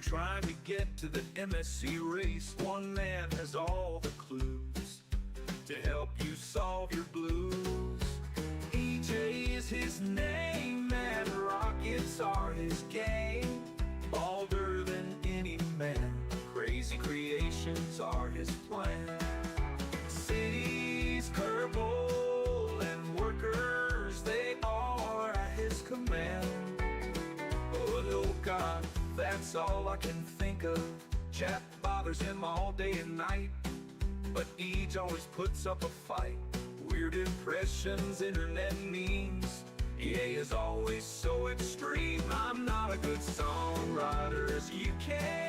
trying to get to the MSC race. One man has all the clues to help you solve your blues. EJ is his name and rockets are his game. Bolder than any man, crazy creations are his plan. Cities, Kerbal, and workers, they all are at his command. Oh God, that's all I can think of. Chat bothers him all day and night, but Eej always puts up a fight. Weird impressions, internet memes, EA is always so extreme. I'm not a good songwriter as you can.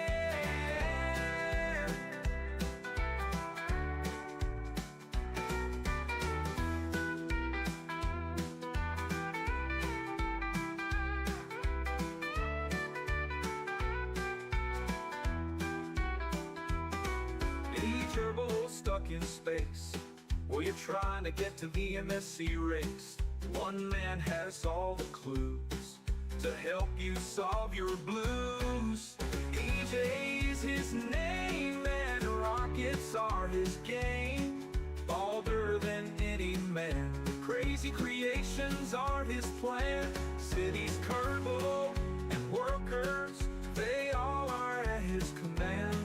Turbo stuck in space, well, you're trying to get to the MSC race. One man has all the clues to help you solve your blues. EJ's his name and rockets are his game. Bolder than any man, crazy creations are his plan. Cities, Kerbal, and workers, they all are at his command.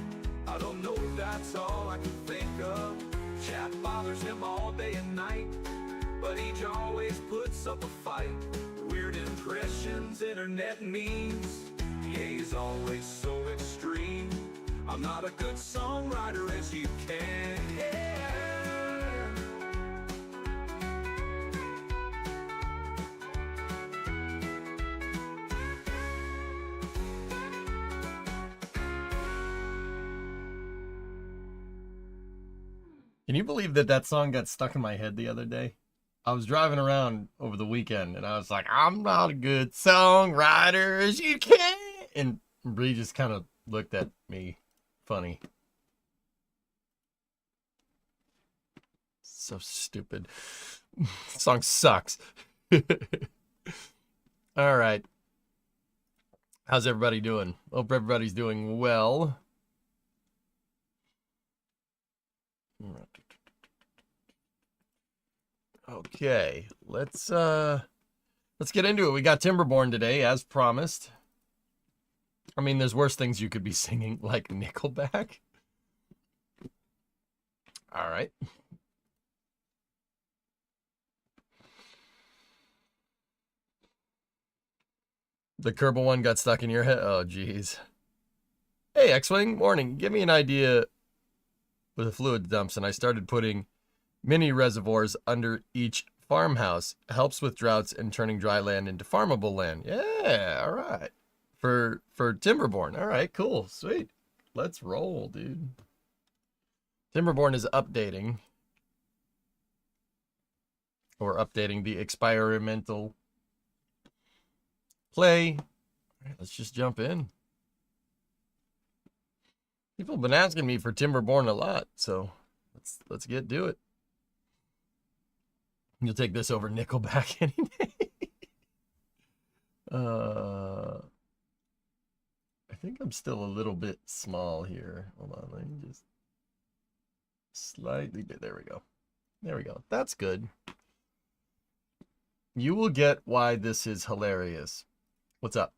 I don't know if that's all I can think of. Chat bothers him all day and night, but each always puts up a fight. Weird impressions, internet memes, EA's always so extreme. I'm not a good songwriter as you can hear. Can you believe that that song got stuck in my head the other day? I was driving around over the weekend and I was like, I'm not a good songwriter as you can. And Bree just kind of looked at me funny. So stupid. Song sucks. All right. How's everybody doing? Hope everybody's doing well. Okay, let's get into it. We got Timberborn today, as promised. I mean, there's worse things you could be singing, like Nickelback. All right. The Kerbal one got stuck in your head. Oh, geez. Hey, X-Wing, morning. Give me an idea with the fluid dumps, and I started putting mini reservoirs under each farmhouse. Helps with droughts and turning dry land into farmable land. Yeah, all right. For Timberborn. All right, cool, sweet. Let's roll, dude. Timberborn is updating. Or updating the experimental play. All right, let's just jump in. People have been asking me for Timberborn a lot, so let's get to it. You'll take this over Nickelback any day. I think I'm still a little bit small here. Hold on, let me just slightly bit. There we go. There we go. That's good. You will get why this is hilarious. What's up?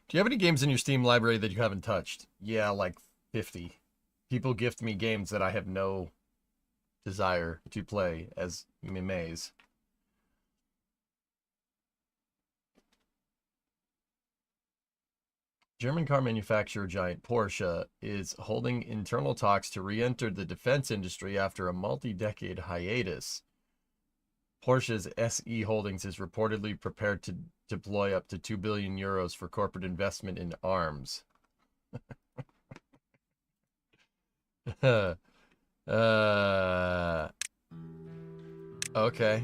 Do you have any games in your Steam library that you haven't touched? Yeah, like 50. People gift me games that I have no desire to play as memes. German car manufacturer giant Porsche is holding internal talks to re-enter the defense industry after a multi-decade hiatus. Porsche's SE Holdings is reportedly prepared to deploy up to 2 billion euros for corporate investment in arms. Okay.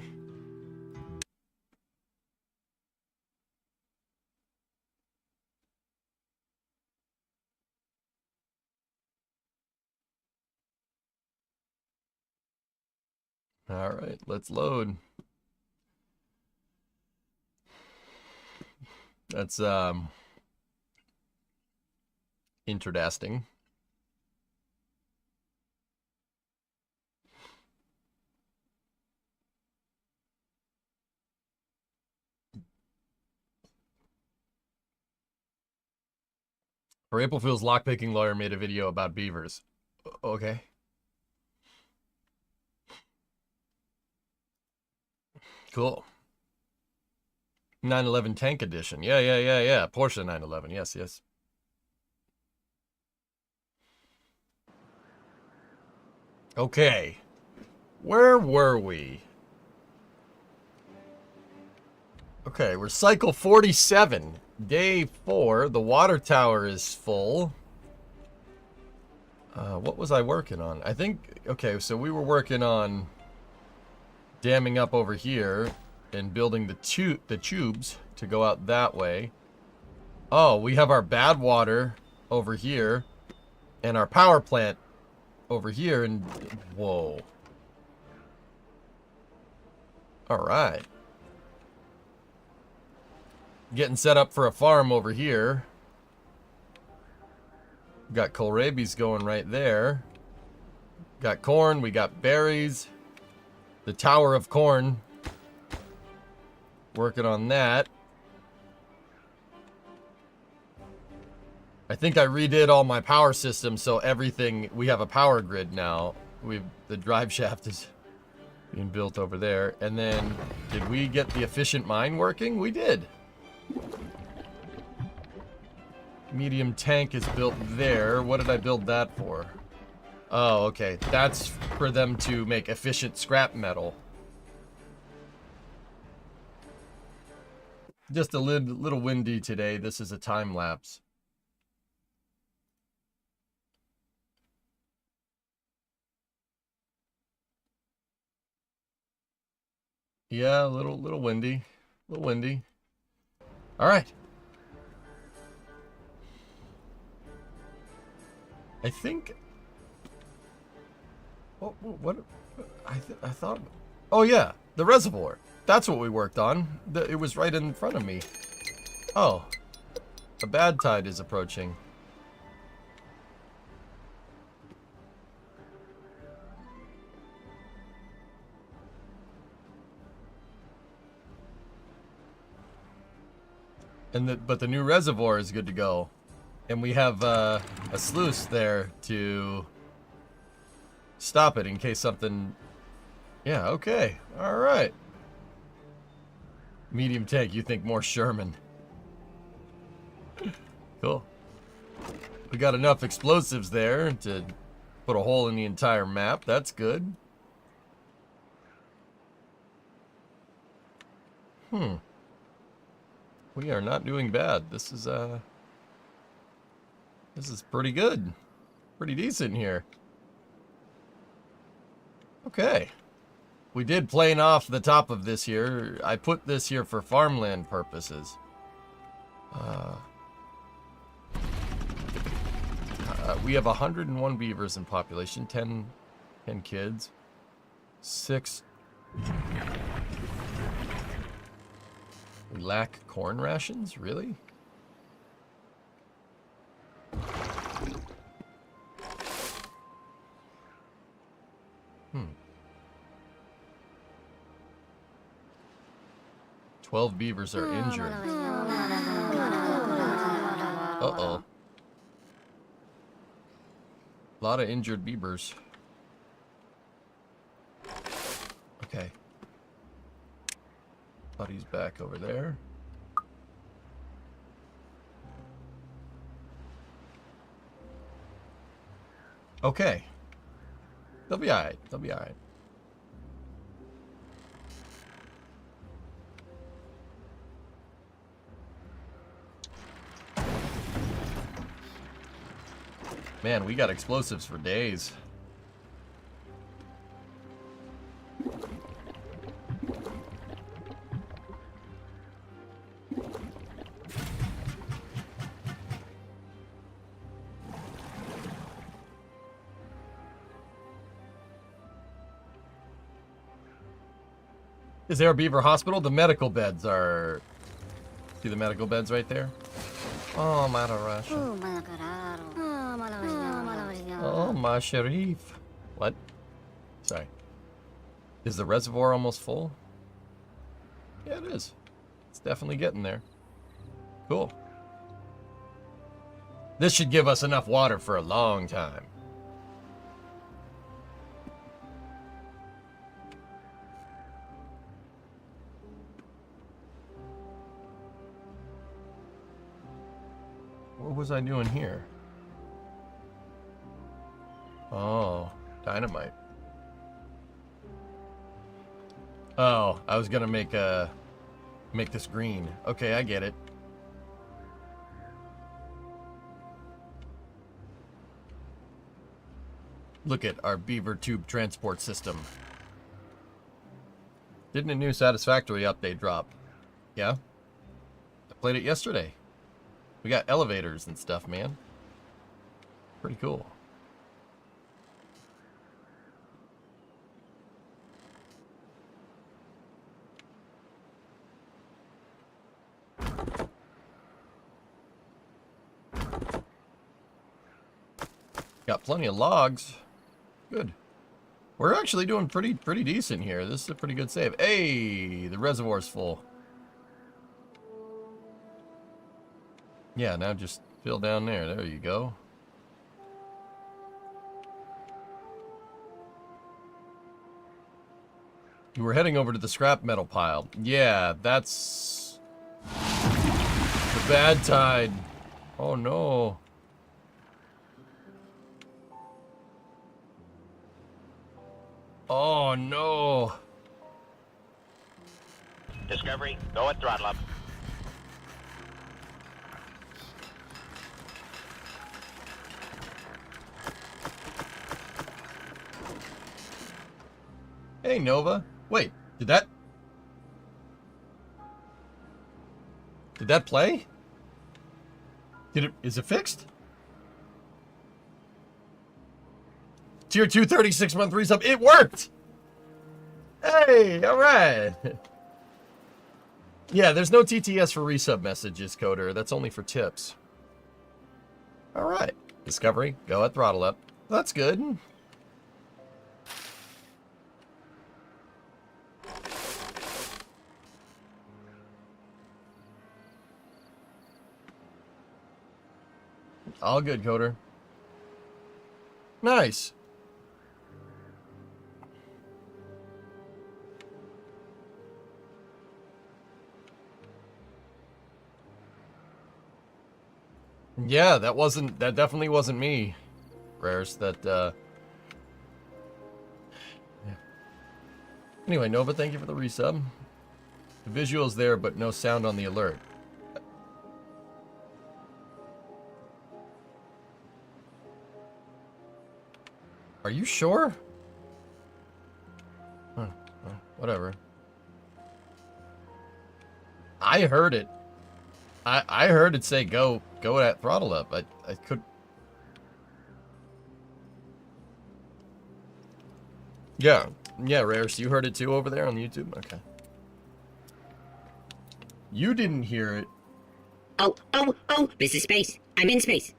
All right, let's load. That's interesting. Or Aprilfield's lockpicking lawyer made a video about beavers. Okay. Cool. 911 Tank Edition. Yeah. Porsche 911. Yes. Okay. Where were we? Okay, we're cycle 47. Day 4. The water tower is full. What was I working on? I think, okay, so we were working on damming up over here and building the tubes to go out that way. Oh, we have our bad water over here and our power plant over here, and whoa. All right. Getting set up for a farm over here. Got kohlrabies going right there. Got corn, we got berries. The tower of corn. Working on that. I think I redid all my power systems, so everything, we have a power grid now. The drive shaft is being built over there. And then, did we get the efficient mine working? We did. Medium tank is built there. What did I build that for? Oh, okay. That's for them to make efficient scrap metal. Just a little windy today. This is a time lapse. Yeah, a little windy. A little windy. All right. I think. What? I thought. Oh yeah, the reservoir. That's what we worked on. It was right in front of me. Oh, a bad tide is approaching. But the new reservoir is good to go. And we have a sluice there to stop it in case something... Yeah, okay. All right. Medium tank, you think more Sherman. Cool. We got enough explosives there to put a hole in the entire map. That's good. We are not doing bad. This is pretty good. Pretty decent here. Okay. We did plane off the top of this here. I put this here for farmland purposes. We have 101 beavers in population, 10 kids, 6. We lack corn rations? Really? 12 beavers are injured. Uh-oh. A lot of injured beavers. Okay. Buddy's back over there. Okay. They'll be alright. They'll be alright. Man, we got explosives for days. Is there a beaver hospital? The medical beds are See the medical beds right there? Oh, Madarash. Oh, my Sharif. What? Sorry. Is the reservoir almost full? Yeah, it is. It's definitely getting there. Cool. This should give us enough water for a long time. What was I doing here? Oh, dynamite. Oh, I was gonna make this green. Okay, I get it. Look at our beaver tube transport system. Didn't a new Satisfactory update drop? Yeah? I played it yesterday. We got elevators and stuff, man. Pretty cool. Got plenty of logs. Good. We're actually doing pretty decent here. This is a pretty good save. Hey, the reservoir's full. Yeah, now just fill down there. There you go. You were heading over to the scrap metal pile. Yeah, that's the bad tide. Oh no. Oh no. Discovery, go at throttle up. Hey, Nova. Wait, did that play? Is it fixed? Tier 2 36-month resub. It worked! Hey, alright. Yeah, there's no TTS for resub messages, Coder. That's only for tips. Alright. Discovery, go at throttle up. That's good. All good, Coder. Nice. Yeah, that definitely wasn't me, Rares. Yeah. Anyway, Nova, thank you for the resub. The visual's there, but no sound on the alert. Are you sure? Huh, well, whatever. I heard it. I heard it say go at throttle up. I could. Yeah, Rares, you heard it too over there on YouTube. Okay. You didn't hear it. Oh! This is space. I'm in space.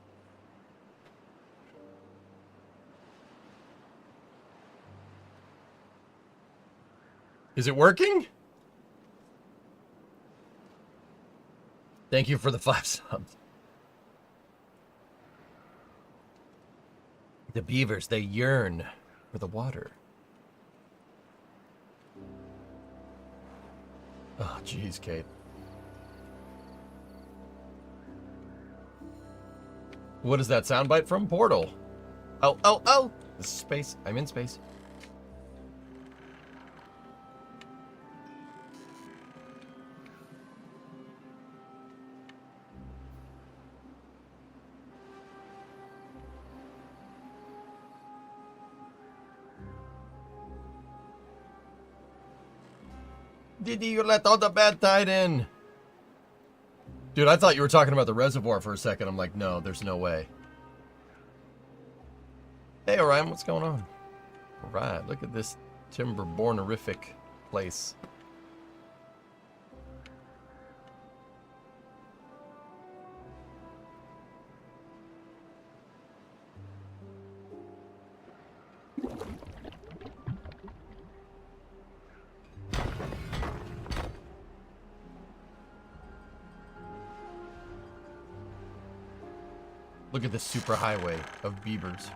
Is it working? Thank you for the 5 subs. The beavers, they yearn for the water. Oh, jeez, Kate. What is that soundbite from? Portal. Oh. This is space. I'm in space. Did you let all the bad tide in? Dude, I thought you were talking about the reservoir for a second. I'm like, no, there's no way. Hey, Orion, what's going on? All right, look at this Timberborn-orific place. Look at this super highway of beavers.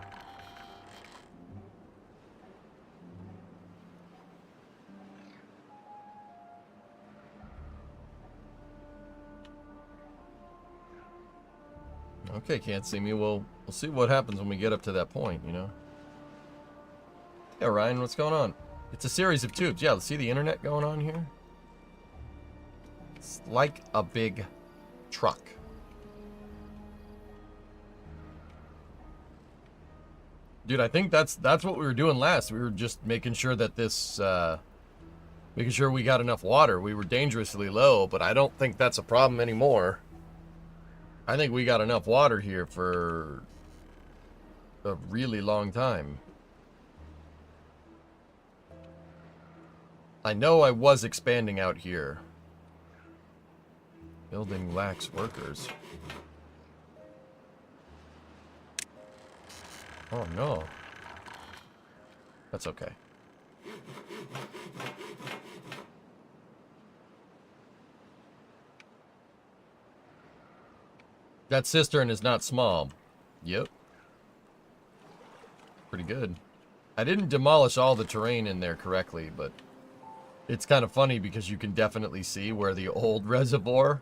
Okay, can't see me. We'll see what happens when we get up to that point, you know? Yeah, Ryan, what's going on? It's a series of tubes. Yeah, see the internet going on here? It's like a big truck. Dude, I think that's what we were doing last. We were just making sure that this, making sure we got enough water. We were dangerously low, but I don't think that's a problem anymore. I think we got enough water here for a really long time. I know I was expanding out here. Building lacks workers. Oh no. That's okay. That cistern is not small. Yep. Pretty good. I didn't demolish all the terrain in there correctly, but it's kind of funny because you can definitely see where the old reservoir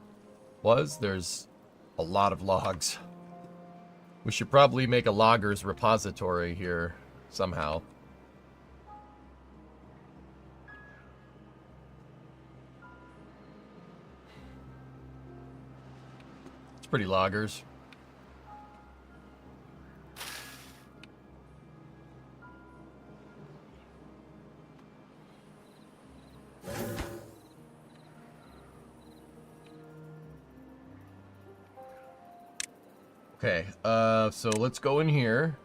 was. There's a lot of logs. We should probably make a loggers repository here somehow. It's pretty loggers. Okay, so let's go in here.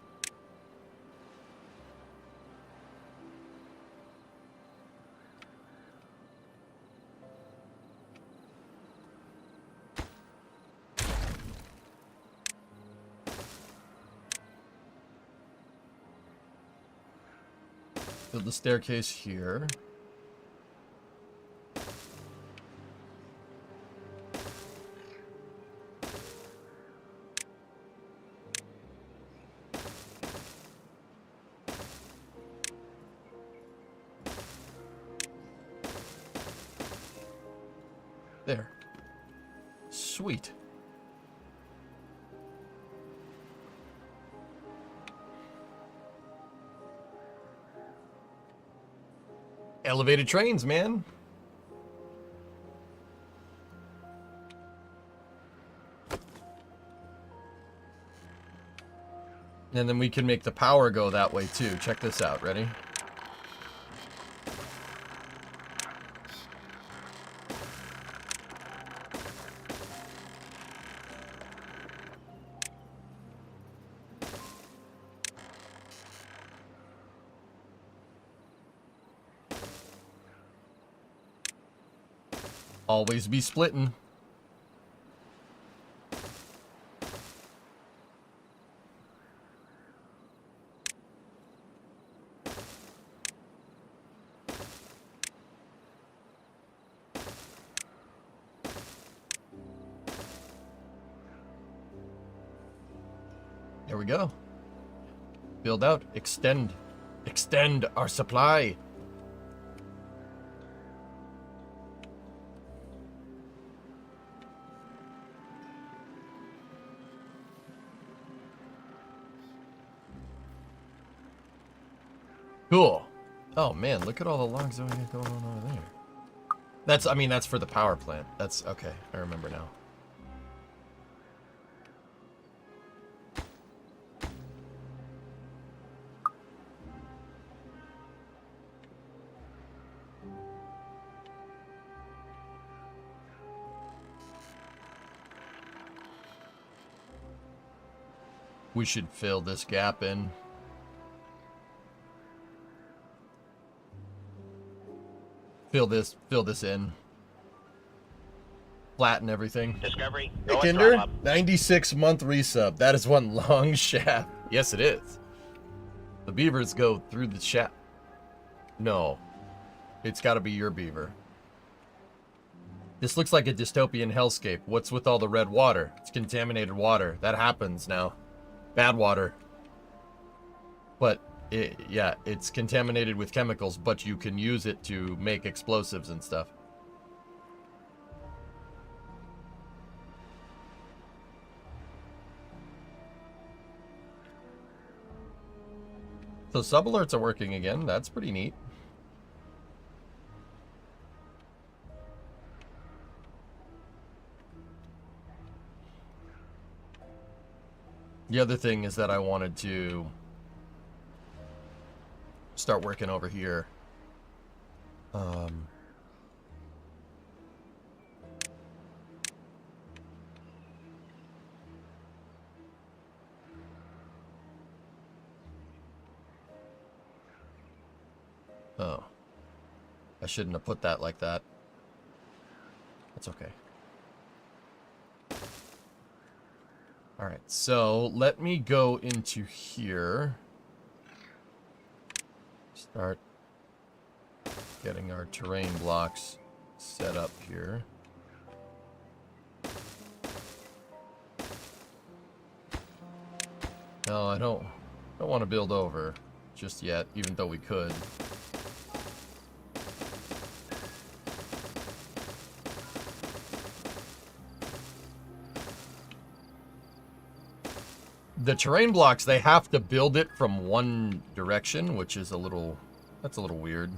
Build the staircase here. There. Sweet. Elevated trains, man. And then we can make the power go that way too. Check this out. Ready? Always be splitting. There we go. Build out, extend our supply. Cool. Oh man, look at all the logs that we got going on over there. That's, I mean, that's for the power plant. That's, okay, I remember now. We should fill this gap in. Fill this in. Flatten everything. Discovery, Hey, go at Kinder, throttle up. 96-month resub. That is one long shaft. Yes, it is. The beavers go through the shaft. No. It's got to be your beaver. This looks like a dystopian hellscape. What's with all the red water? It's contaminated water. That happens now. bad water. But, yeah, it's contaminated with chemicals, but you can use it to make explosives and stuff. So sub-alerts are working again. That's pretty neat. The other thing is that I wanted to start working over here. Oh. I shouldn't have put that like that. That's okay. Alright, so let me go into here. Start getting our terrain blocks set up here. No, I don't want to build over just yet, even though we could. The terrain blocks, they have to build it from one direction, which is that's a little weird.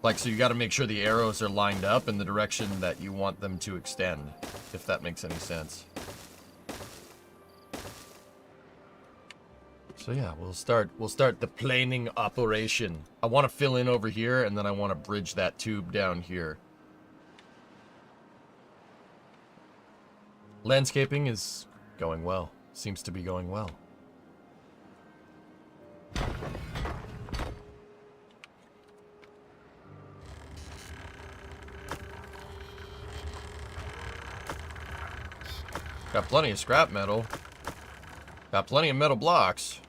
Like, so you got to make sure the arrows are lined up in the direction that you want them to extend, if that makes any sense. So yeah, we'll start the planing operation. I want to fill in over here, and then I want to bridge that tube down here. Landscaping is going well. Seems to be going well. Got plenty of scrap metal. Got plenty of metal blocks.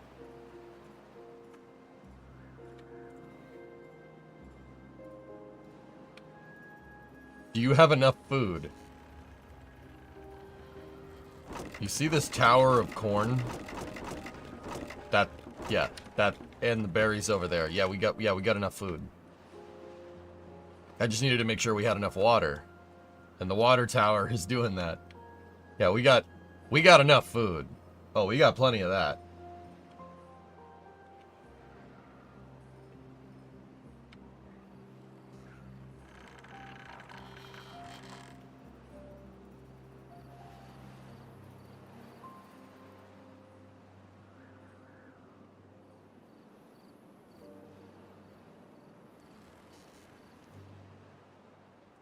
Do you have enough food? You see this tower of corn? That and the berries over there. Yeah, we got enough food. I just needed to make sure we had enough water. And the water tower is doing that. Yeah, we got enough food. Oh, we got plenty of that.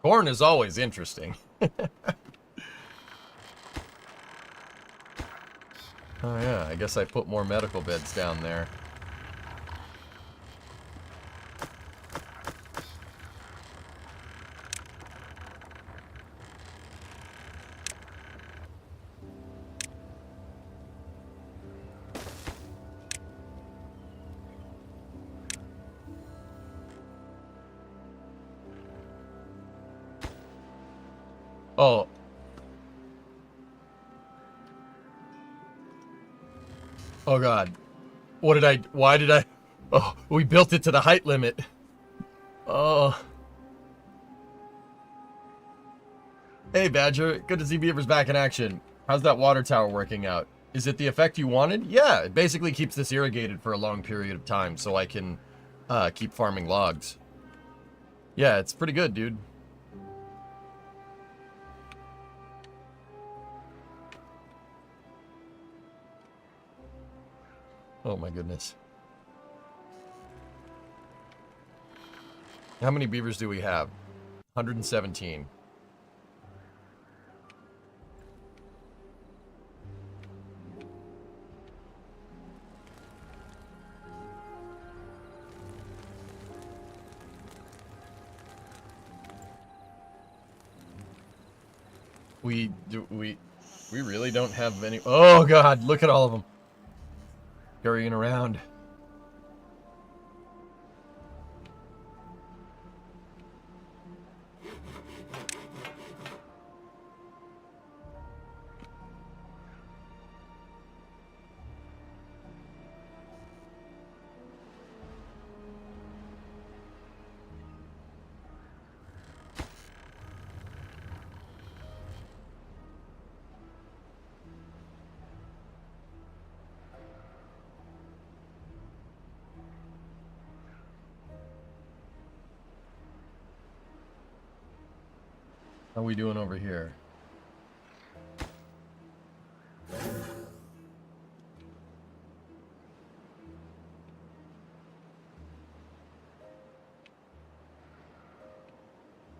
Corn is always interesting. Oh yeah, I guess I put more medical beds down there. Oh. Oh god. Why did I? Oh, we built it to the height limit. Oh. Hey Badger, good to see beavers back in action. How's that water tower working out? Is it the effect you wanted? Yeah, it basically keeps this irrigated for a long period of time so I can keep farming logs. Yeah, it's pretty good, dude. Oh my goodness. How many beavers do we have? 117. We really don't have any. Oh god, look at all of them scurrying around. How we doing over here?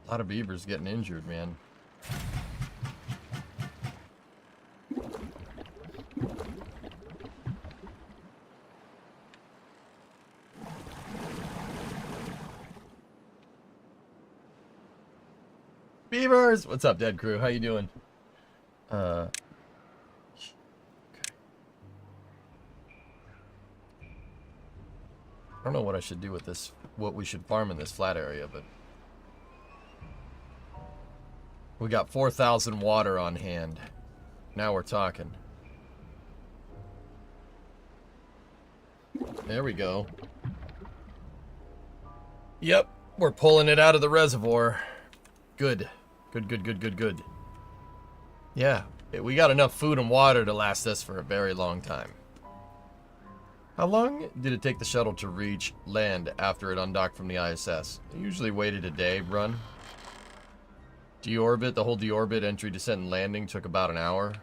A lot of beavers getting injured, man. Beavers! What's up, Dead Crew? How you doing? Okay. I don't know what I should do with this, what we should farm in this flat area, but we got 4,000 water on hand. Now we're talking. There we go. Yep, we're pulling it out of the reservoir. Good. Good. Yeah, we got enough food and water to last us for a very long time. How long did it take the shuttle to reach land after it undocked from the ISS? It usually waited a day run. Deorbit, the whole deorbit entry, descent, and landing took about an hour.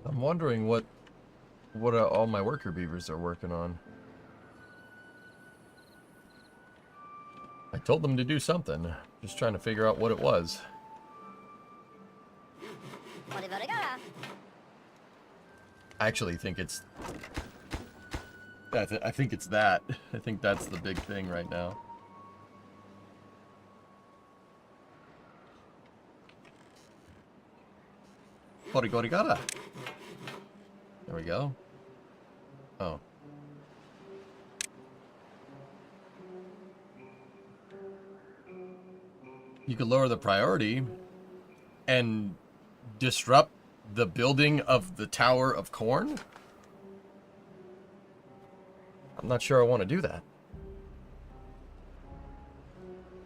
I'm wondering what all my worker beavers are working on. I told them to do something. Just trying to figure out what it was. I actually think it's... I think it's that. I think that's the big thing right now. Gorigorigara. There we go. Oh. You could lower the priority and disrupt the building of the Tower of Corn? I'm not sure I want to do that.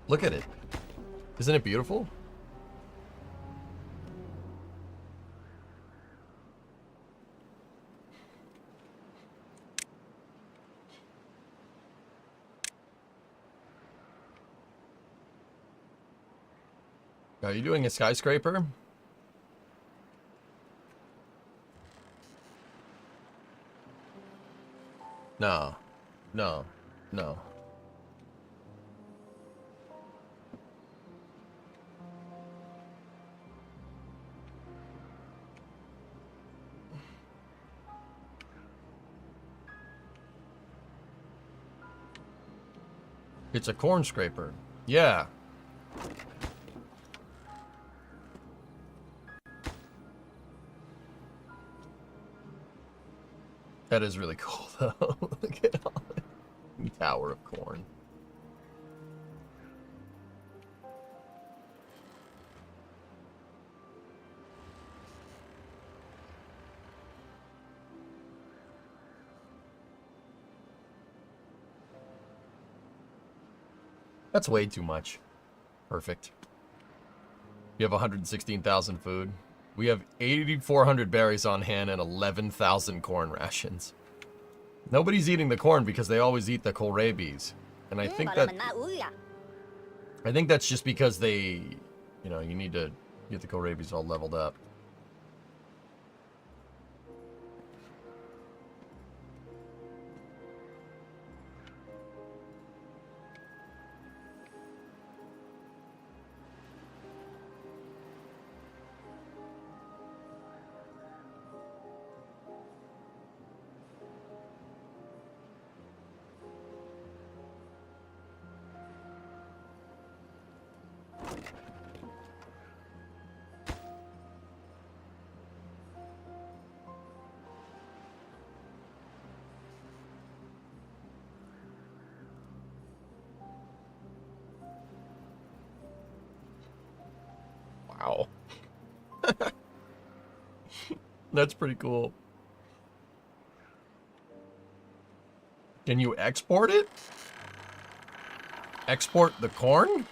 Look at it. Isn't it beautiful? Are you doing a skyscraper? No. No. No. It's a corn scraper. Yeah. That is really cool, though. Look at all the Tower of Corn. That's way too much. Perfect. You have 116,000 food. We have 8,400 berries on hand and 11,000 corn rations. Nobody's eating the corn because they always eat the kohlrabies. And I think that's just because they, you know, you need to get the kohlrabies all leveled up. That's pretty cool. Can you export it? Export the corn?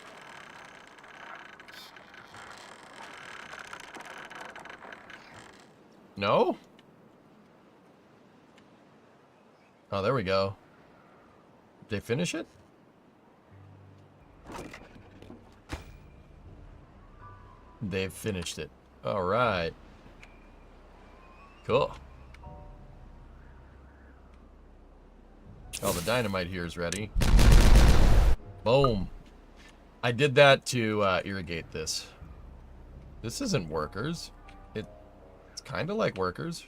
No? Oh, there we go. Did they finish it? They've finished it. All right. Cool. Oh, the dynamite here is ready. Boom. I did that to irrigate this. This isn't workers. It's kind of like workers.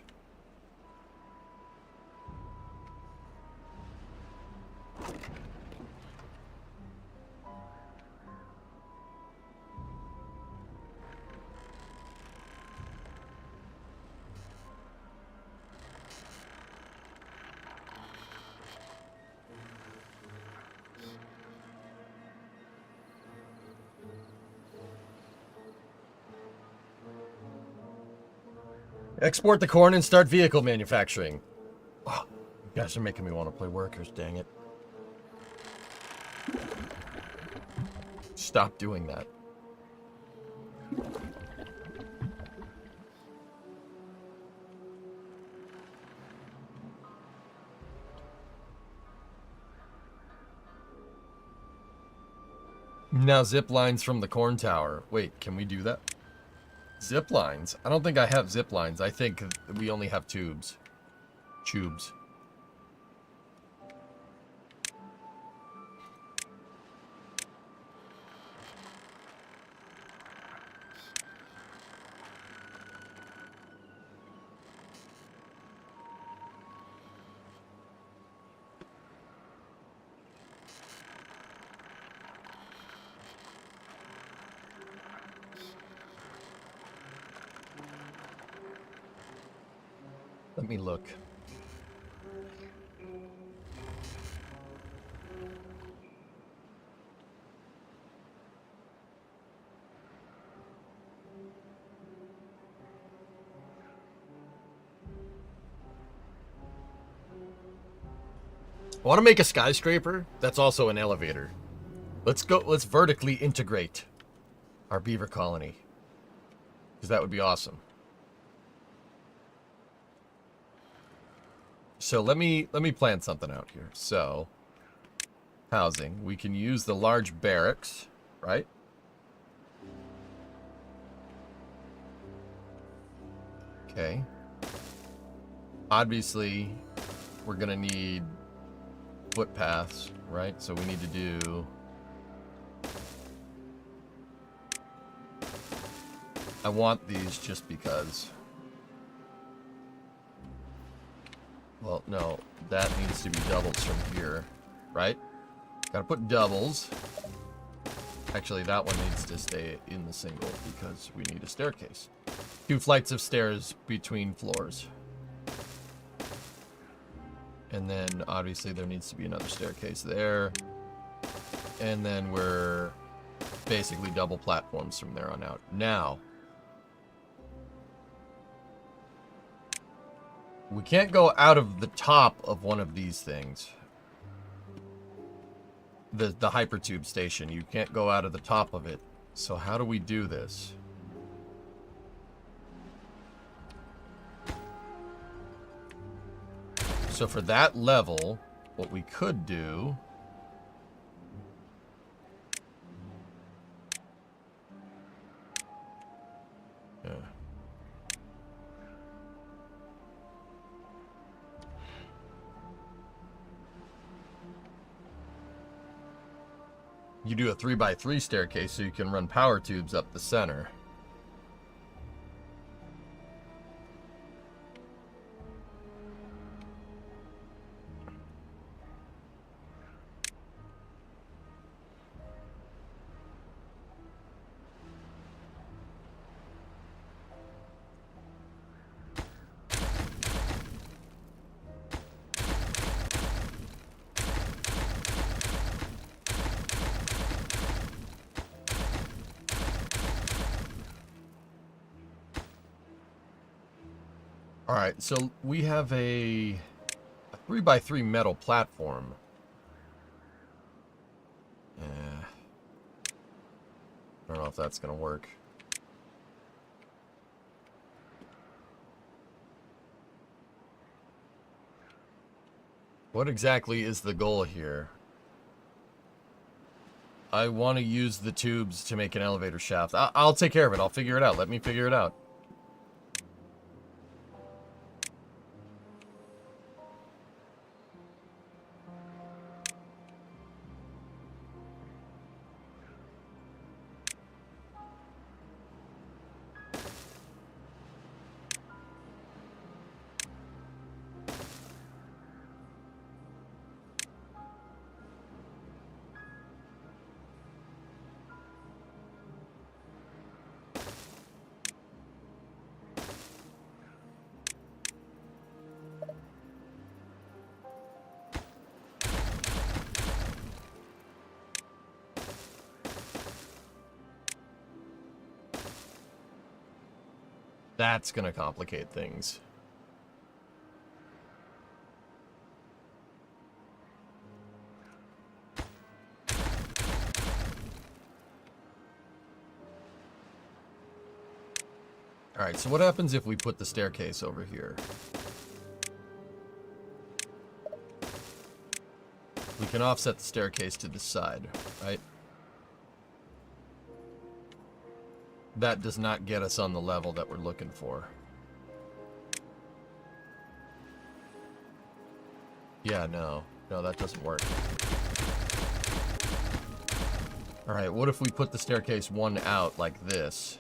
Export the corn and start vehicle manufacturing. Oh, you guys are making me want to play workers, dang it. Stop doing that. Now zip lines from the corn tower. Wait, can we do that? Zip lines? I don't think I have zip lines. I think we only have tubes. Tubes. Let me look. I want to make a skyscraper that's also an elevator. Let's vertically integrate our beaver colony. Because that would be awesome. So let me plan something out here. So, housing. We can use the large barracks, right? Okay. Obviously, we're gonna need footpaths, right? So we need to do... I want these just because... Well, no, that needs to be doubles from here, right? Gotta put doubles. Actually, that one needs to stay in the single because we need a staircase. 2 flights of stairs between floors. And then, obviously, there needs to be another staircase there. And then we're basically double platforms from there on out. Now, we can't go out of the top of one of these things. The hypertube station. You can't go out of the top of it. So how do we do this? So for that level, what we could do... Yeah. You do a 3x3 staircase so you can run power tubes up the center. Alright, so we have a 3x3 metal platform. I don't know if that's going to work. What exactly is the goal here? I want to use the tubes to make an elevator shaft. I'll take care of it. I'll figure it out. Let me figure it out. That's going to complicate things. Alright, so what happens if we put the staircase over here? We can offset the staircase to the side, right? That does not get us on the level that we're looking for. Yeah, no. No, that doesn't work. Alright, what if we put the staircase one out like this?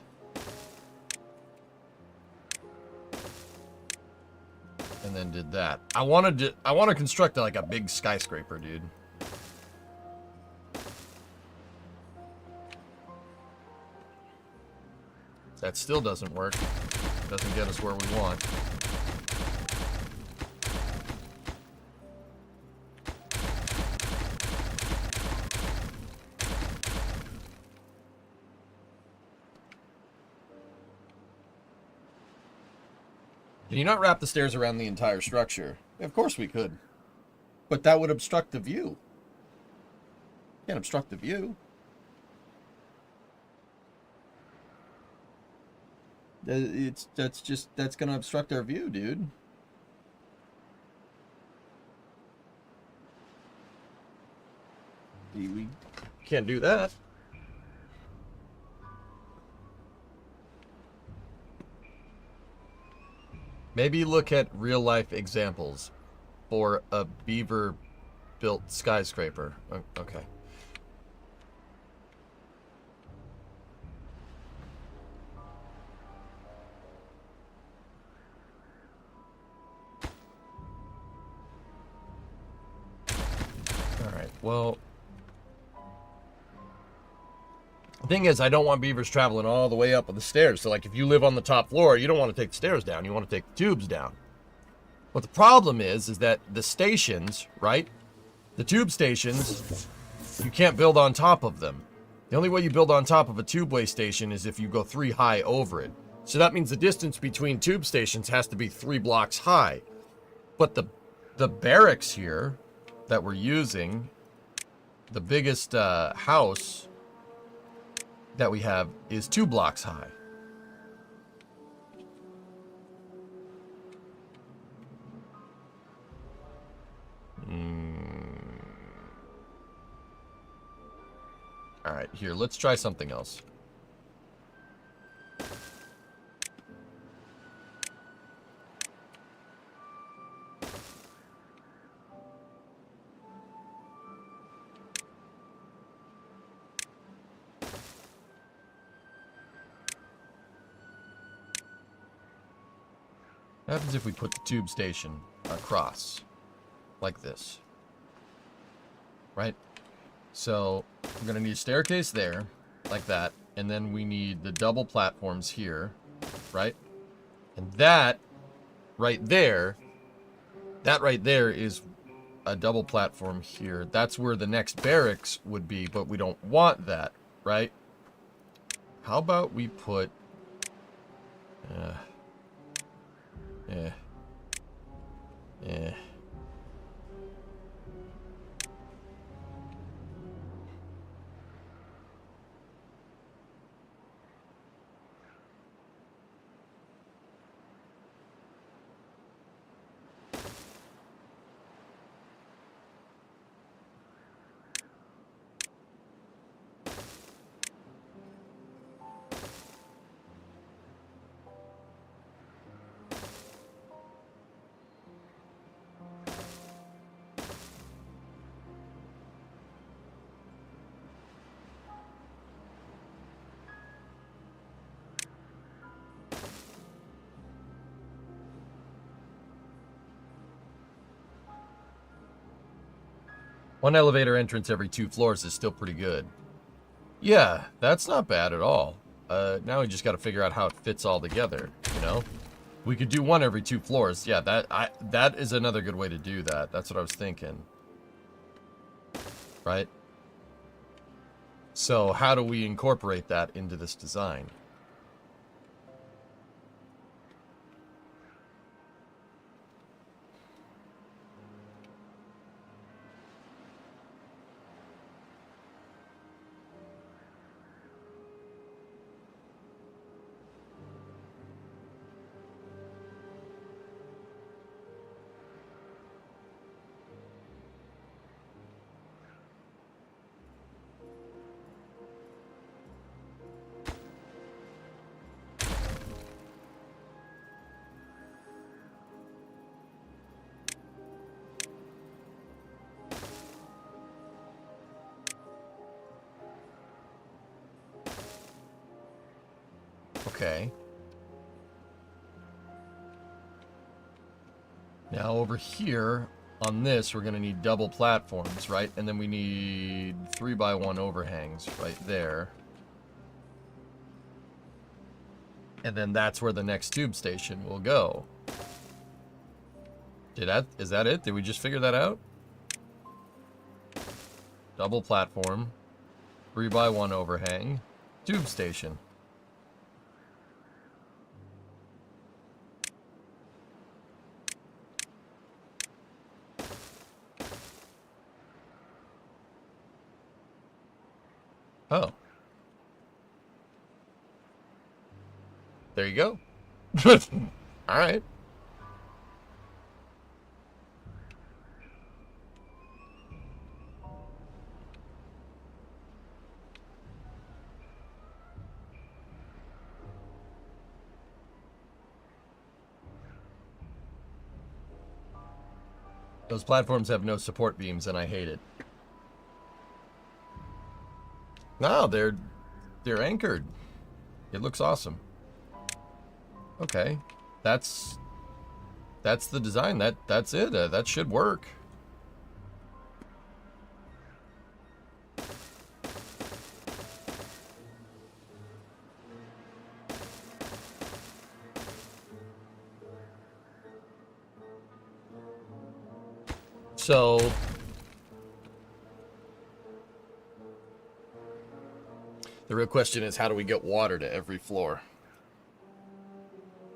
And then did that. I want to construct like a big skyscraper, dude. That still doesn't work. Doesn't get us where we want. Can you not wrap the stairs around the entire structure? Of course we could. But that would obstruct the view. Can't obstruct the view. That's gonna obstruct our view, dude. We can't do that. Maybe look at real life examples for a beaver built skyscraper. Okay. Alright, well, the thing is, I don't want beavers traveling all the way up the stairs. So, like, if you live on the top floor, you don't want to take the stairs down. You want to take the tubes down. But the problem is that the stations, right? The tube stations, you can't build on top of them. The only way you build on top of a tubeway station is if you go 3 high over it. So that means the distance between tube stations has to be 3 blocks high. But the barracks here that we're using, the biggest house that we have is 2 blocks high. All right, here, let's try something else. What happens if we put the tube station across like this? Right? So we're going to need a staircase there, like that. And then we need the double platforms here, right? And that right there is a double platform here. That's where the next barracks would be, but we don't want that, right? How about we put... Yeah. Yeah. One elevator entrance every 2 floors is still pretty good. Yeah, that's not bad at all. Now we just got to figure out how it fits all together, you know? We could do 1 every 2 floors. Yeah, that is another good way to do that. That's what I was thinking. Right? So how do we incorporate that into this design? Okay. Now over here on this, we're going to need double platforms, right? And then we need 3x1 overhangs right there. And then that's where the next tube station will go. Is that it? Did we just figure that out? Double platform, 3x1 overhang, tube station. Oh. There you go. All right. Those platforms have no support beams, and I hate it. No, they're anchored. It looks awesome. Okay, that's the design. That's it. That should work. So the real question is, how do we get water to every floor?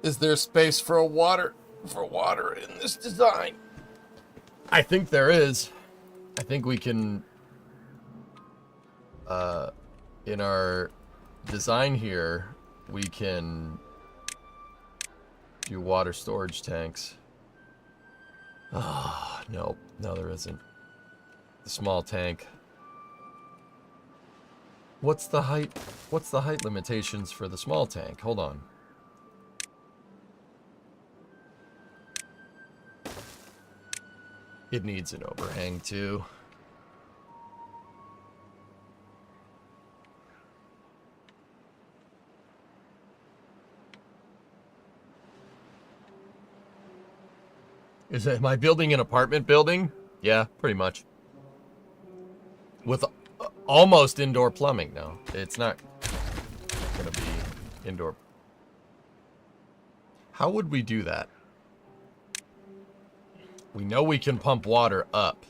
Is there space for water in this design? I think there is. I think we can in our design here, we can do water storage tanks. Ah, oh, no, there isn't. The small tank. What's the height limitations for the small tank? Hold on. It needs an overhang too. Am I building an apartment building? Yeah, pretty much. With almost indoor plumbing. No, it's not gonna be indoor. How would we do that? We know we can pump water up.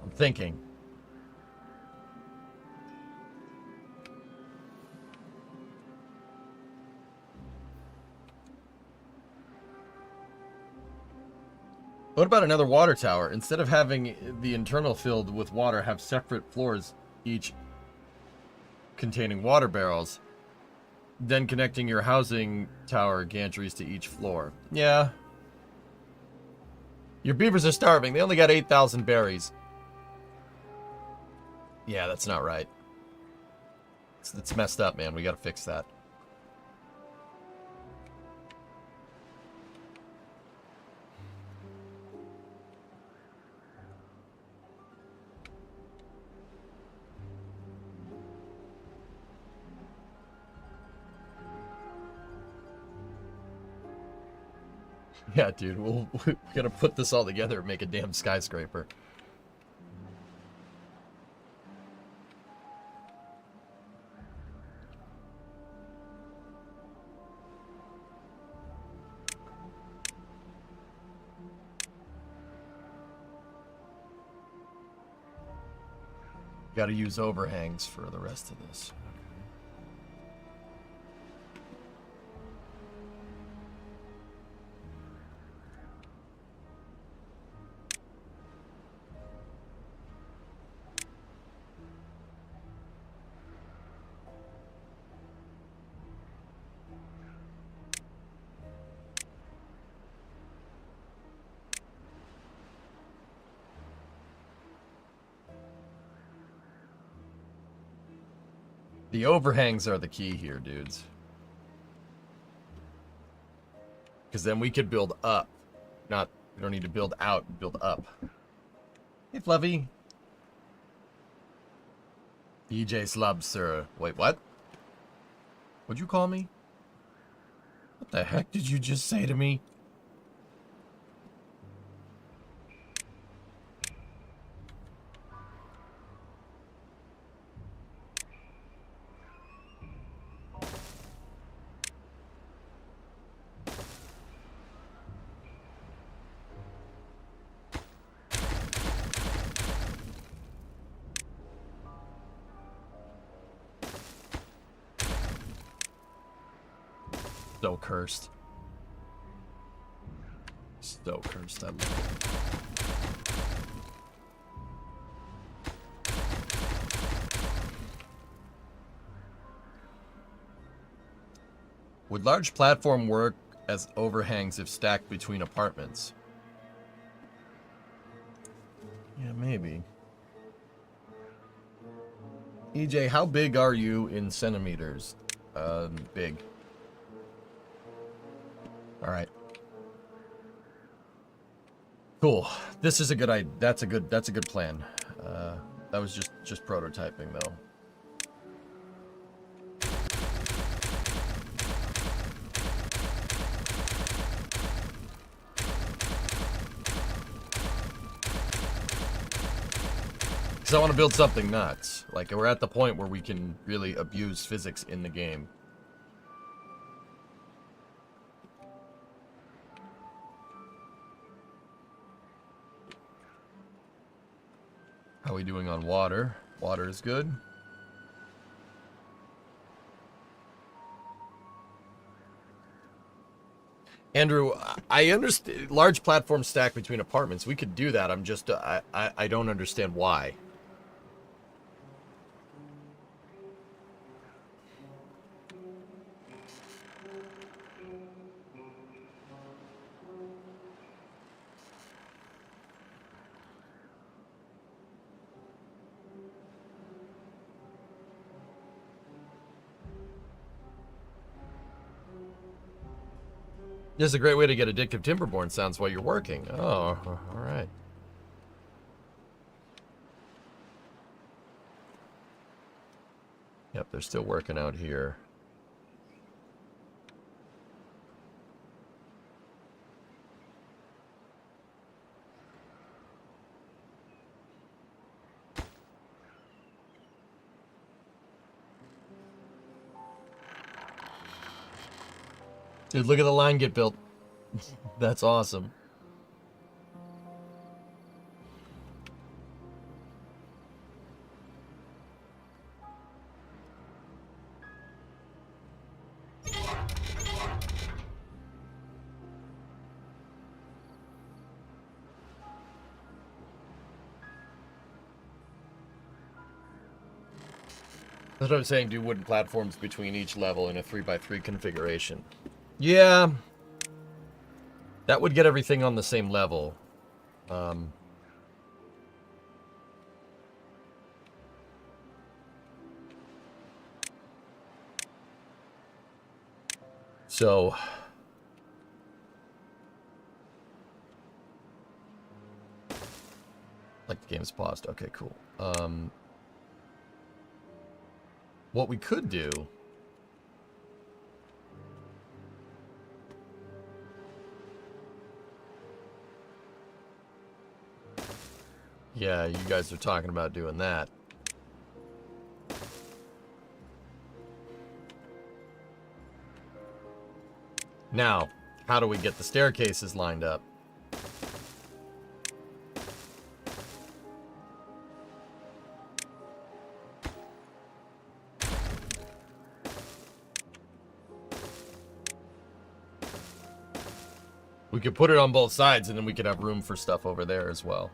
I'm thinking. What about another water tower? Instead of having the internal filled with water, have separate floors, each containing water barrels, then connecting your housing tower gantries to each floor. Yeah. Your beavers are starving. They only got 8,000 berries. Yeah, that's not right. It's messed up, man. We gotta fix that. Yeah, dude, we're gonna put this all together and make a damn skyscraper. Gotta use overhangs for the rest of this. The overhangs are the key here, dudes. Because then we could build up. We don't need to build out, build up. Hey, Fluffy. DJ Slub, sir. Wait, what? What'd you call me? What the heck did you just say to me? So cursed. So cursed. I love it. Would large platform work as overhangs if stacked between apartments? Yeah, maybe. EJ, how big are you in centimeters? Big. All right. Cool. This is a good idea. That's a good plan. That was just prototyping though. Because I want to build something nuts. Like, we're at the point where we can really abuse physics in the game. How are we doing on water? Water is good. Andrew, I understand large platform stack between apartments. We could do that. I'm just, I don't understand why. This is a great way to get addictive Timberborn sounds while you're working. Oh, all right. Yep, they're still working out here. Dude, look at the line get built. That's awesome. That's what I'm saying, do wooden platforms between each level in a 3x3 configuration. Yeah, that would get everything on the same level. So, like the game's paused. Okay, cool. What we could do... Yeah, you guys are talking about doing that. Now, how do we get the staircases lined up? We could put it on both sides, and then we could have room for stuff over there as well.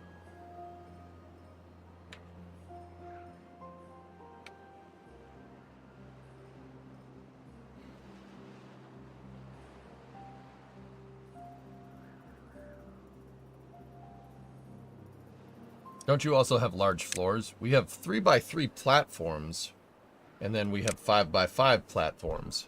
Don't you also have large floors? We have 3x3 platforms, and then we have 5x5 platforms.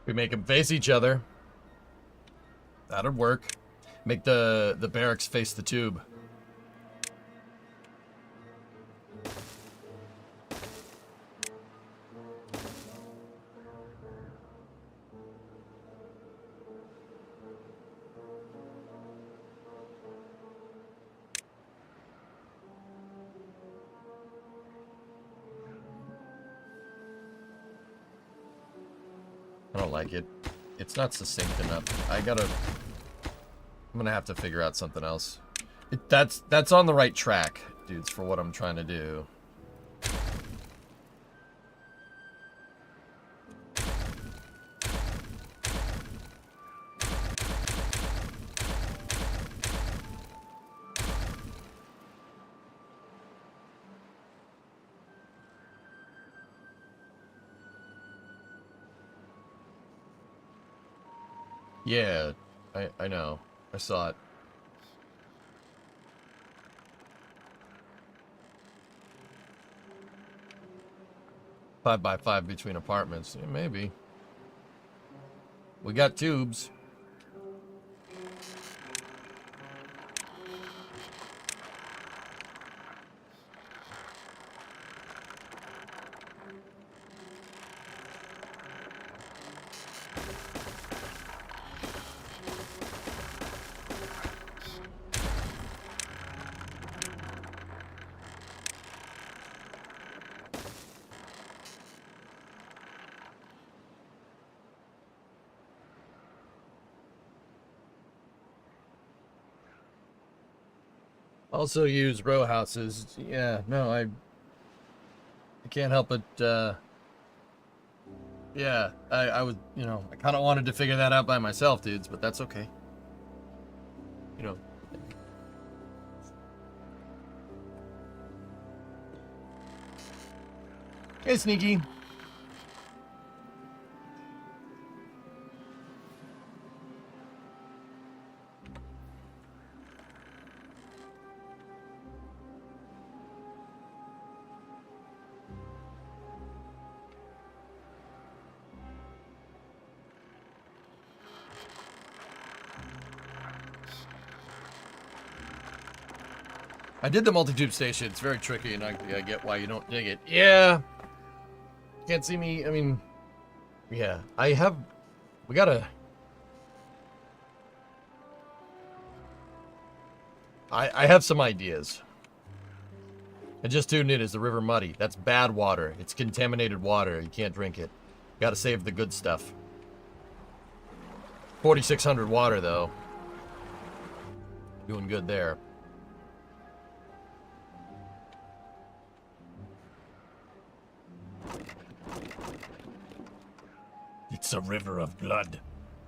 We make them face each other. That'd work. Make the barracks face the tube. I don't like it. It's not succinct enough. I'm gonna have to figure out something else. That's on the right track, dudes, for what I'm trying to do. Yeah, I know. I saw it. Five by five between apartments. Yeah, maybe. We got tubes. Also use row houses. Yeah, no, I can't help it. Yeah, I was, I kind of wanted to figure that out by myself, dudes, but that's okay. You know. Hey, Sneaky. I did the multi-tube station. It's very tricky, and I get why you don't dig it. Yeah. Can't see me. I mean, yeah. We gotta... I have some ideas. I just tuned in. Is the river muddy? That's bad water. It's contaminated water. You can't drink it. Gotta save the good stuff. 4,600 water, though. Doing good there. It's a river of blood.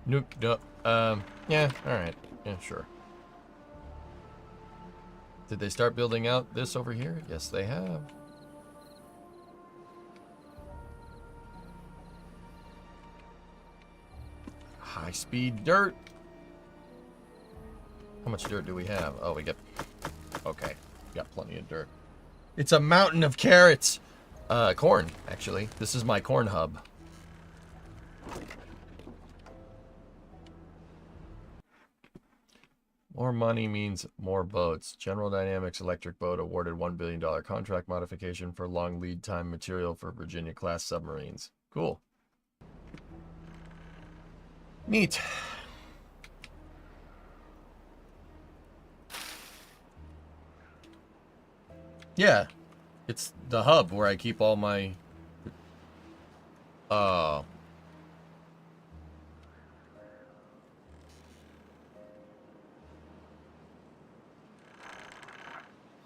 Nuke, yeah, alright. Yeah, sure. Did they start building out this over here? Yes, they have. High-speed dirt. How much dirt do we have? Oh, we got... Okay. Got plenty of dirt. It's a mountain of carrots. Corn, actually. This is my corn hub. More money means more boats. General Dynamics Electric Boat awarded $1 billion contract modification for long lead time material for Virginia-class submarines. Cool. Neat. Yeah. It's the hub where I keep all my...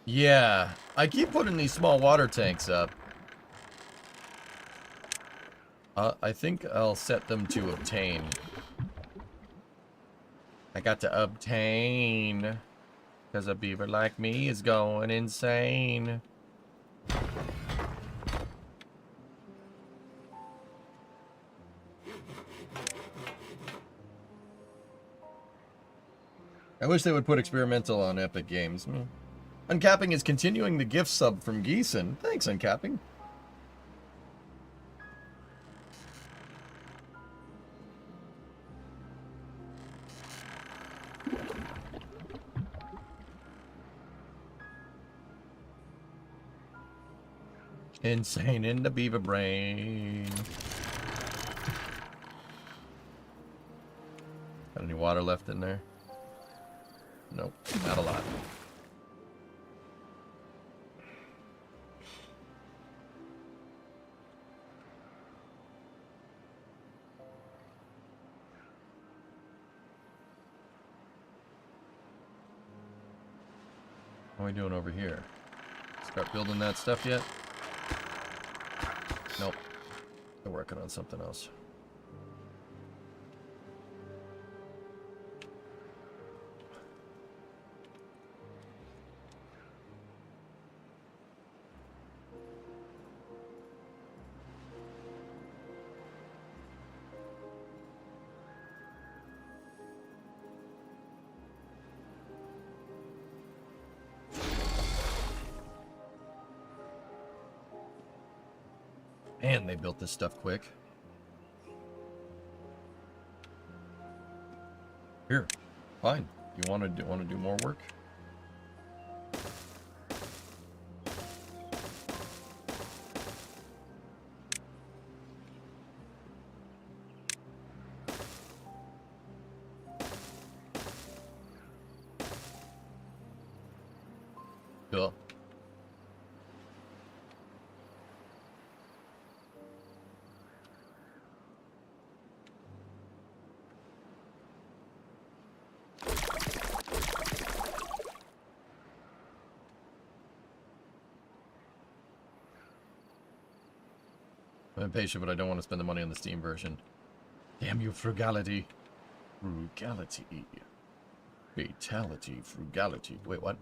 Yeah, I keep putting these small water tanks up. I think I'll set them to obtain. I got to obtain. Because a beaver like me is going insane. I wish they would put experimental on Epic Games. Uncapping is continuing the gift sub from Geeson. Thanks, Uncapping. Insane in the beaver brain. Got any water left in there? Nope, not a lot. What are we doing over here? Start building that stuff yet? Nope. They're working on something else. Man, they built this stuff quick. Here, fine. You want to do more work? Cool. I'm impatient, but I don't want to spend the money on the Steam version. Damn you, frugality. Frugality. Fatality. Frugality. Wait, what?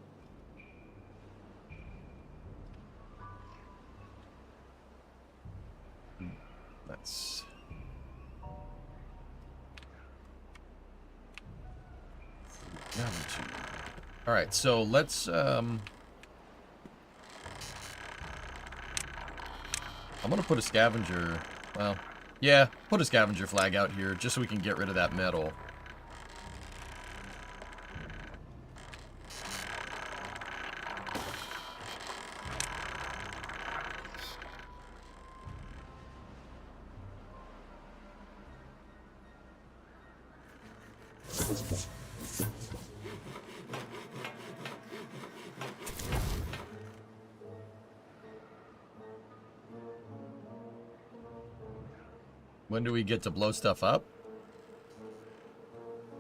That's... Frugality. Alright, so let's, I'm gonna put a scavenger, well, yeah, put a scavenger flag out here just so we can get rid of that metal. When do we get to blow stuff up?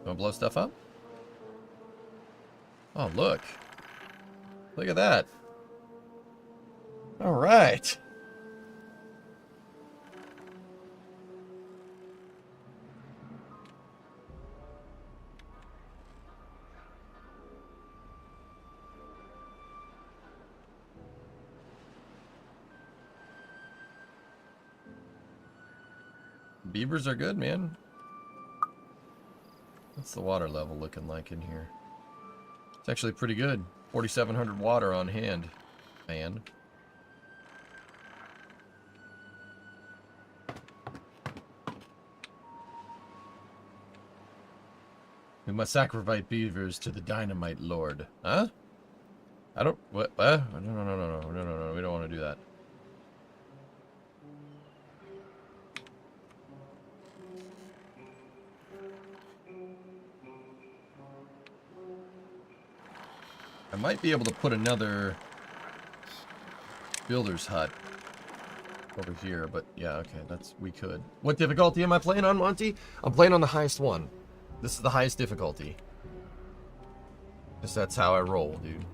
Want to blow stuff up? Oh, look. Look at that. All right. Beavers are good, man. What's the water level looking like in here? It's actually pretty good. 4,700 water on hand, man. We must sacrifice beavers to the dynamite lord. Huh? I don't... What? No, no, no, no, no, no, no, no. We don't want to do that. I might be able to put another builder's hut over here, but yeah, okay, we could. What difficulty am I playing on, Monty? I'm playing on the highest one. This is the highest difficulty. Because that's how I roll, dude.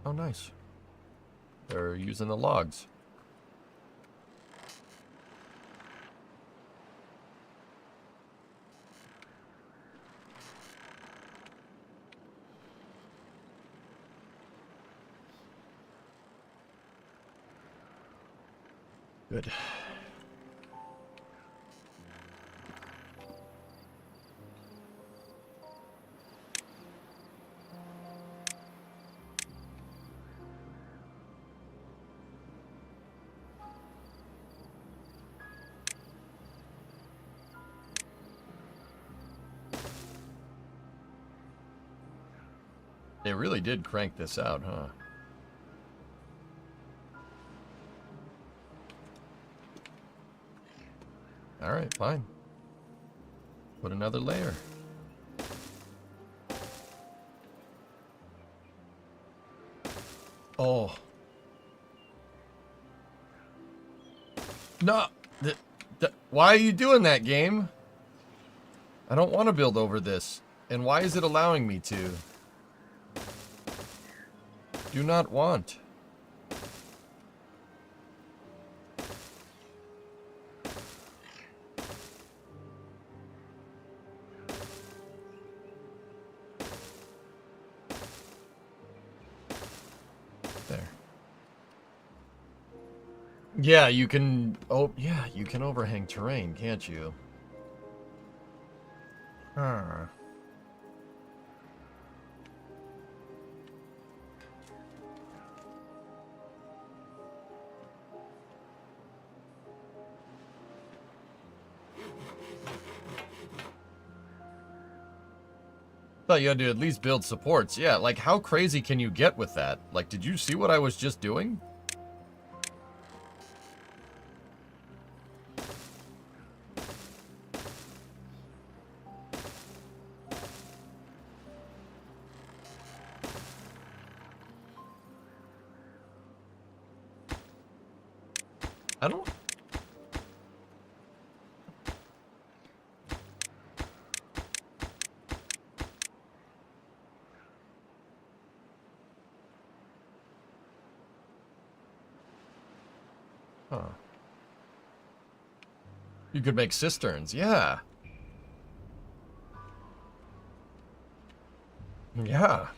Oh, nice. They're using the logs. Good. They really did crank this out, huh? Alright, fine. Put another layer. Oh. No! Why are you doing that, game? I don't want to build over this. And why is it allowing me to? Do not want. There. Yeah, you can... Oh, yeah, you can overhang terrain, can't you? Huh. Thought you had to at least build supports. Yeah, like how crazy can you get with that? Like, did you see what I was just doing? I don't... Huh. You could make cisterns, yeah. Yeah.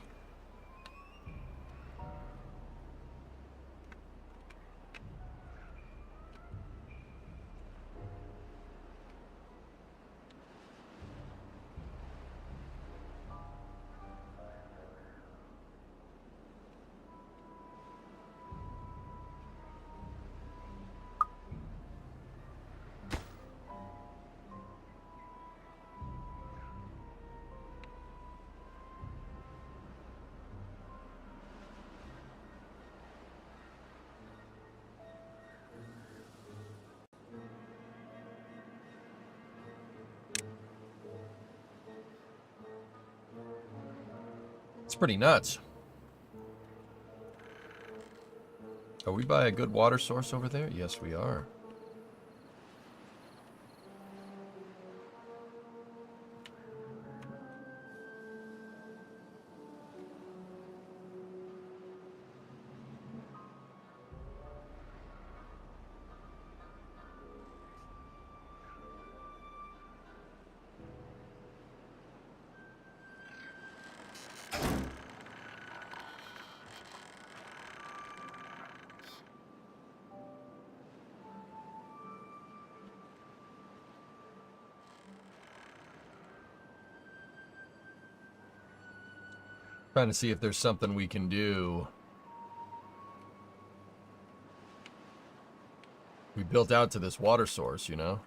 It's pretty nuts. Are we by a good water source over there? Yes, we are. Trying to see if there's something we can do. We built out to this water source, you know?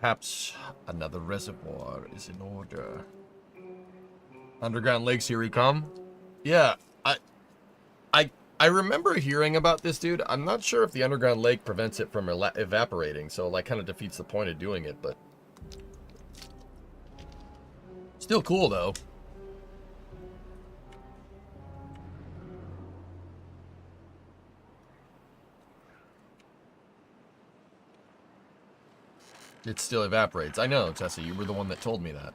Perhaps another reservoir is in order. Underground lakes, here we come. Yeah, I remember hearing about this, dude. I'm not sure if the underground lake prevents it from evaporating, so like kind of defeats the point of doing it, but still cool though. It still evaporates. I know, Tessa, you were the one that told me that.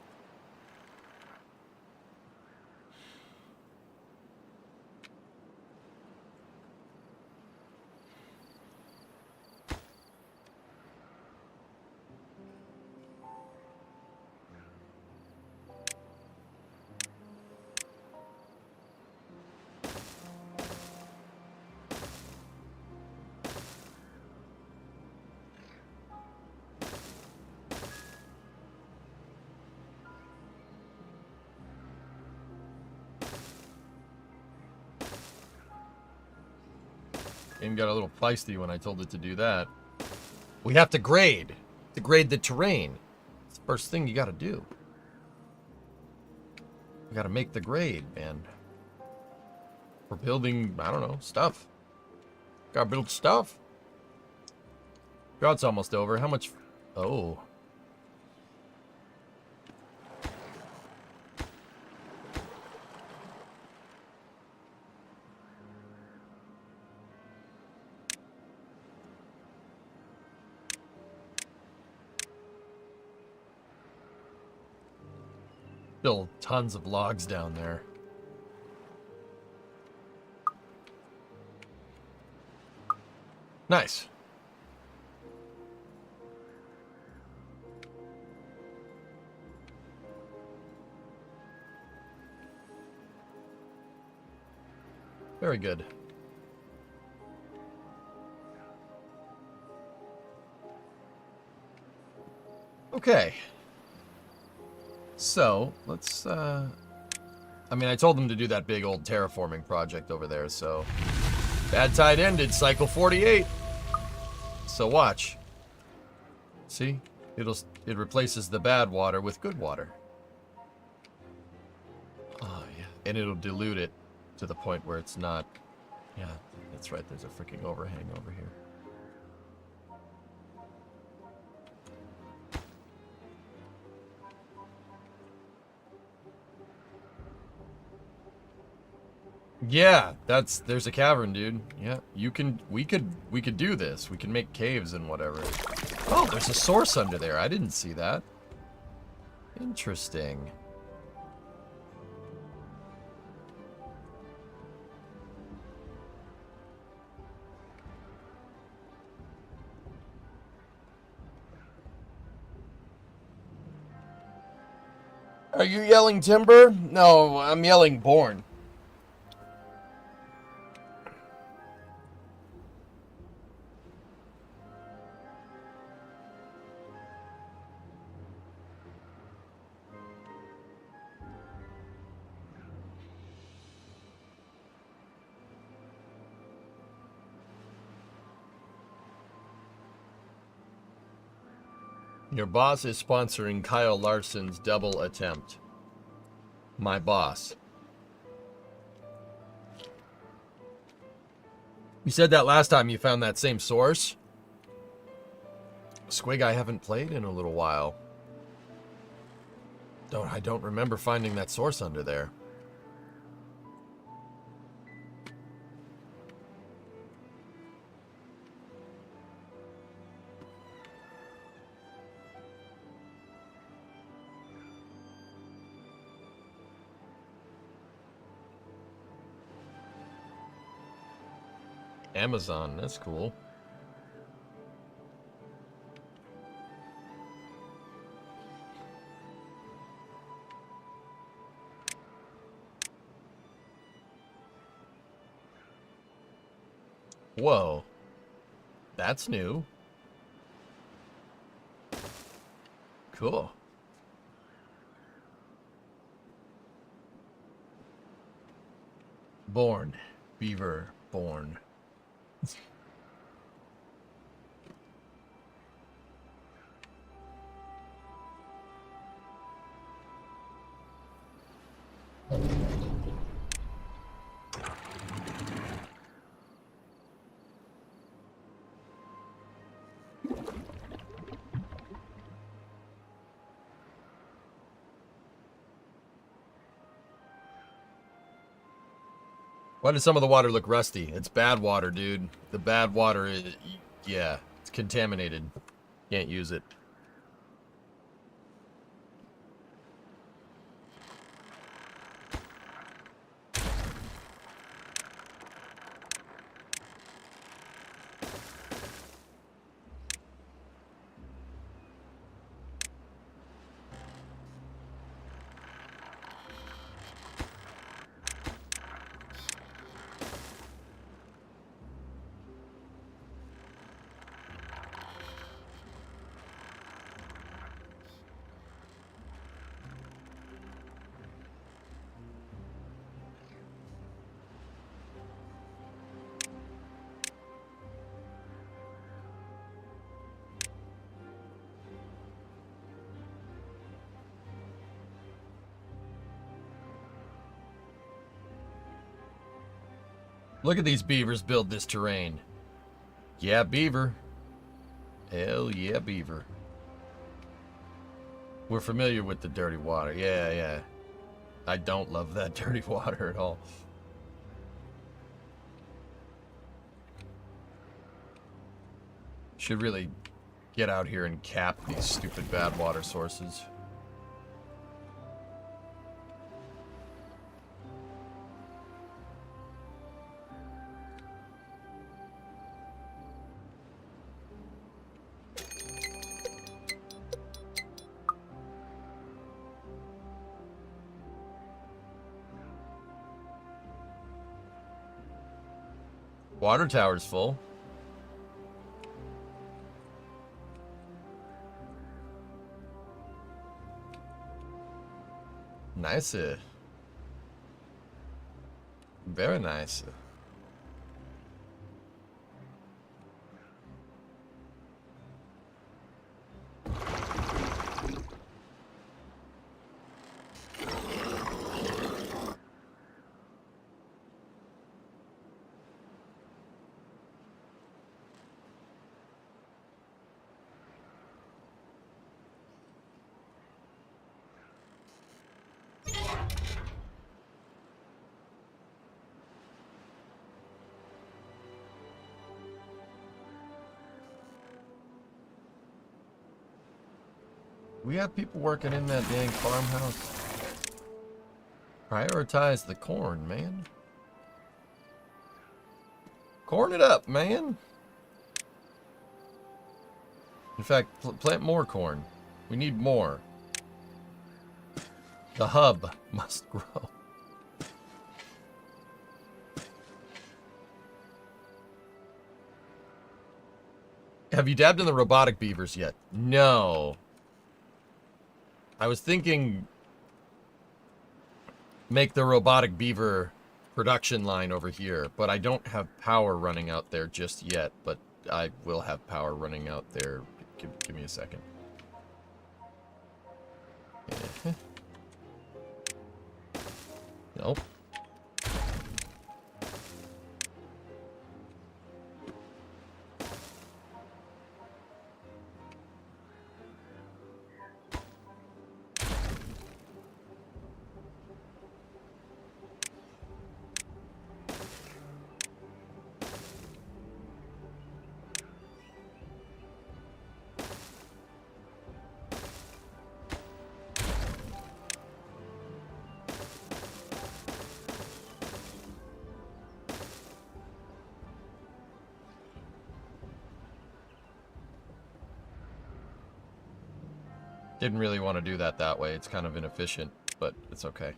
Game got a little feisty when I told it to do that. We have to grade the terrain. It's the first thing you gotta do. You gotta make the grade, man. We're building, I don't know, stuff. Gotta build stuff. Drought's almost over. How much? Oh. Still tons of logs down there. Nice. Very good. Okay. So, let's, I mean, I told them to do that big old terraforming project over there, so... Bad tide ended, cycle 48. So watch. See? It replaces the bad water with good water. Oh, yeah. And it'll dilute it to the point where it's not... Yeah, that's right, there's a freaking overhang over here. Yeah, there's a cavern, dude. Yeah, we could do this. We can make caves and whatever. Oh, there's a source under there. I didn't see that. Interesting. Are you yelling timber? No, I'm yelling born. Your boss is sponsoring Kyle Larson's double attempt. My boss. You said that last time you found that same source. Squig I haven't played in a little while. I don't remember finding that source under there. Amazon, that's cool. Whoa. That's new. Cool. Born. Beaver. Born. Why does some of the water look rusty? It's bad water, dude. The bad water is, yeah, it's contaminated. Can't use it. Look at these beavers build this terrain. Yeah, beaver. Hell yeah, beaver. We're familiar with the dirty water. Yeah, yeah. I don't love that dirty water at all. Should really get out here and cap these stupid bad water sources. Water tower's full. Nice. Very nice. We have people working in that dang farmhouse. Prioritize the corn, man. Corn it up, man. In fact, plant more corn. We need more. The hub must grow. Have you dabbed in the robotic beavers yet? No. I was thinking make the robotic beaver production line over here, but I don't have power running out there just yet, but I will have power running out there. Give me a second. Nope. Didn't really want to do that way. It's kind of inefficient, but it's okay.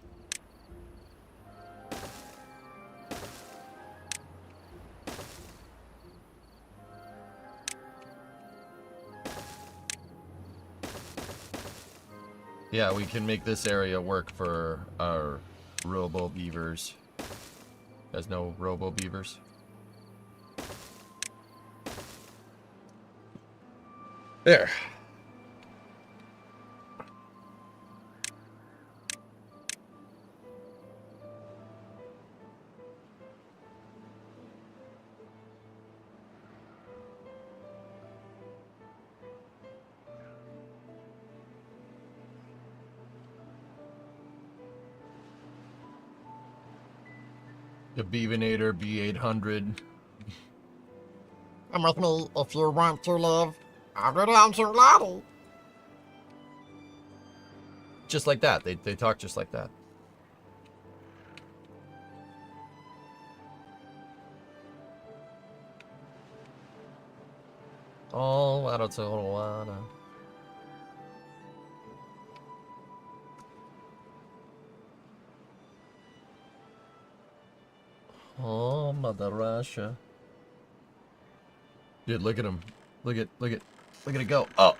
Yeah, we can make this area work for our robo beavers. There's no robo beavers. There. The Beavinator B800. Come with me if you want to live. Over to Laddie. Just like that. They talk just like that. Oh, I don't wanna. Oh, Mother Russia. Dude, look at him. Look at it go. Oh.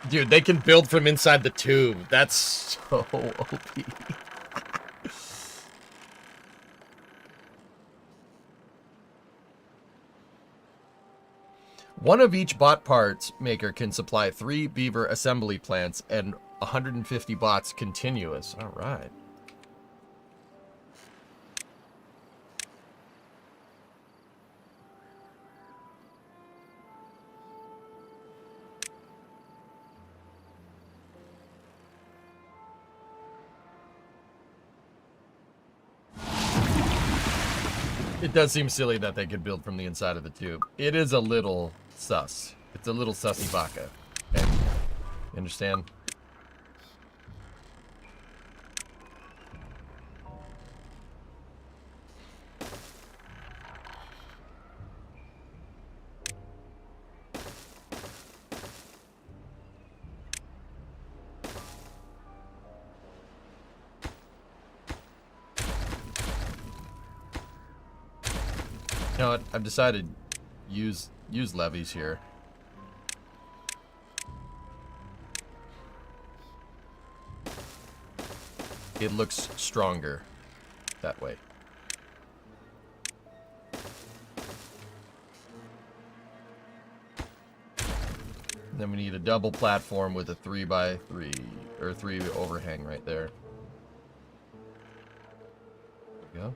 Dude, they can build from inside the tube. That's so OP. One of each bot parts maker can supply 3 beaver assembly plants and 150 bots continuous. All right. It does seem silly that they could build from the inside of the tube. It is a little sus. It's a little sussy baka. Okay? You understand? You know what? I've decided use levies here. It looks stronger that way. Then we need a double platform with a 3x3 or 3 overhang right there. There we go.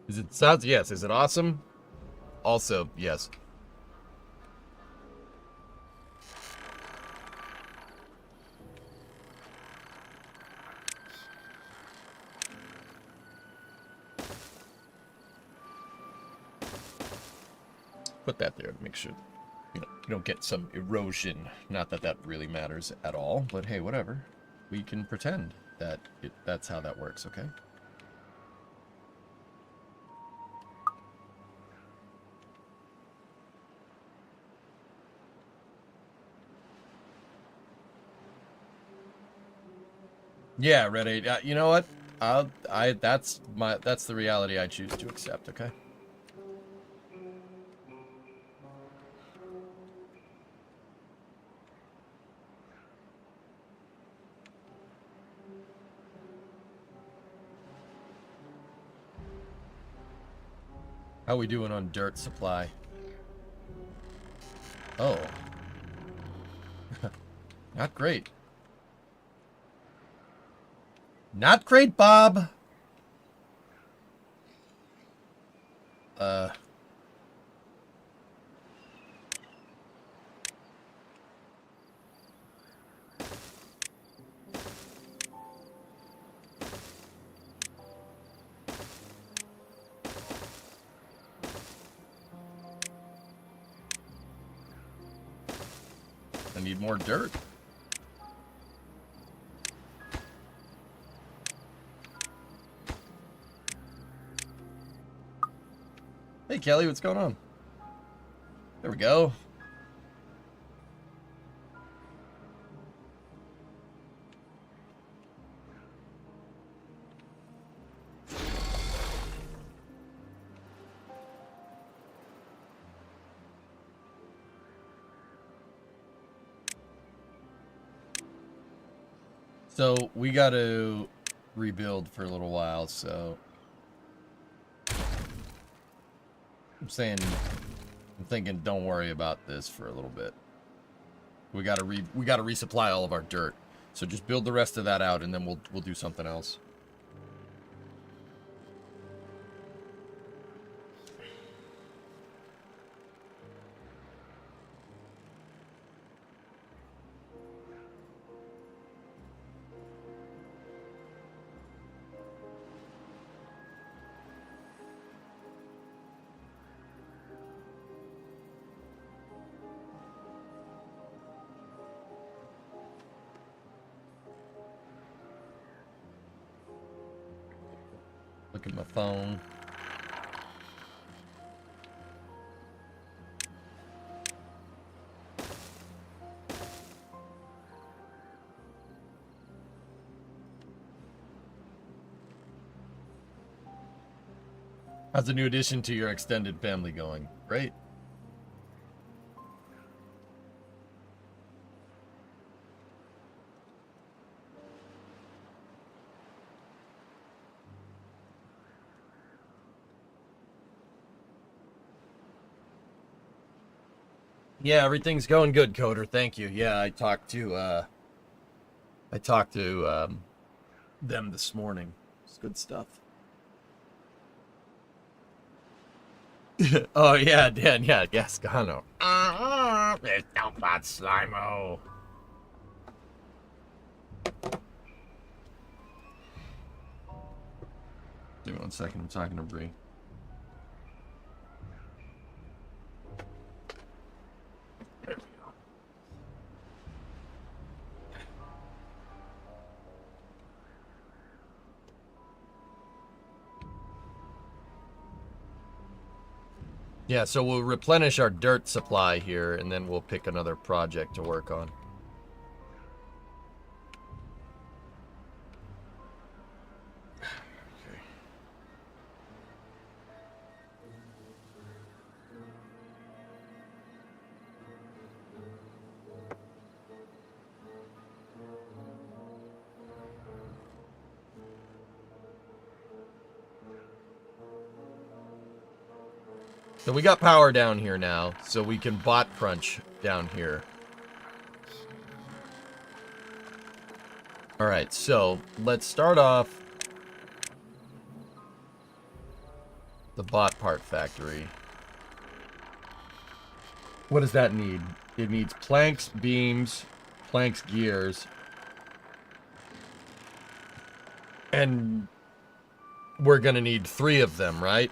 Is it sounds? Yes. Is it awesome? Also, yes. Put that there to make sure you don't get some erosion. Not that that really matters at all, but hey, whatever. We can pretend that that's how that works, okay? Yeah, Red 8. You know what? That's the reality I choose to accept, okay? How we doing on dirt supply? Oh. Not great. Not great, Bob. I need more dirt. Hey, Kelly, what's going on? There we go. So we got to rebuild for a little while, so I'm thinking don't worry about this for a little bit. We got to resupply all of our dirt. So just build the rest of that out and then we'll do something else. Look at my phone. How's the new addition to your extended family going? Great. Yeah, everything's going good, Coder. Thank you. Yeah, I talked to them this morning. It's good stuff. Oh yeah, Dan. Yeah, Gascano. There's no bad Slimo. Give me 1 second. I'm talking to Bree. Yeah, so we'll replenish our dirt supply here, and then we'll pick another project to work on. Okay. So we got power down here now, so we can bot crunch down here. Alright, so let's start off the bot part factory. What does that need? It needs planks, beams, planks, gears. And we're gonna need 3 of them, right?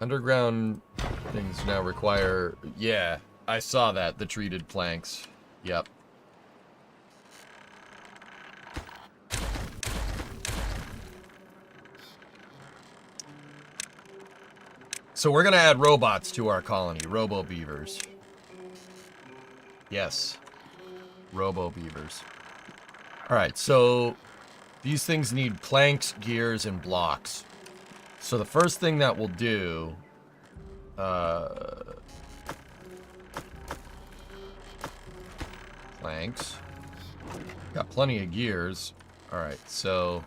Underground things now require... Yeah, I saw that. The treated planks. Yep. So we're going to add robots to our colony. Robo-beavers. Yes. Robo-beavers. Alright, so... These things need planks, gears, and blocks. So the first thing that we'll do... planks. Got plenty of gears. Alright, so...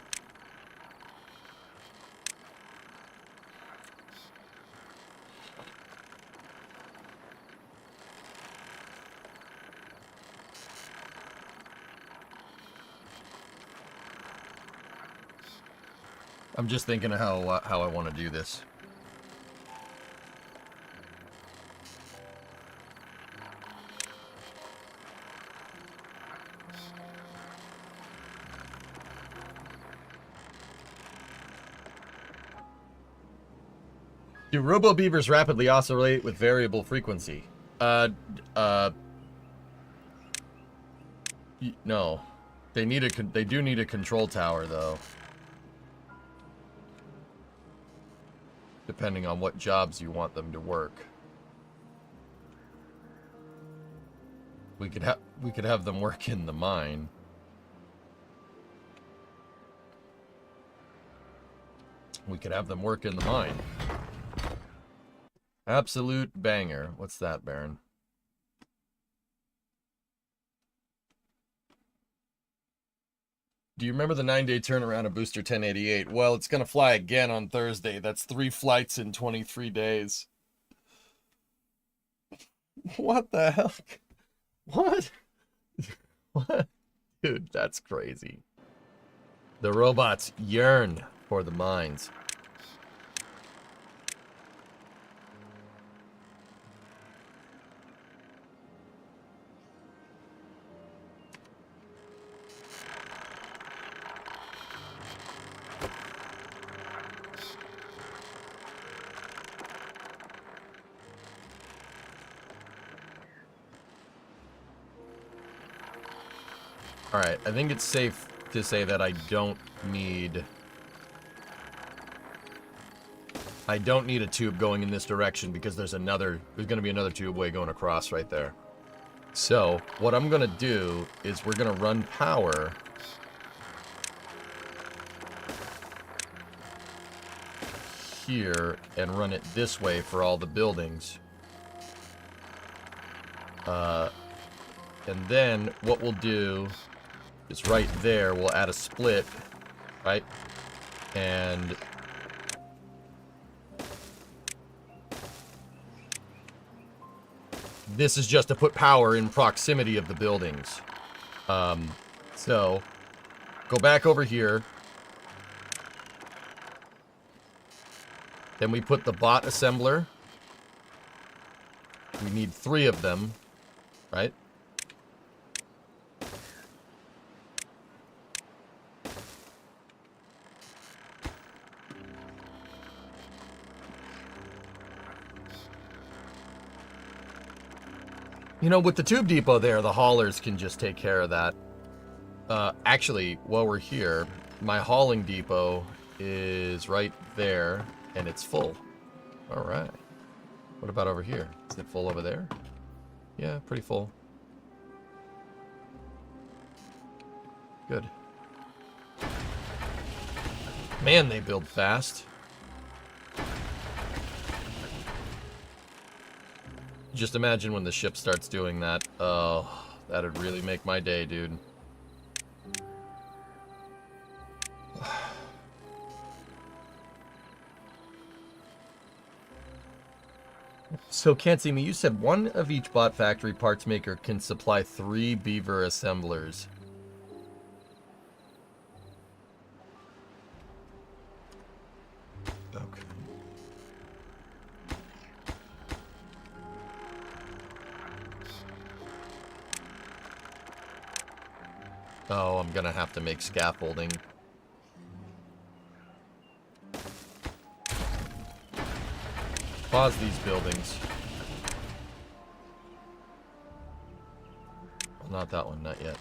I'm just thinking of how I want to do this. Do robo-beavers rapidly oscillate with variable frequency? No. They need they do need a control tower, though. Depending on what jobs you want them to work. We could have them work in the mine. We could have them work in the mine. Absolute banger. What's that, Baron? Do you remember the 9-day turnaround of Booster 1088? Well, it's going to fly again on Thursday. That's 3 flights in 23 days. What the hell? What? What? Dude, that's crazy. The robots yearn for the mines. Alright, I think it's safe to say that I don't need a tube going in this direction because there's going to be another tubeway going across right there. So, what I'm going to do is we're going to run power here and run it this way for all the buildings. And then what we'll do is right there, we'll add a split, right? And this is just to put power in proximity of the buildings. So go back over here. Then we put the bot assembler. We need 3 of them, right? You know, with the tube depot there, the haulers can just take care of that. Actually, while we're here, my hauling depot is right there, and it's full. All right. What about over here? Is it full over there? Yeah, pretty full. Good. Man, they build fast. Just imagine when the ship starts doing that. Oh, that'd really make my day, dude. So, Can't See Me, you said one of each bot factory parts maker can supply 3 beaver assemblers. Okay. Oh, I'm gonna have to make scaffolding. Pause these buildings. Well, not that one, not yet.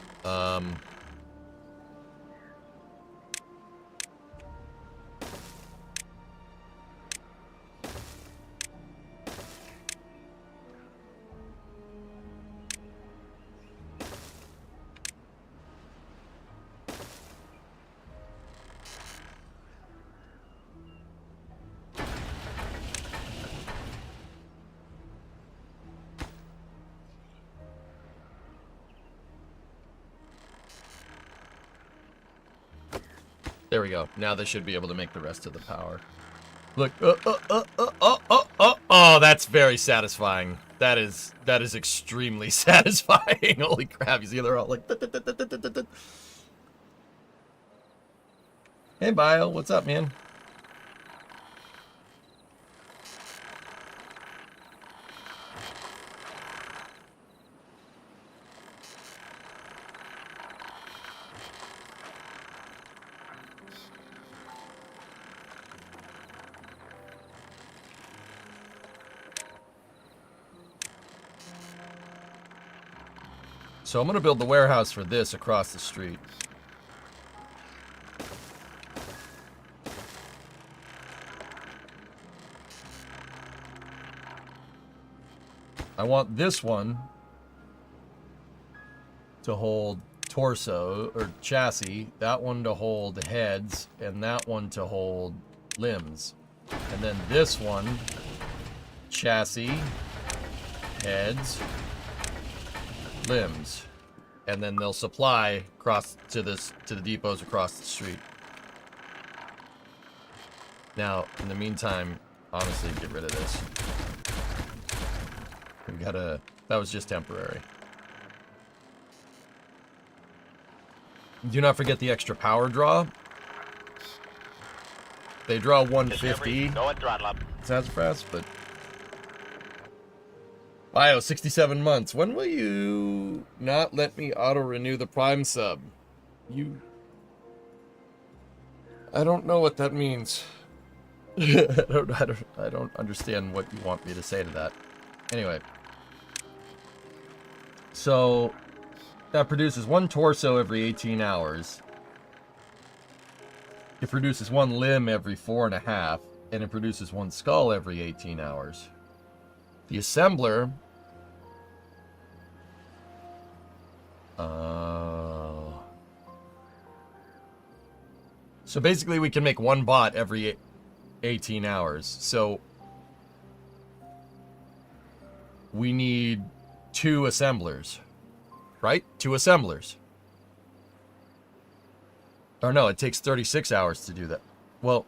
There we go. Now they should be able to make the rest of the power. Look. Oh, that's very satisfying. That is extremely satisfying. Holy crap. You see, they're all like... Hey, Bio. What's up, man? So I'm going to build the warehouse for this across the street. I want this one to hold torso or chassis, that one to hold heads, and that one to hold limbs. And then this one, chassis, heads, limbs. And then they'll supply across to the depots across the street. Now, in the meantime, honestly, get rid of this. We gotta, that was just temporary. Do not forget the extra power draw. They draw 150. Go and throttle up. Sassafras, but Bio 67 months. When will you not let me auto renew the Prime sub? I don't know what that means. I don't understand what you want me to say to that. Anyway, so that produces one torso every 18 hours. It produces one limb every 4.5, and it produces one skull every 18 hours. The assembler... So basically we can make one bot every 18 hours. So we need 2 assemblers. Right? 2 assemblers. Or no, it takes 36 hours to do that. Well...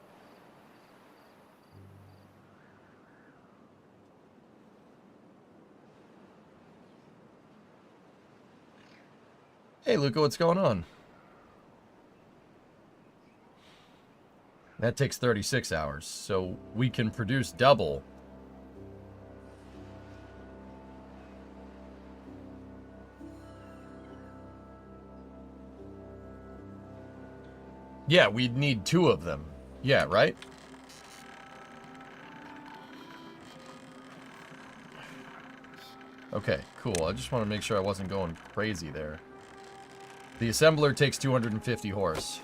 Hey, Luca, what's going on? That takes 36 hours, so we can produce double. Yeah, we'd need 2 of them. Yeah, right? Okay, cool. I just want to make sure I wasn't going crazy there. The assembler takes 250 horse.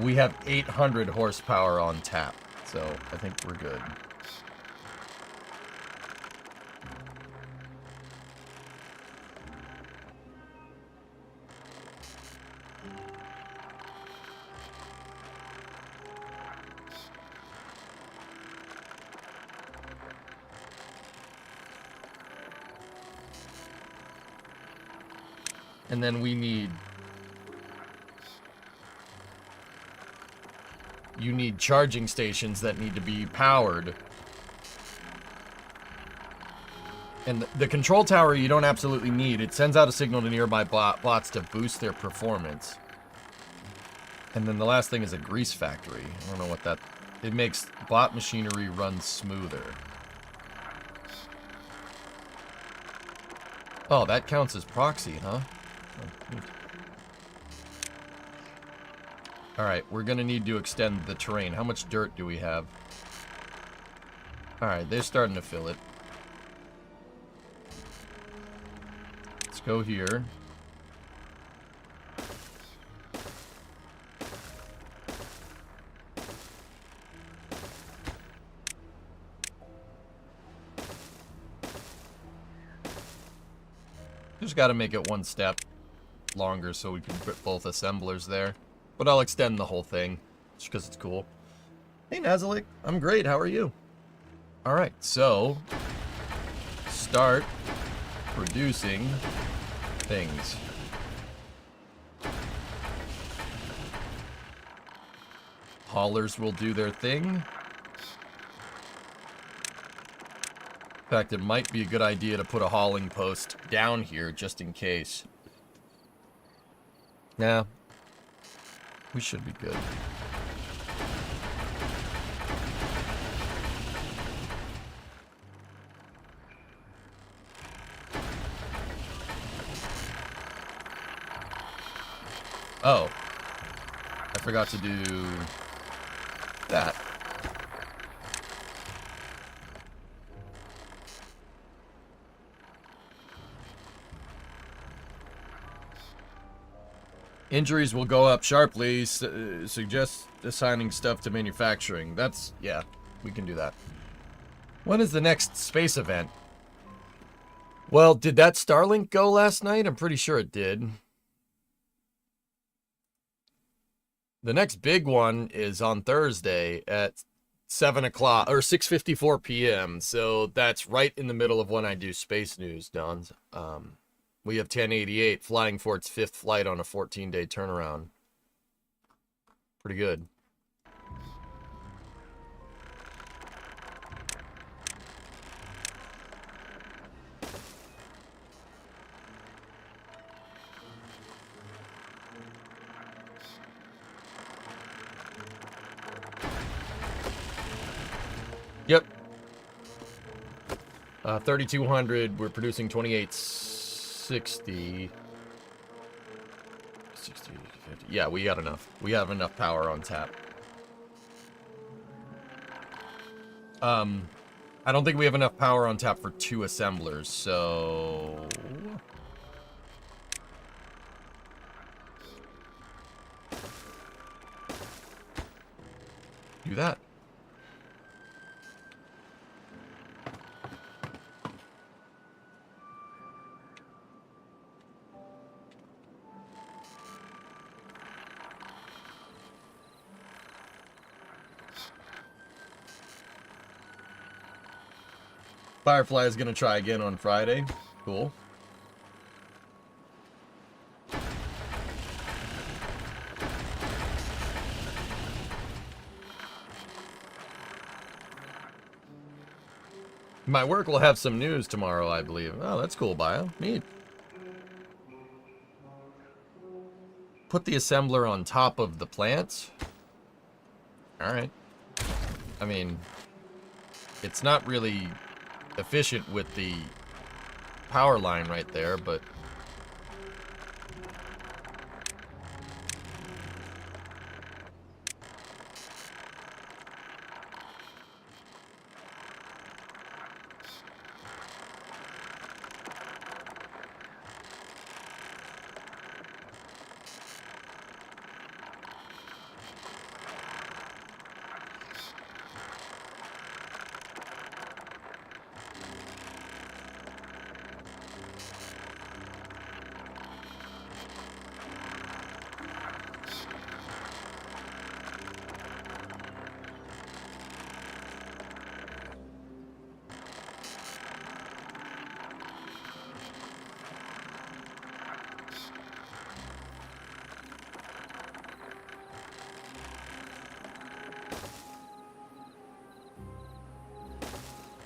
We have 800 horsepower on tap, so I think we're good. And then we need... You need charging stations that need to be powered. And the control tower you don't absolutely need. It sends out a signal to nearby bots to boost their performance. And then the last thing is a grease factory. I don't know what that... It makes bot machinery run smoother. Oh, that counts as proxy, huh? Alright, we're gonna need to extend the terrain. How much dirt do we have? Alright, they're starting to fill it. Let's go here. Just gotta make it one step longer so we can put both assemblers there. But I'll extend the whole thing, just because it's cool. Hey, Nazalik. I'm great. How are you? Alright, so... Start producing things. Haulers will do their thing. In fact, it might be a good idea to put a hauling post down here, just in case. Nah. We should be good. Oh. I forgot to do that. Injuries will go up sharply. Suggest assigning stuff to manufacturing. That's, yeah, we can do that. When is the next space event? Well, did that Starlink go last night? I'm pretty sure it did. The next big one is on Thursday at 7 o'clock, or 6:54 p.m. So that's right in the middle of when I do space news, Dons. We have 1088 flying for its 5th flight on a 14-day turnaround. Pretty good. Yep. 3,200. We're producing 2860. 60, 50. Yeah, we got enough. We have enough power on tap. I don't think we have enough power on tap for 2 assemblers, so... do that. Firefly is gonna try again on Friday. Cool. My work will have some news tomorrow, I believe. Oh, that's cool, Bio. Neat. Put the assembler on top of the plants. Alright. I mean, it's not really efficient with the power line right there, but...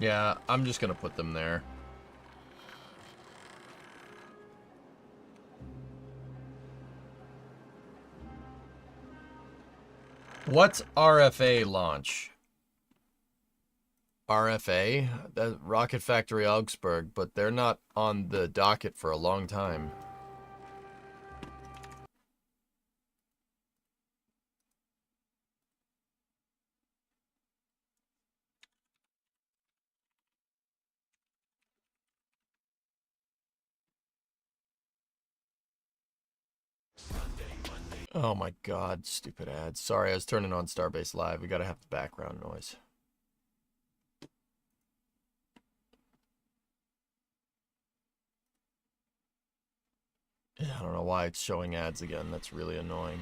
yeah, I'm just gonna put them there. What's RFA launch? RFA? That Rocket Factory Augsburg, but they're not on the docket for a long time. Oh my god, stupid ads. Sorry, I was turning on Starbase Live. We gotta have the background noise. Yeah, I don't know why it's showing ads again. That's really annoying.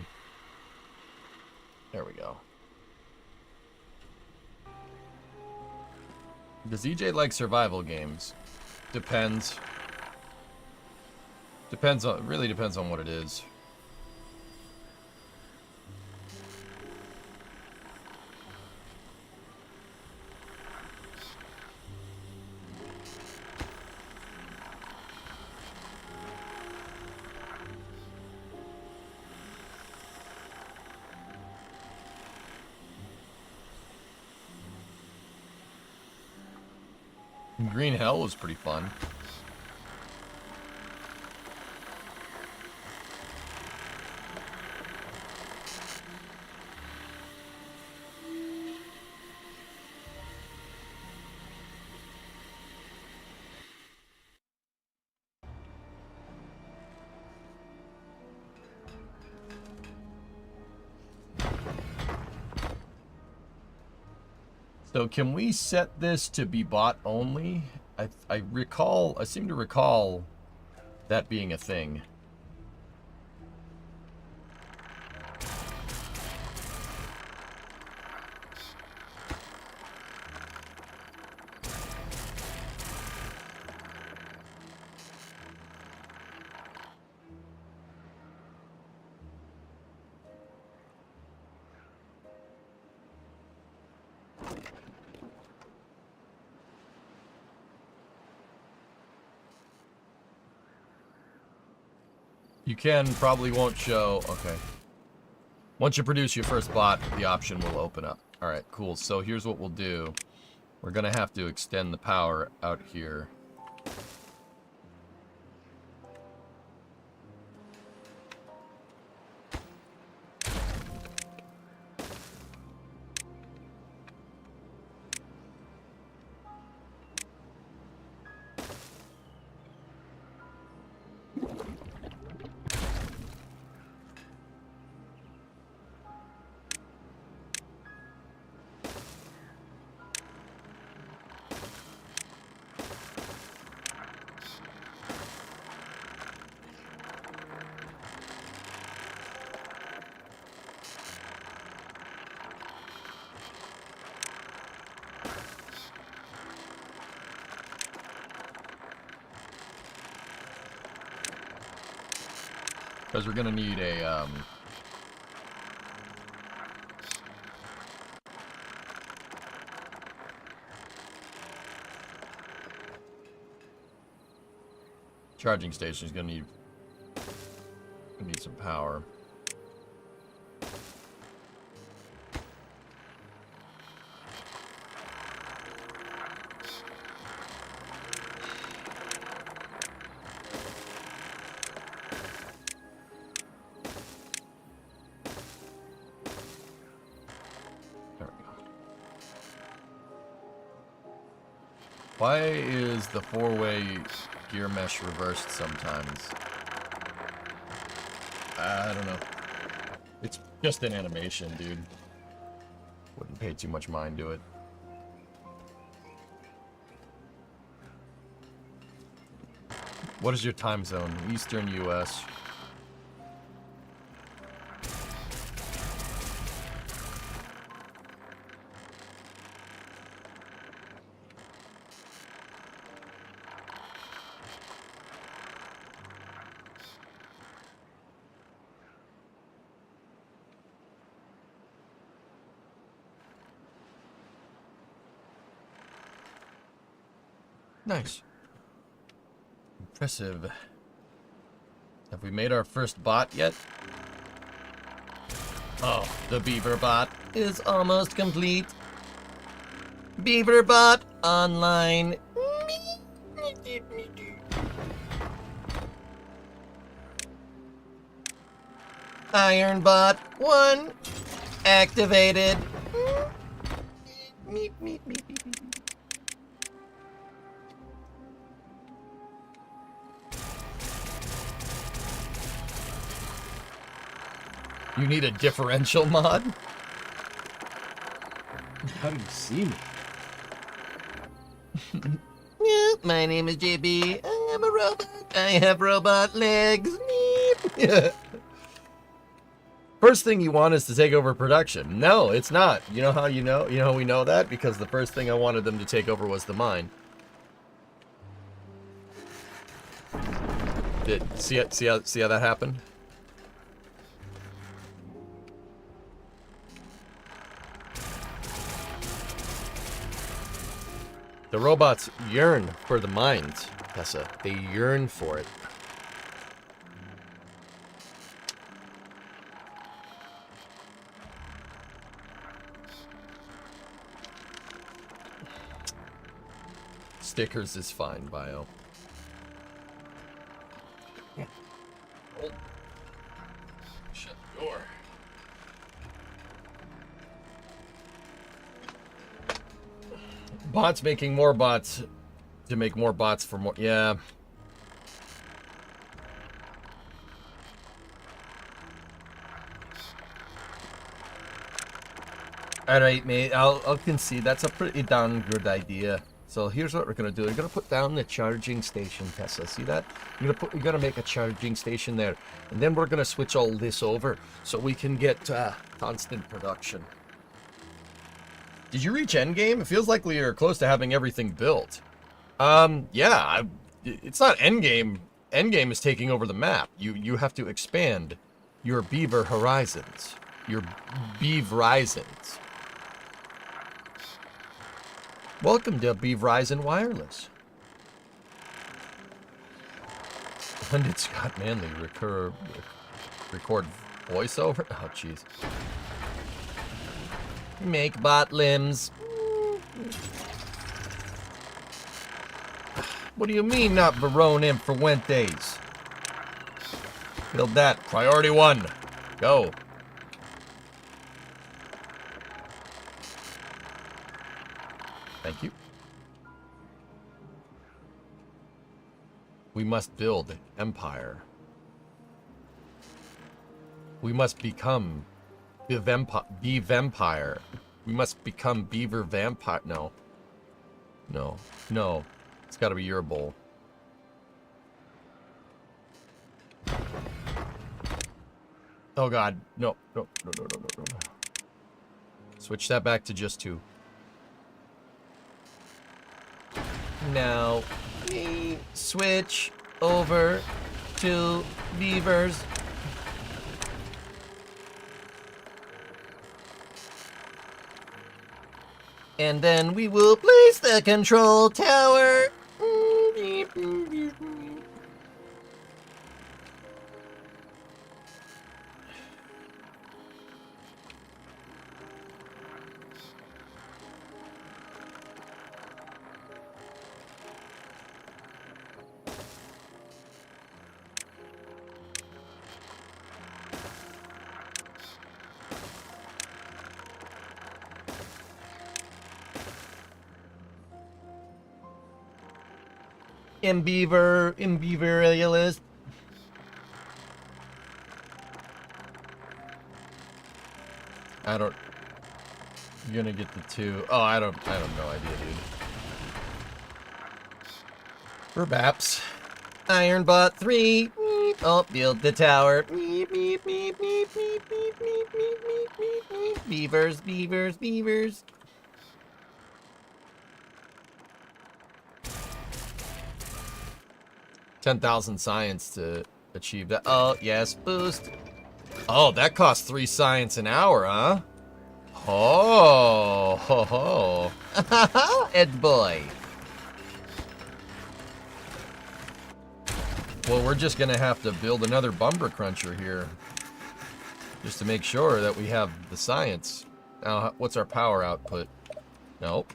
There we go. Does EJ like survival games? Depends. Depends on, really depends on what it is. Green Hell was pretty fun. So can we set this to be bot only? I seem to recall that being a thing. You probably won't show. Okay. Once you produce your first bot, the option will open up. All right, cool. So here's what we'll do. We're going to have to extend the power out here. Because we're going to need a, charging station is going to need some power. Why is the four-way gear mesh reversed sometimes? I don't know. It's just an animation, dude. Wouldn't pay too much mind to it. What is your time zone? Eastern US. Nice. Impressive. Have we made our first bot yet? Oh, the beaver bot is almost complete. Beaver bot online. Iron bot 1 activated. You need a differential mod? How do you see me? Yeah, my name is JB. I am a robot. I have robot legs. First thing you want is to take over production. No, it's not. You know how you know? You know how we know that? Because the first thing I wanted them to take over was the mine. See how that happened? The robots yearn for the mines, Tessa. They yearn for it. Stickers is fine, Bio. Oh. Shut the door. Bots making more bots to make more bots for more. Yeah. Alright, mate, I'll concede. That's a pretty darn good idea. So here's what we're gonna do. We're gonna put down the charging station, Tesla. See that? We're gonna make a charging station there. And then we're gonna switch all this over so we can get constant production. Did you reach Endgame? It feels like we are close to having everything built. Yeah, it's not Endgame. Endgame is taking over the map. You have to expand your beaver horizons. Your beaverizons. Welcome to Beaverizon Wireless. When did Scott Manley record voiceover? Oh, jeez. Make bot limbs. What do you mean not Verone Influentes? Build that. Priority 1. Go. Thank you. We must build empire. We must become vampire. We must become beaver vampire. No. No. No. It's got to be your bowl. Oh god. No. No. No. No. No. No. No. Switch that back to just 2. Now, we switch over to beavers. And then we will place the control tower. Imbeaveralist. I don't. You're gonna get the 2. Oh, I don't. I have no idea, dude. Perhaps. Ironbot 3. Oh, build the tower. Beavers, beavers, beavers. $10,000 science to achieve that. Oh, yes, boost. Oh, that costs 3 science an hour, huh? Oh, ho, ho. Ed boy. Well, we're just gonna have to build another bumper cruncher here. Just to make sure that we have the science. Now, what's our power output? Nope.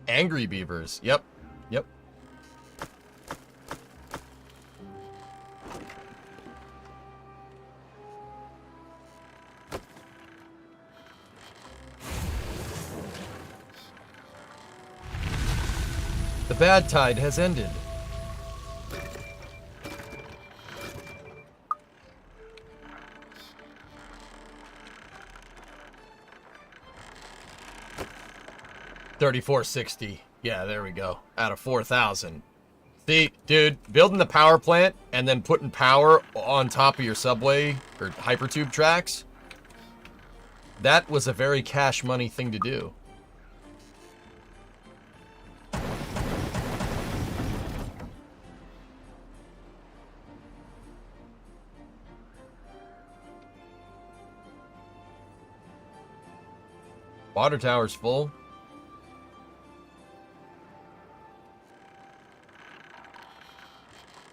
Angry beavers. Yep. Yep. The bad tide has ended. $34.60. Yeah, there we go. Out of 4,000. See, dude, building the power plant and then putting power on top of your subway or hypertube tracks, that was a very cash money thing to do. Water tower's full.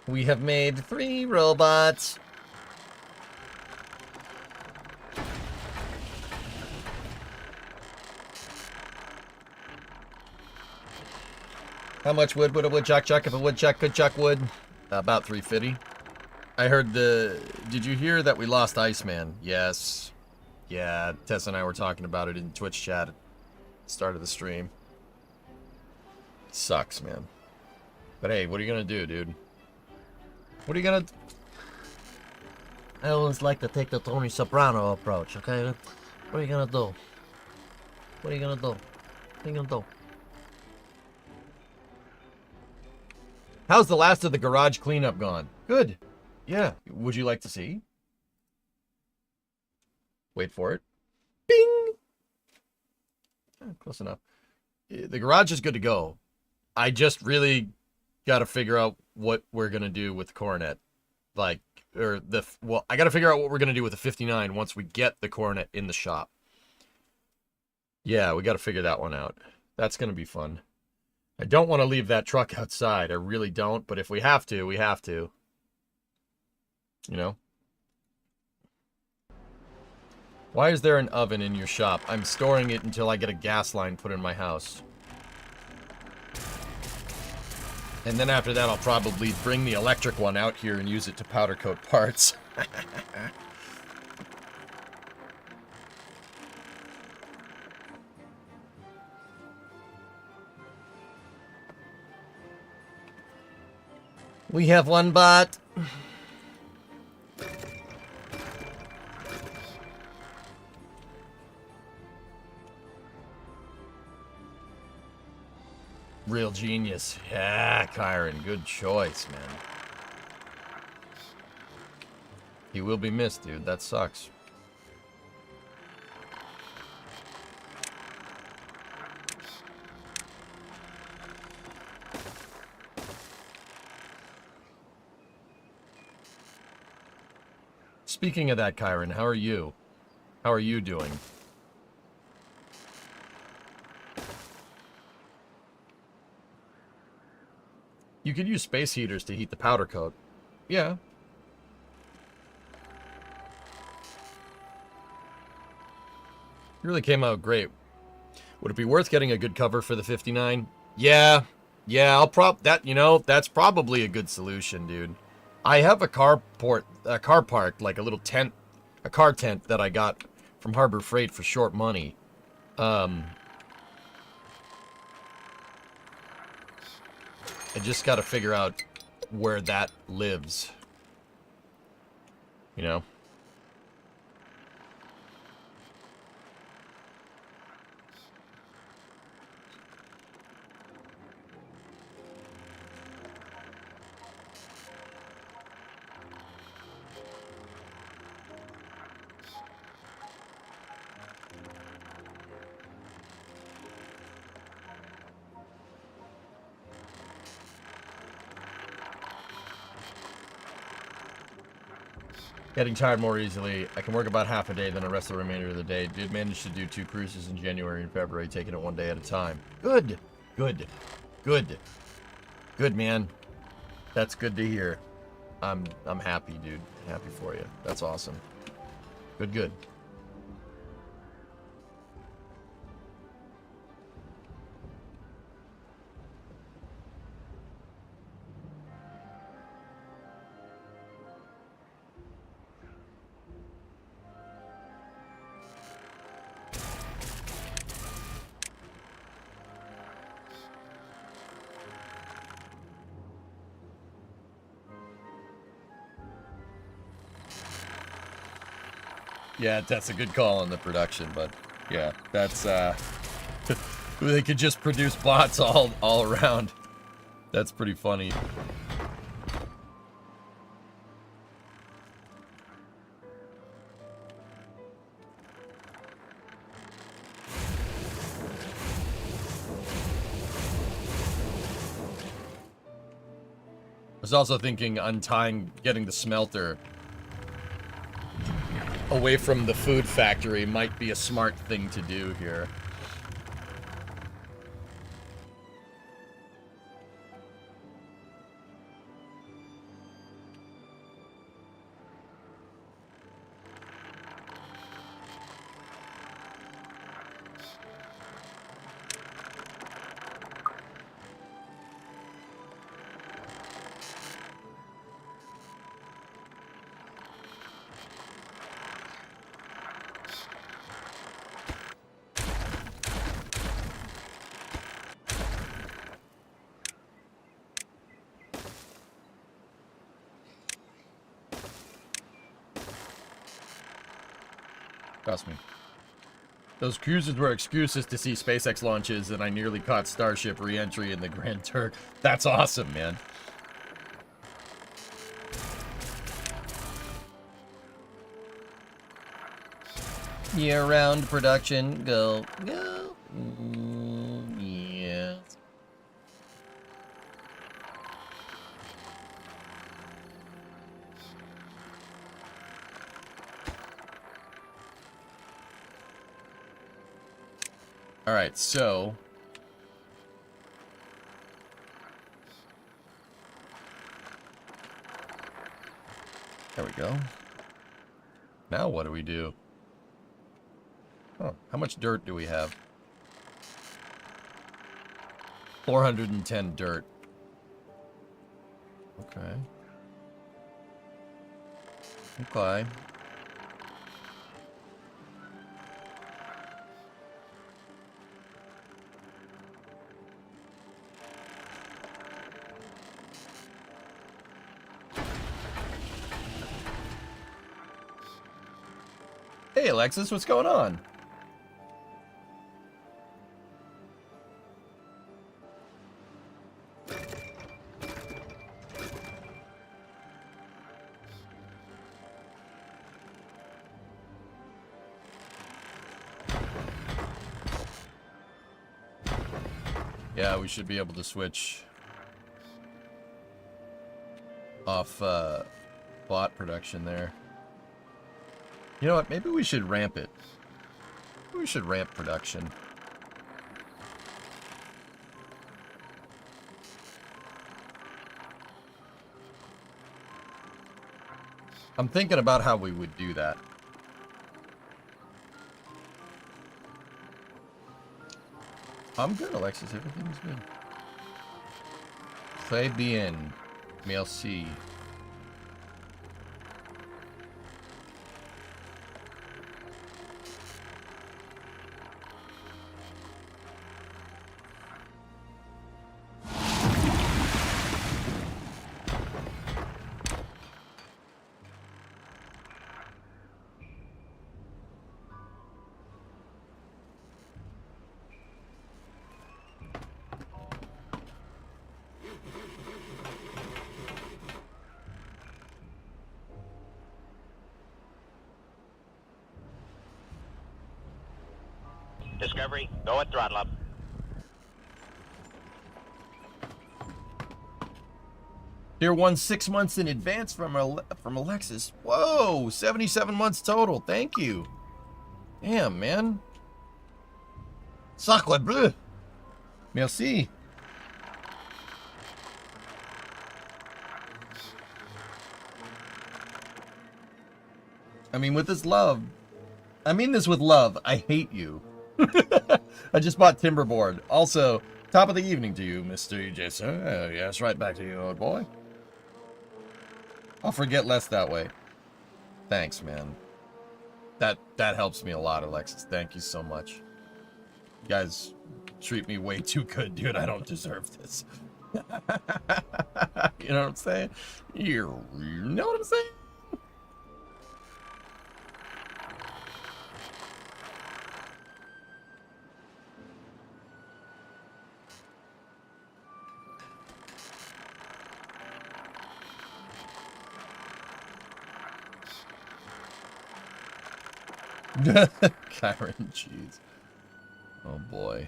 We have made 3 robots. How much wood would a woodchuck chuck if a woodchuck could chuck wood? About 350. I heard the... Did you hear that we lost Iceman? Yes. Yeah, Tess and I were talking about it in Twitch chat at the start of the stream. Sucks, man. But hey, what are you gonna do, dude? What are you gonna... I always like to take the Tony Soprano approach, okay? What are you gonna do? What are you gonna do? What are you gonna do? How's the last of the garage cleanup gone? Good. Yeah. Would you like to see? Wait for it. Bing! Close enough. The garage is good to go. I just really got to figure out what we're going to do with the Coronet. Like, or the... Well, I got to figure out what we're going to do with the 59 once we get the Coronet in the shop. Yeah, we got to figure that one out. That's going to be fun. I don't want to leave that truck outside. I really don't. But if we have to, we have to. You know? Why is there an oven in your shop? I'm storing it until I get a gas line put in my house. And then after that, I'll probably bring the electric one out here and use it to powder coat parts. We have one bot. Real genius. Yeah, Kyron. Good choice, man. He will be missed, dude. That sucks. Speaking of that, Kyron, how are you? How are you doing? You could use space heaters to heat the powder coat. Yeah. It really came out great. Would it be worth getting a good cover for the 59? Yeah. Yeah, that's probably a good solution, dude. I have a car park, like a little tent, a car tent that I got from Harbor Freight for short money. I just got to figure out where that lives. You know? Getting tired more easily. I can work about half a day, then the rest of the remainder of the day. Did manage to do 2 cruises in January and February, taking it one day at a time. Good. Good. Good. Good, man. That's good to hear. I'm happy, dude. Happy for you. That's awesome. Good, good. Yeah, that's a good call on the production, but yeah, that's they could just produce bots all around. That's pretty funny. I was also thinking getting the smelter away from the food factory might be a smart thing to do here. Trust me. Those cruises were excuses to see SpaceX launches, and I nearly caught Starship re-entry in the Grand Turk. That's awesome, man. Year-round production, go. Yes. All right, so there we go. Now what do we do? Oh, how much dirt do we have? 410 dirt. Okay. Okay. Hey, Alexis, what's going on? Yeah, we should be able to switch off bot production there. You know what? Maybe we should ramp it. Maybe we should ramp production. I'm thinking about how we would do that. I'm good, Alexis. Everything's good. Très bien. Merci. Discovery, go at throttle up. Tier 1 6 months in advance from Alexis. Whoa, 77 months total. Thank you. Damn, man. Sacre bleu. Merci. I mean, with this love. I mean this with love. I hate you. I just bought Timberborn. Also, top of the evening to you, Mr. Jason. Yes, right back to you, old boy. I'll forget less that way. Thanks, man. That helps me a lot, Alexis. Thank you so much. You guys treat me way too good, dude. I don't deserve this. You know what I'm saying? You know what I'm saying? Kyron, jeez. Oh boy.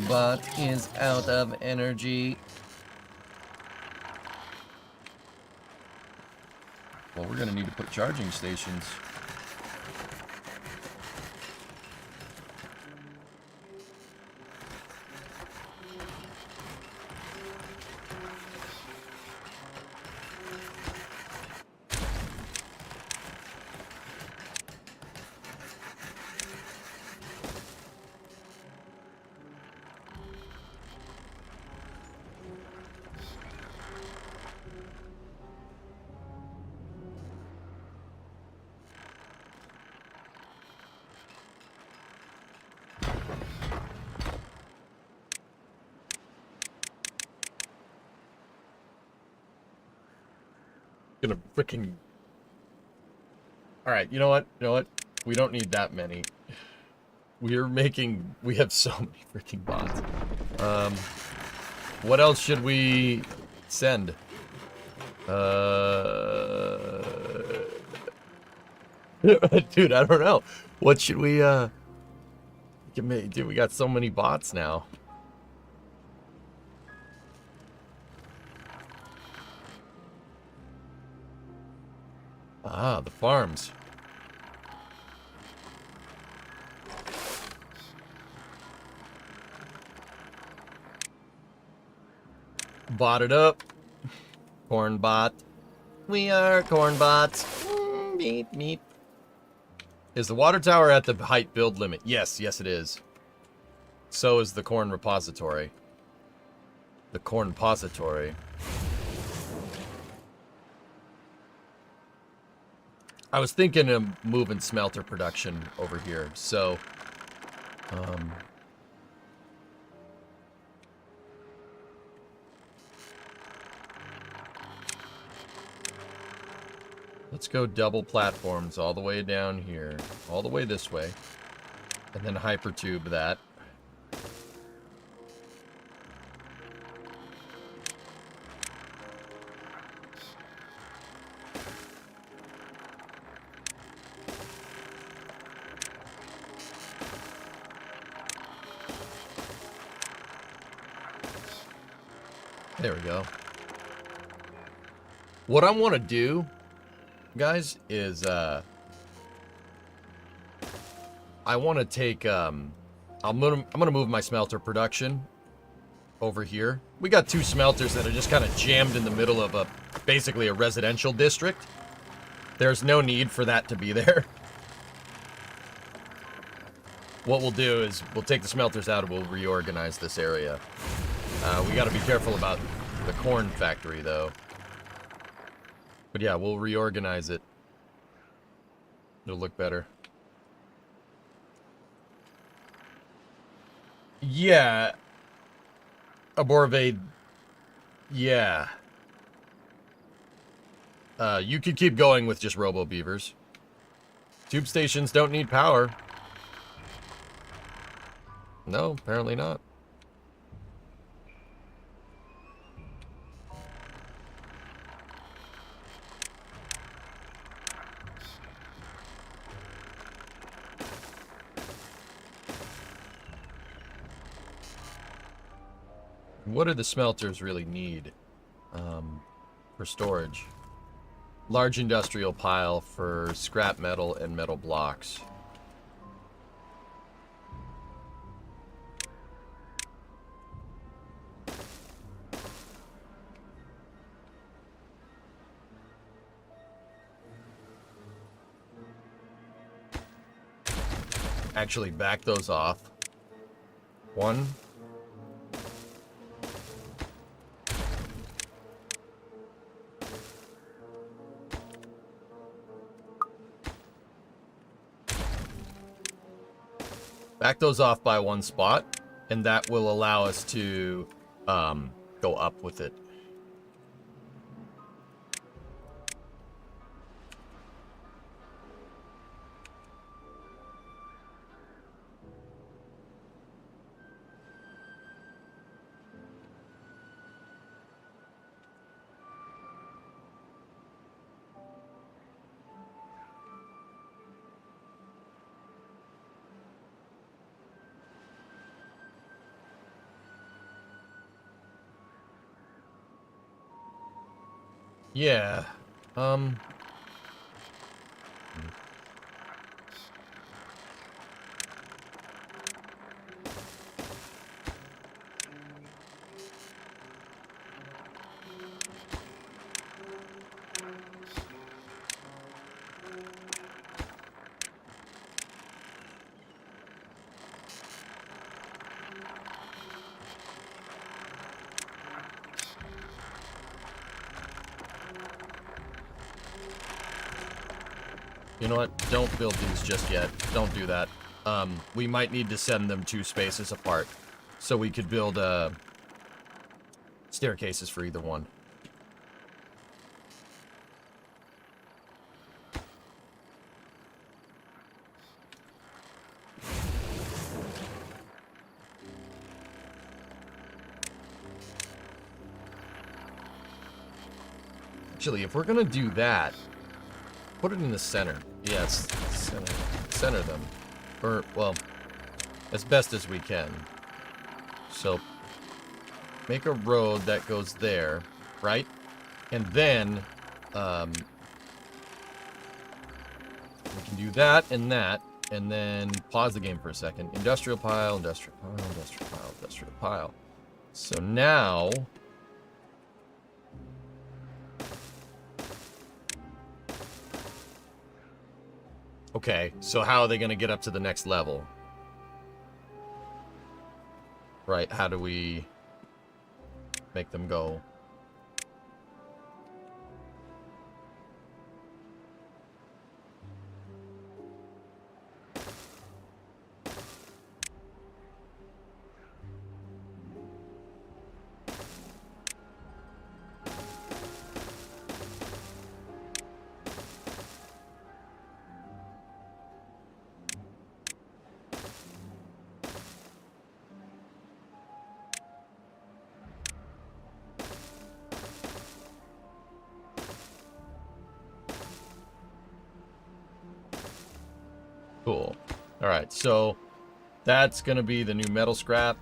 Bot is out of energy. Well, we're gonna need to put charging stations. Gonna freaking. All right, you know what? You know what? We don't need that many. We have so many freaking bots. What else should we send? Dude, I don't know. What should we, dude, we got so many bots now. Ah, the farms. Bot it up. Corn bot. We are corn bots. Meep, meep. Is the water tower at the height build limit? Yes, yes it is. So is the corn repository. The corn repository. I was thinking of moving smelter production over here, so let's go double platforms all the way down here, all the way this way, and then hypertube that. There we go. What I want to do, guys, is I want to take I'm gonna move my smelter production over here. We got two smelters that are just kind of jammed in the middle of basically a residential district. There's no need for that to be there. What we'll do is we'll take the smelters out and we'll reorganize this area. We got to be careful about the corn factory, though. But yeah, we'll reorganize it. It'll look better. Yeah. Aborvade. Yeah. You could keep going with just Robo Beavers. Tube stations don't need power. No, apparently not. What do the smelters really need for storage? Large industrial pile for scrap metal and metal blocks. Actually, back those off. One. Back those off by one spot, and that will allow us to go up with it. Yeah. You know what? Don't build these just yet. Don't do that. We might need to send them 2 spaces apart, so we could build staircases for either one. Actually, if we're gonna do that, put it in the center. Yes, center them. Or, well, as best as we can. So, make a road that goes there, right? And then, we can do that, and then pause the game for a second. Industrial pile, industrial pile, industrial pile, industrial pile. So now... Okay, so how are they going to get up to the next level? Right, how do we make them go? Cool. All right, so that's going to be the new metal scrap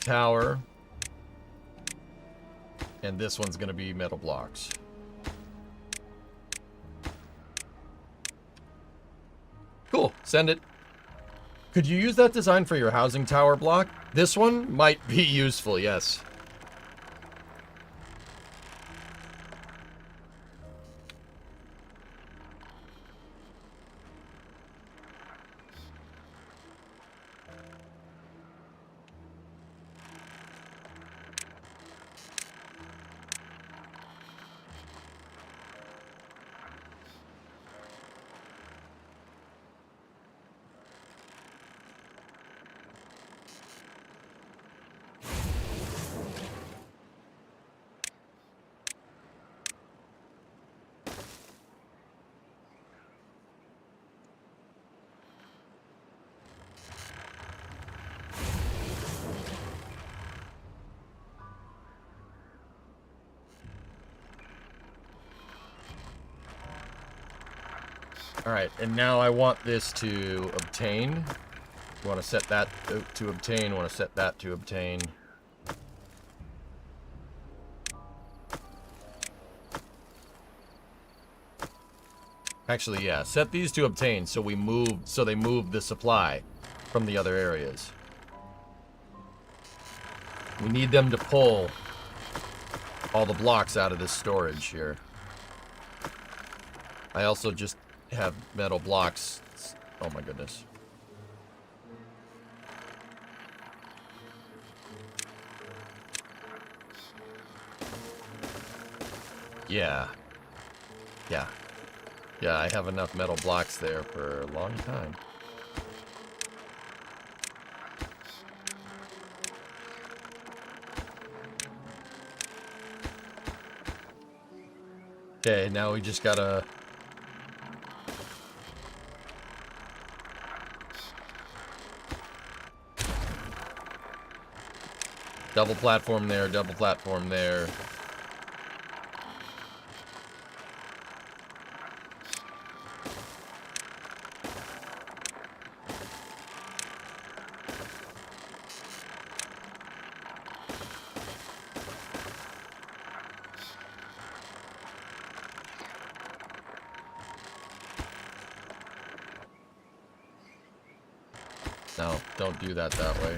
tower. And this one's going to be metal blocks. Cool. Send it. Could you use that design for your housing tower block? This one might be useful, yes. Alright, and now I want this to obtain. You want to set that to obtain, want to set that to obtain. Actually, yeah, set these to obtain so we move, so they move the supply from the other areas. We need them to pull all the blocks out of this storage here. I also just have metal blocks. Oh my goodness. Yeah. Yeah. Yeah, I have enough metal blocks there for a long time. Okay, now we just gotta... double platform there, double platform there. No, don't do that way.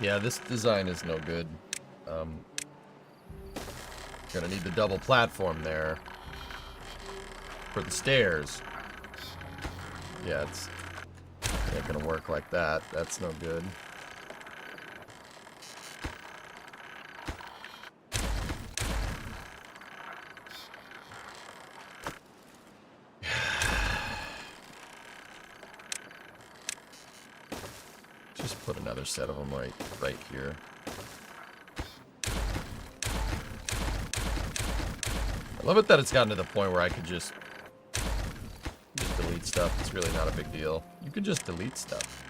Yeah, this design is no good. Gonna need the double platform there for the stairs. Yeah, it's not gonna work like that. That's no good. Just put another set of them right here. Love it that it's gotten to the point where I could just delete stuff. It's really not a big deal. You can just delete stuff.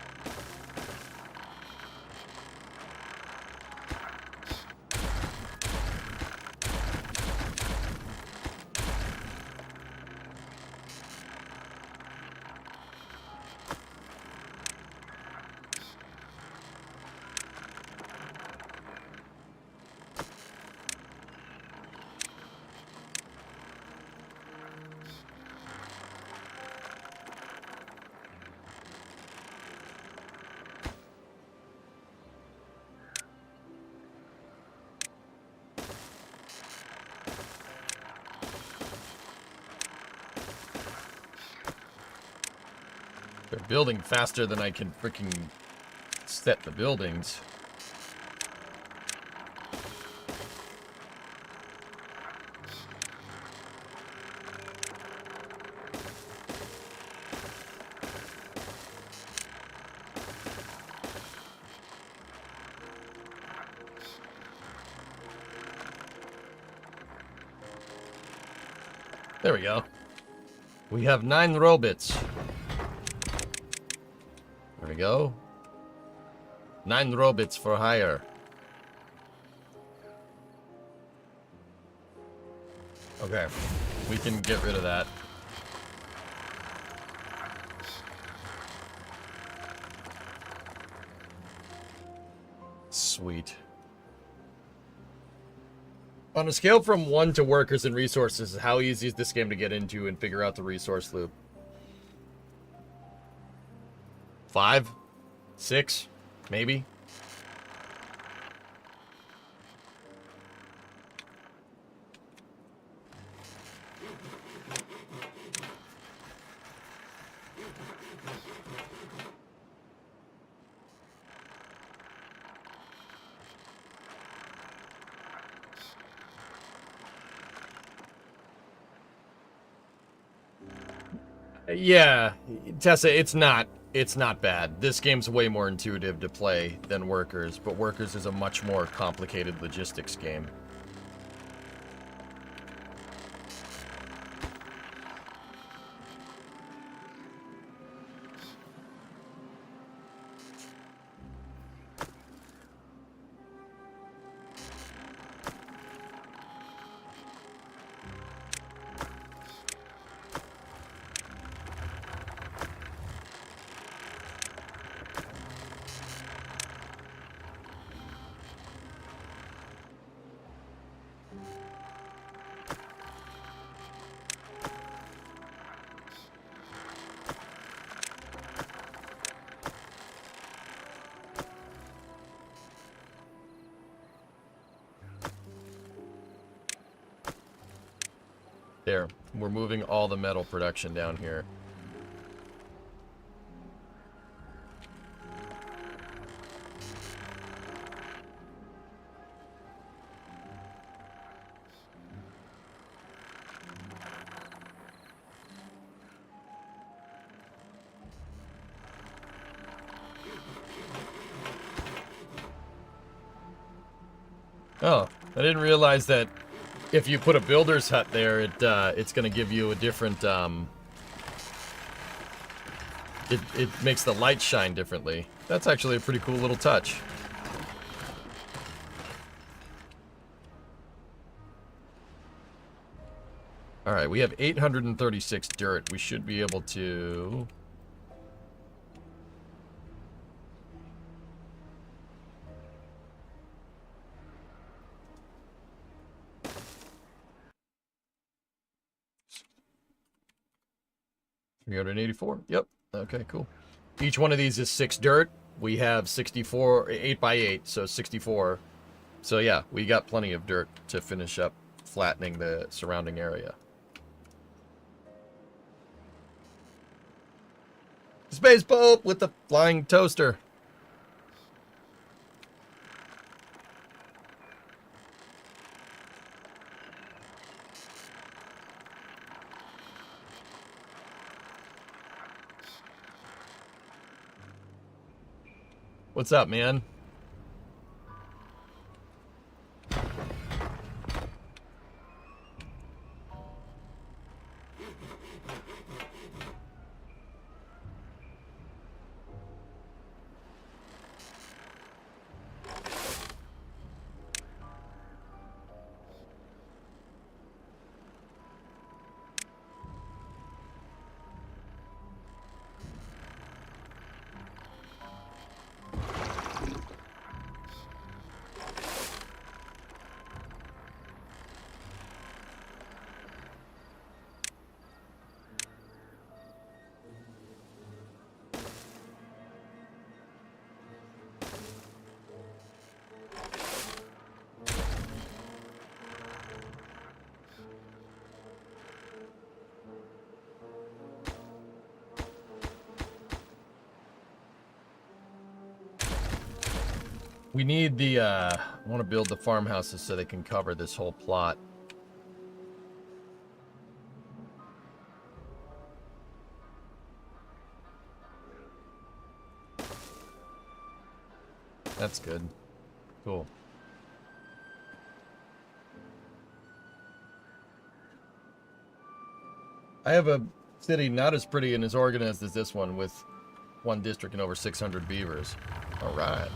They're building faster than I can freaking set the buildings. There we go. We have 9 robots. There we go. 9 robots for hire. Okay. We can get rid of that. Sweet. On a scale from 1 to workers and resources, how easy is this game to get into and figure out the resource loop? 5? 6? Maybe? Yeah, Tessa, it's not bad. This game's way more intuitive to play than Workers, but Workers is a much more complicated logistics game. There, we're moving all the metal production down here. Oh, I didn't realize that if you put a builder's hut there, it's going to give you a different, it makes the light shine differently. That's actually a pretty cool little touch. Alright, we have 836 dirt. We should be able to... $384. Yep. Okay, cool. Each one of these is 6 dirt. We have 64, 8 by 8, so 64. So yeah, we got plenty of dirt to finish up flattening the surrounding area. Space Pope with the flying toaster. What's up, man? We need the, I want to build the farmhouses so they can cover this whole plot. That's good. Cool. I have a city not as pretty and as organized as this one with one district and over 600 beavers. All right.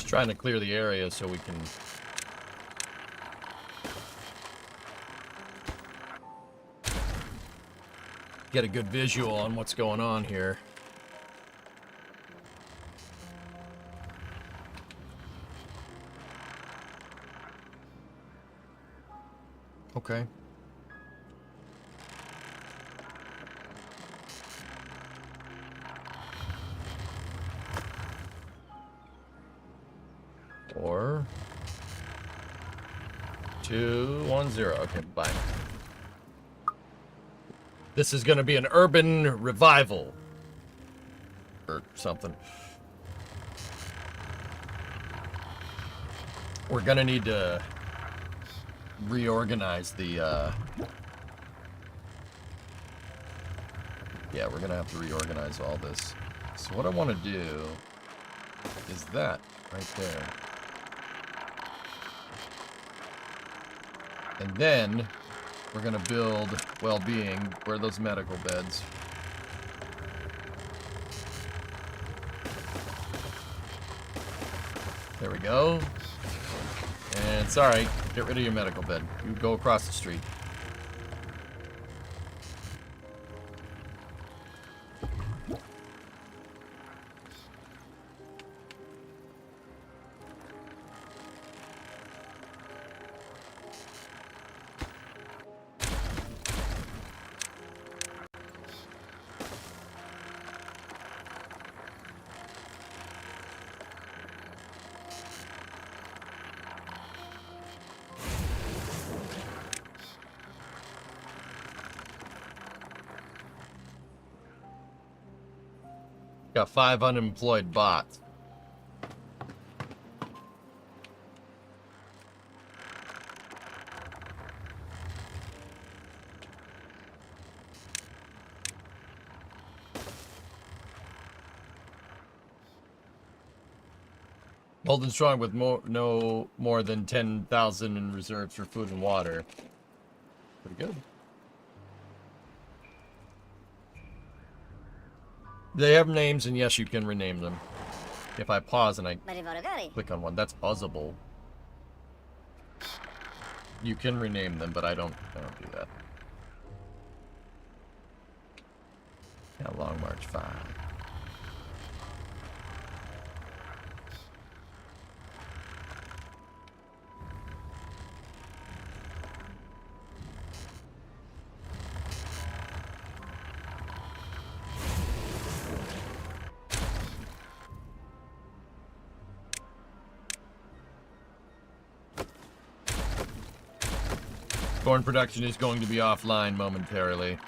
Trying to clear the area so we can get a good visual on what's going on here. Okay. Or 210. Okay, bye. This is going to be an urban revival or something. We're going to need to reorganize the yeah, we're going to have to reorganize all this. So what I want to do is that right there. And then we're going to build well-being. Where are those medical beds? There we go. And sorry, get rid of your medical bed. You go across the street. Got 5 unemployed bots. Bold and strong with no more than 10,000 in reserves for food and water. Pretty good. They have names, and yes, you can rename them. If I pause and I click on one, that's buzzable. You can rename them, but I don't do that. Yeah, Long March 5. Corn production is going to be offline momentarily.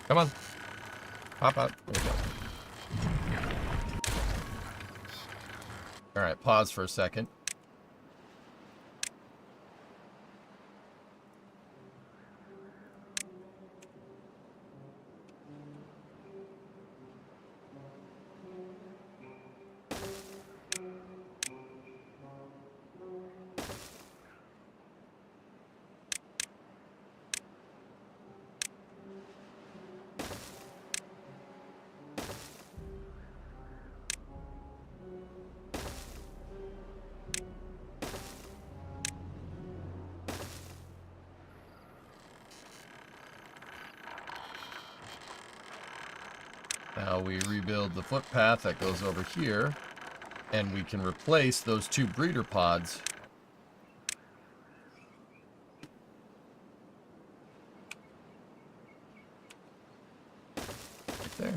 Come on. Pop out. There we go. Alright, pause for a second. Now we rebuild the footpath that goes over here, and we can replace those 2 breeder pods. Right there.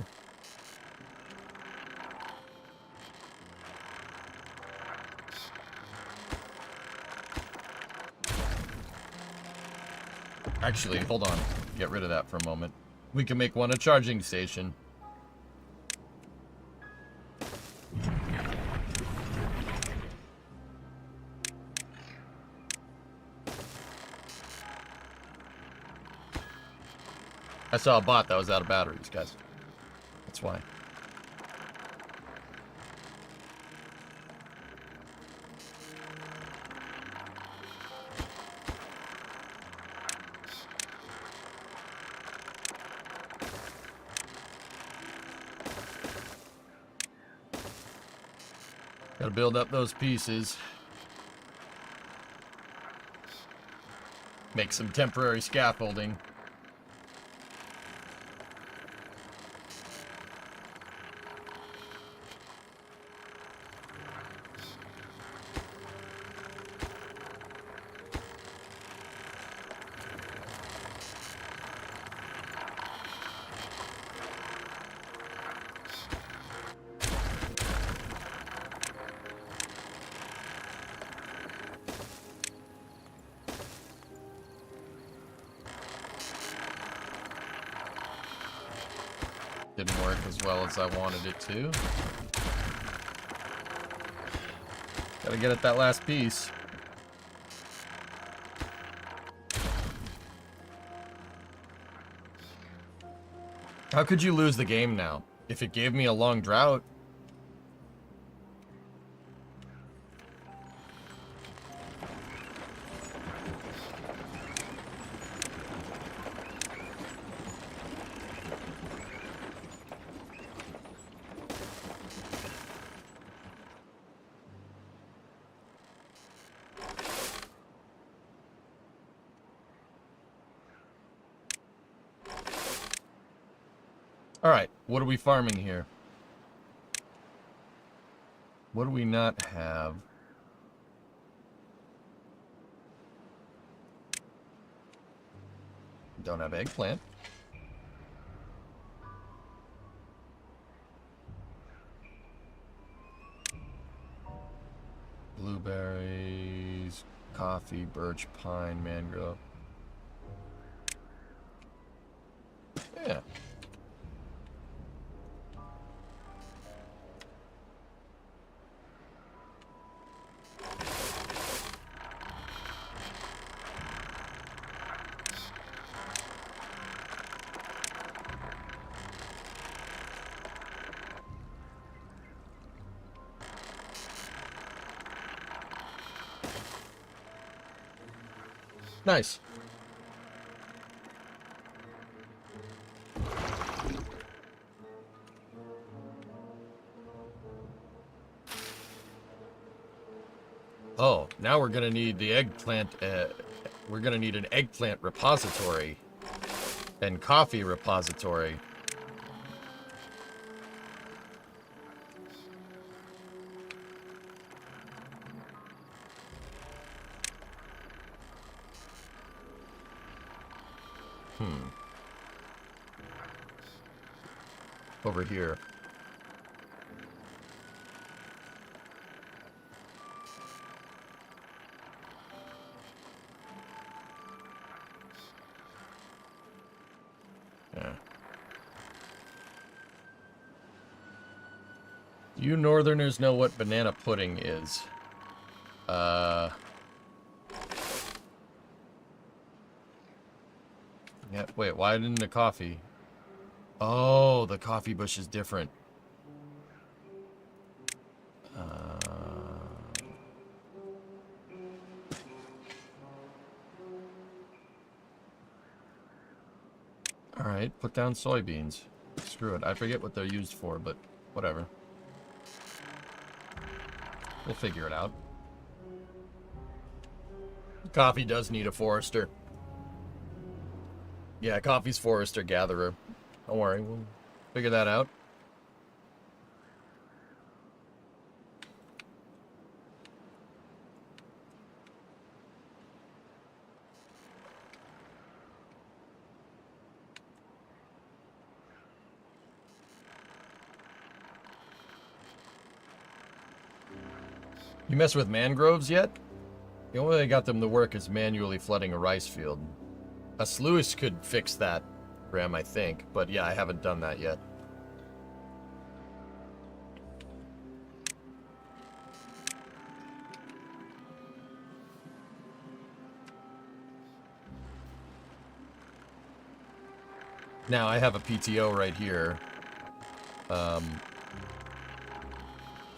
Actually, hold on. Get rid of that for a moment. We can make one a charging station. I saw a bot that was out of batteries, guys. That's why. Gotta build up those pieces. Make some temporary scaffolding. Didn't work as well as I wanted it to. Gotta get at that last piece. How could you lose the game now? If it gave me a long drought. Alright, what are we farming here? What do we not have? Don't have eggplant. Blueberries, coffee, birch, pine, mangrove. Yeah. Nice. Oh, now we're gonna need the eggplant. We're gonna need an eggplant repository and coffee repository. Over here. Yeah. Do you northerners know what banana pudding is? Yeah, wait, why didn't the coffee? Oh, the coffee bush is different. Alright, put down soybeans. Screw it. I forget what they're used for, but whatever. We'll figure it out. Coffee does need a forester. Yeah, coffee's forester gatherer. Don't worry, we'll figure that out. You mess with mangroves yet? The only way I got them to work is manually flooding a rice field. A sluice could fix that, Graham, I think. But yeah, I haven't done that yet. Now, I have a PTO right here.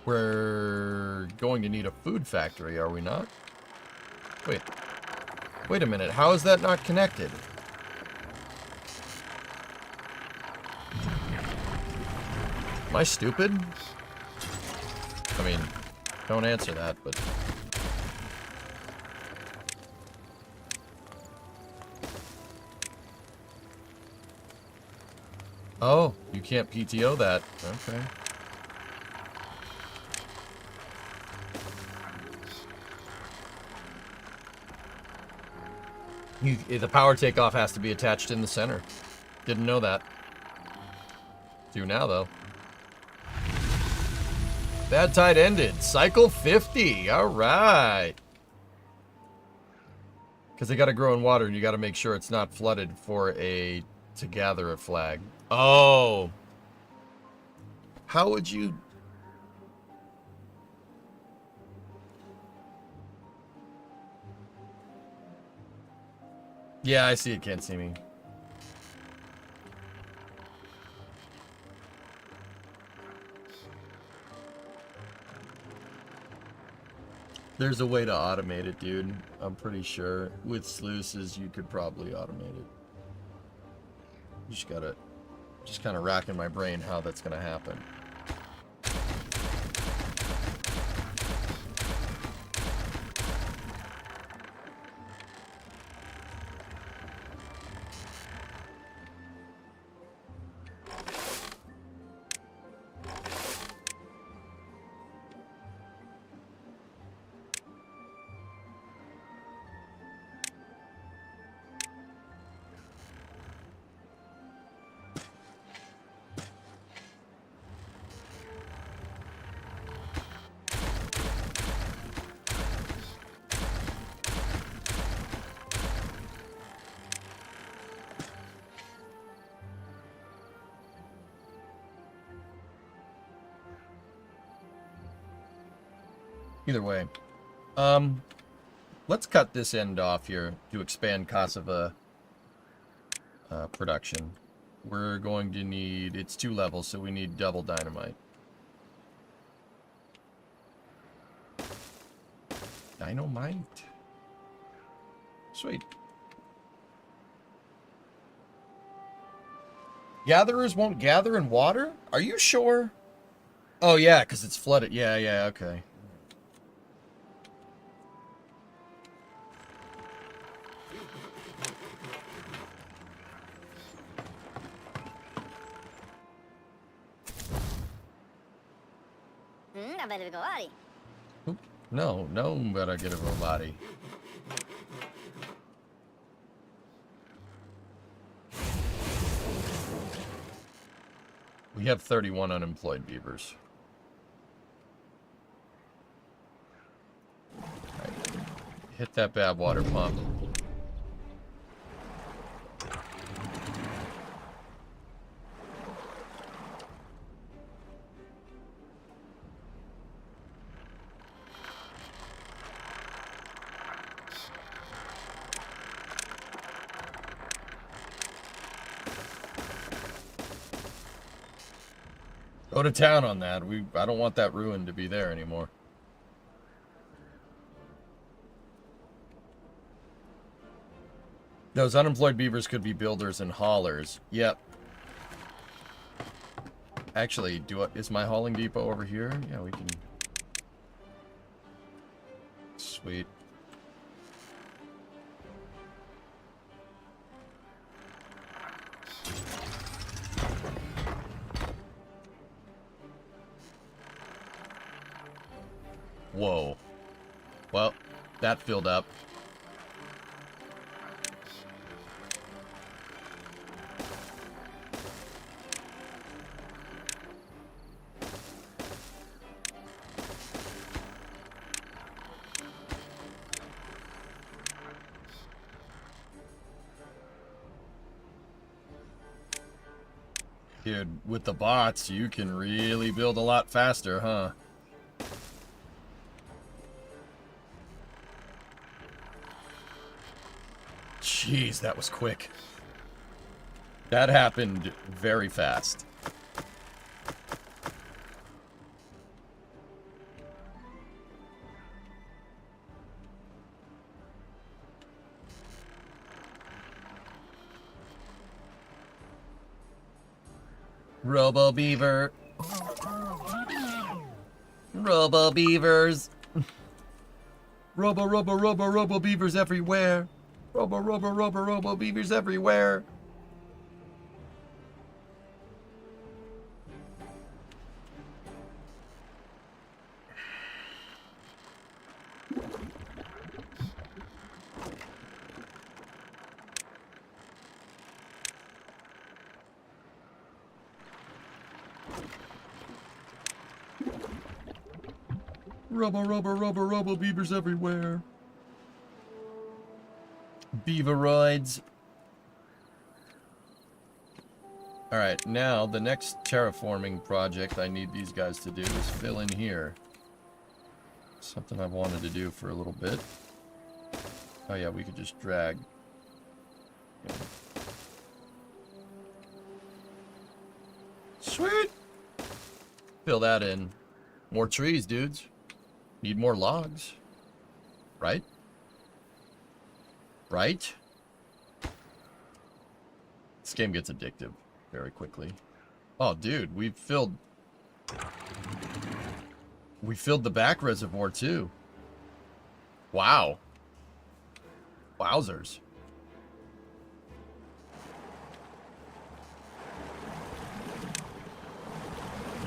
We're going to need a food factory, are we not? Wait a minute. How is that not connected? Am I stupid? I mean, don't answer that, but... Oh, you can't PTO that. Okay. The power takeoff has to be attached in the center. Didn't know that. Do now, though. Bad tide ended. Cycle 50. All right. Because they got to grow in water, and you got to make sure it's not flooded to gather a flag. Oh. How would you... Yeah, I see it. Can't see me. There's a way to automate it, dude. I'm pretty sure. With sluices, you could probably automate it. You just gotta... Just kind of racking my brain how that's gonna happen. Either way. Let's cut this end off here to expand Cassava production. We're going to need... It's 2 levels, so we need double dynamite. Dynamite? Sweet. Gatherers won't gather in water? Are you sure? Oh, yeah, because it's flooded. Yeah, okay. Oop. No, better get a Robotic. We have 31 unemployed beavers. Right. Hit that bad water pump. to town on that. I don't want that ruin to be there anymore. Those unemployed beavers could be builders and haulers. Yep. Actually, is my hauling depot over here? Yeah, we can... Sweet. Whoa. Well, that filled up. Dude, with the bots, you can really build a lot faster, huh? Jeez, that was quick. That happened very fast. Robo Beaver. Robo Beavers. Robo Beavers everywhere. Robo Beavers everywhere. Robo Beavers everywhere. Beaveroids. Alright, now the next terraforming project I need these guys to do is fill in here. Something I've wanted to do for a little bit. Oh yeah, we could just drag. Sweet! Fill that in. More trees, dudes. Need more logs. Right? Right? This game gets addictive very quickly. Oh, dude, we filled the back reservoir too. Wow. Wowzers.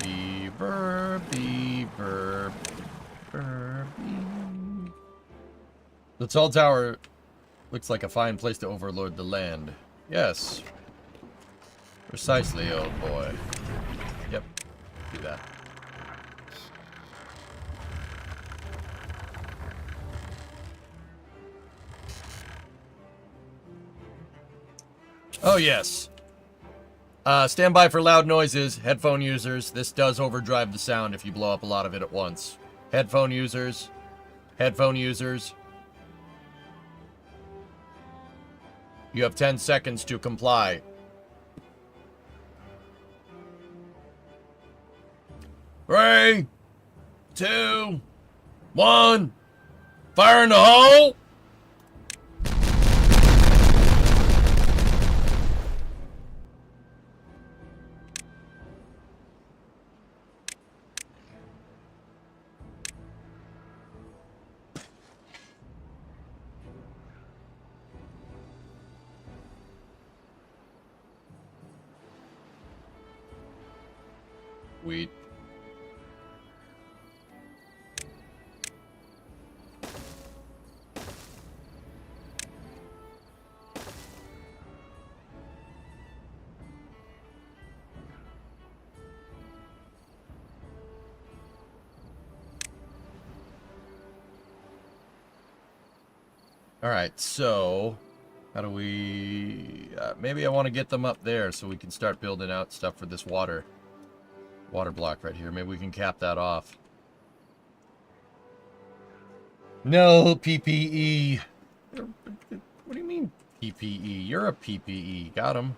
Beaver, beaver, beaver, beaver. The tall tower looks like a fine place to overload the land. Yes. Precisely, old boy. Yep. Do that. Oh, yes. Stand by for loud noises. Headphone users. This does overdrive the sound if you blow up a lot of it at once. Headphone users. Headphone users. You have 10 seconds to comply. Three, 2, 1. Fire in the hole! Sweet. All right, so how do we... maybe I want to get them up there so we can start building out stuff for this water block right here. Maybe we can cap that off. No PPE. What do you mean PPE? You're a PPE. Got him.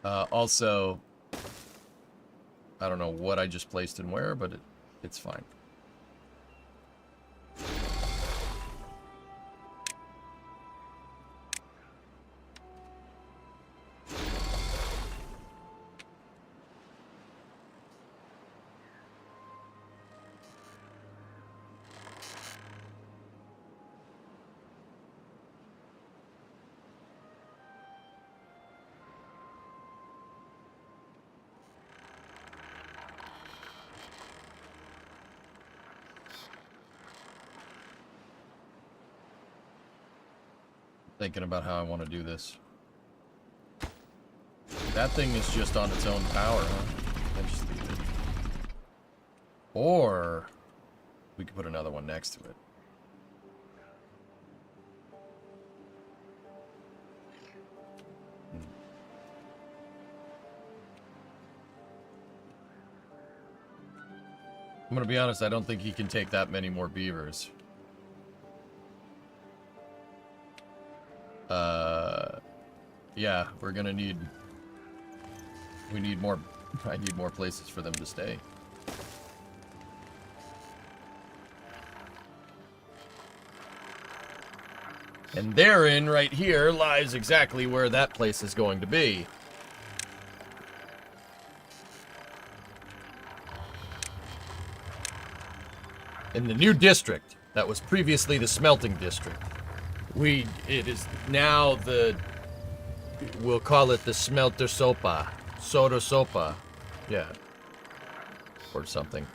Also, I don't know what I just placed and where, but it's fine. Thinking about how I want to do this. That thing is just on its own power, huh? Interesting. Or we could put another one next to it. I'm gonna be honest, I don't think he can take that many more beavers. Yeah, we're gonna need... We need more... I need more places for them to stay. And therein, right here, lies exactly where that place is going to be. In the new district that was previously the smelting district. It is now the... We'll call it the Smelter Sopa. Soda Sopa. Yeah. Or something.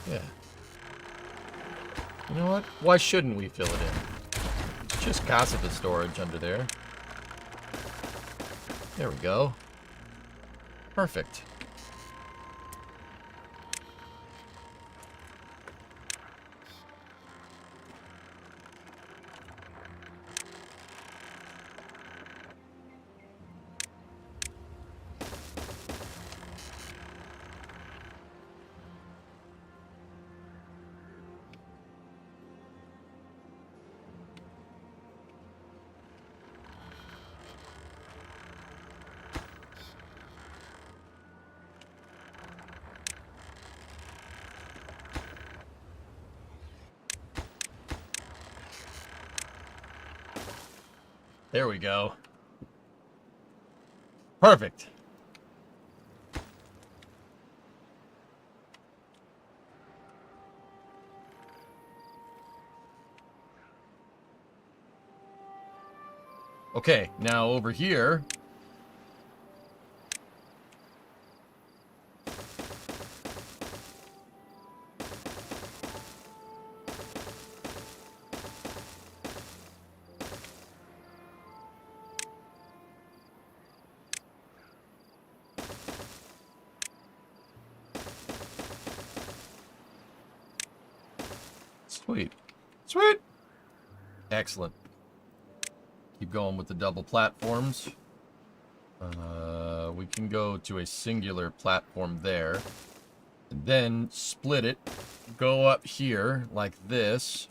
Yeah. You know what? Why shouldn't we fill it in? It's just Casa storage under there. There we go. Perfect. There we go. Perfect. Okay, now over here. Sweet. Sweet. Excellent. Keep going with the double platforms. We can go to a singular platform there. And then split it. Go up here like this.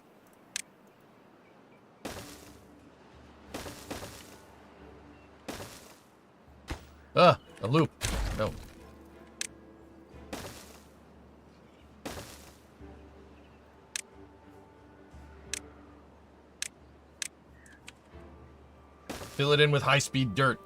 Ah, a loop. No. Fill it in with high-speed dirt.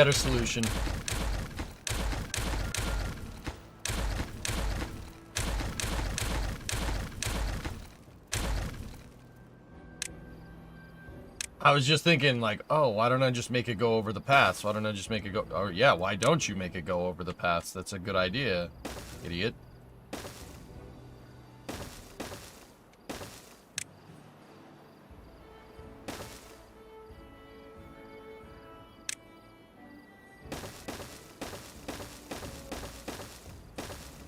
Better solution. I was just thinking, like, oh, why don't I just make it go over the paths? Why don't I just make it go... Or, yeah, why don't you make it go over the paths? That's a good idea, idiot.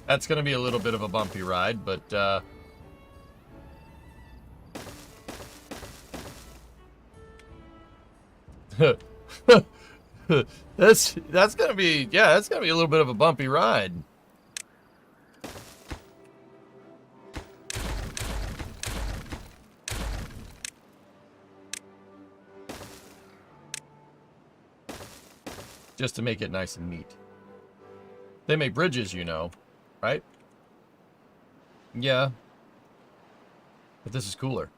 That's going to be a little bit of a bumpy ride, but, that's gonna be, yeah, that's gonna be a little bit of a bumpy ride. Just to make it nice and neat. They make bridges, you know, right? Yeah. But this is cooler.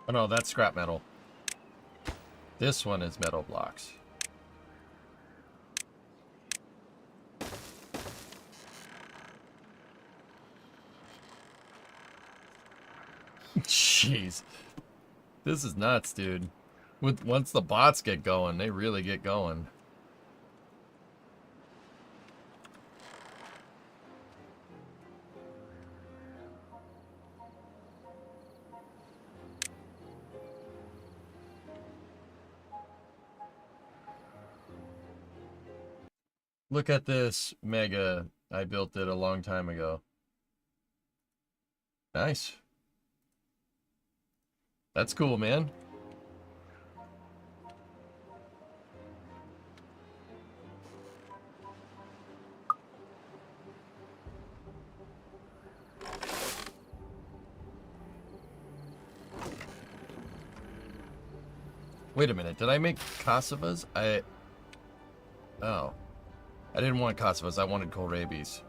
Oh no, that's scrap metal. This one is metal blocks. Jeez. This is nuts, dude. Once the bots get going, they really get going. Look at this mega. I built it a long time ago. Nice. That's cool, man. Wait a minute. Did I make cassavas? Oh. I didn't want cassavas. I wanted kohlrabies.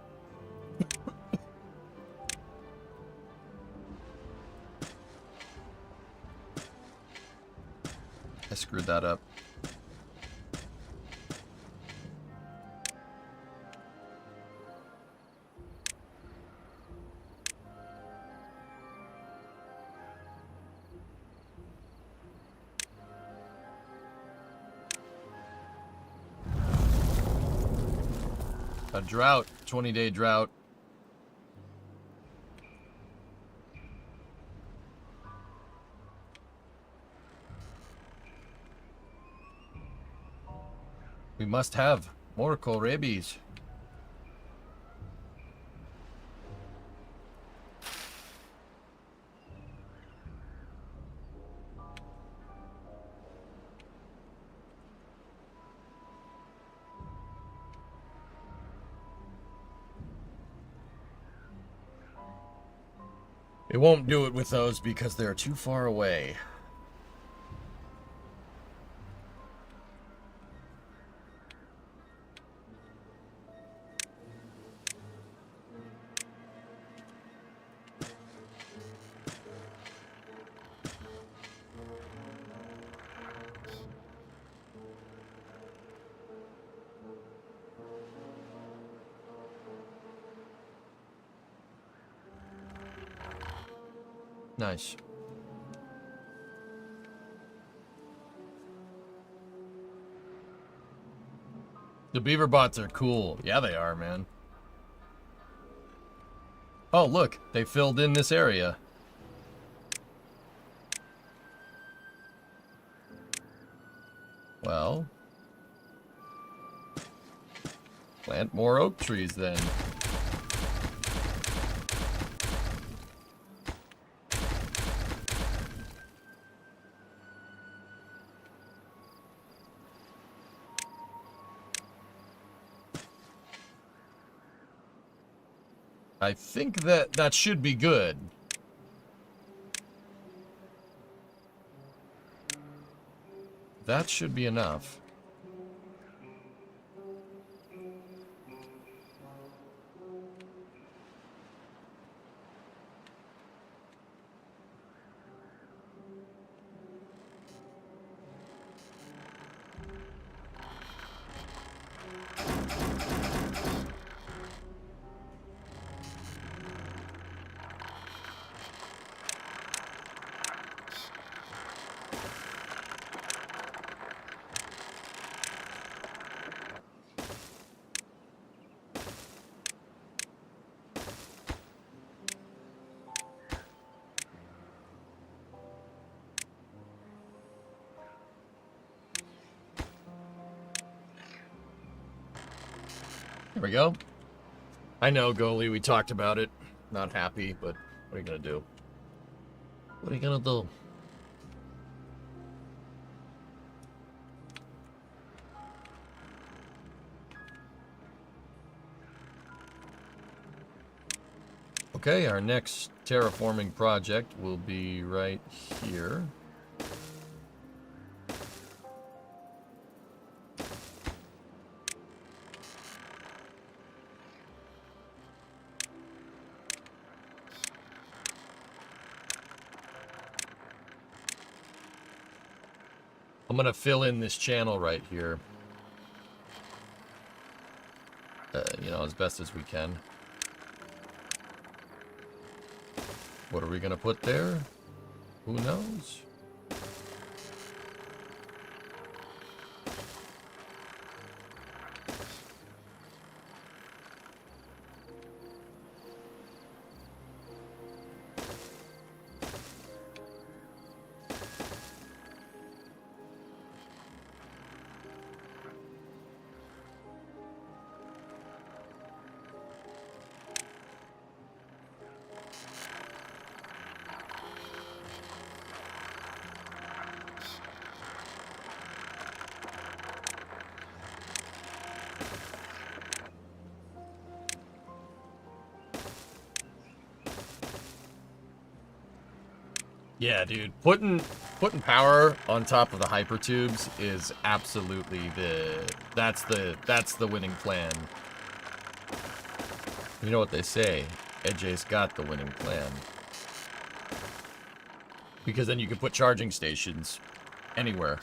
I screwed that up. A drought, 20-day drought. We must have more kohlrabies. It won't do it with those because they're too far away. Nice. The beaver bots are cool. Yeah, they are, man. Oh, look. They filled in this area. Well. Plant more oak trees, then. I think that should be good. That should be enough. There we go. I know, goalie, we talked about it. Not happy, but what are you gonna do? What are you gonna do? Okay, our next terraforming project will be right here. I'm gonna fill in this channel right here. You know, as best as we can. What are we gonna put there? Who knows? Yeah, dude. Putting power on top of the hypertubes is absolutely that's the winning plan. You know what they say? AJ's got the winning plan. Because then you can put charging stations anywhere.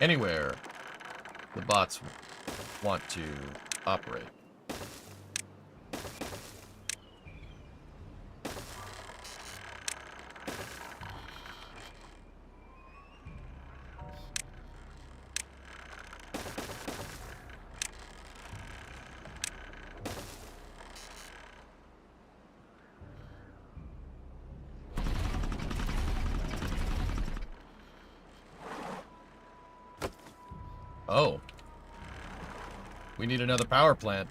Anywhere the bots want to operate. Oh. We need another power plant.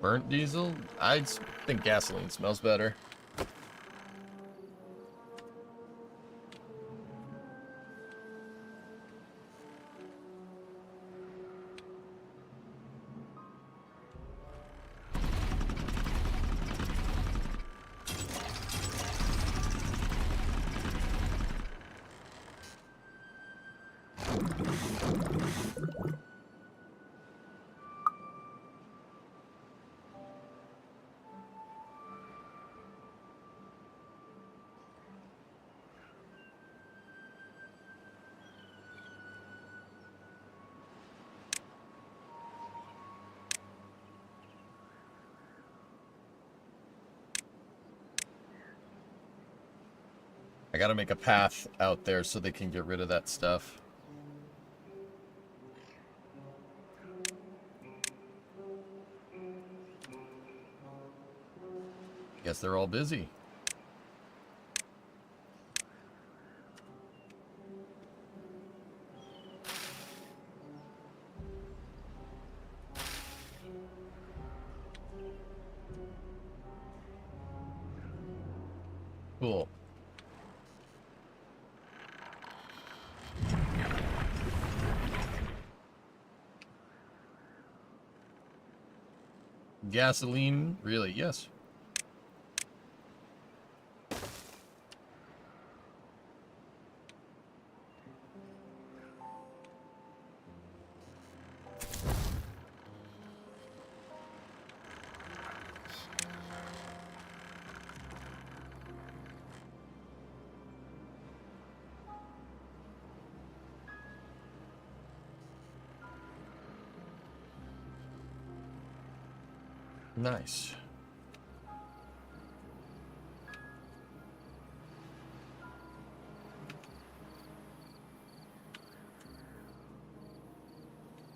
Burnt diesel? I think gasoline smells better. I gotta make a path out there so they can get rid of that stuff. Guess they're all busy. Cool. Gasoline? Really? Yes. Nice.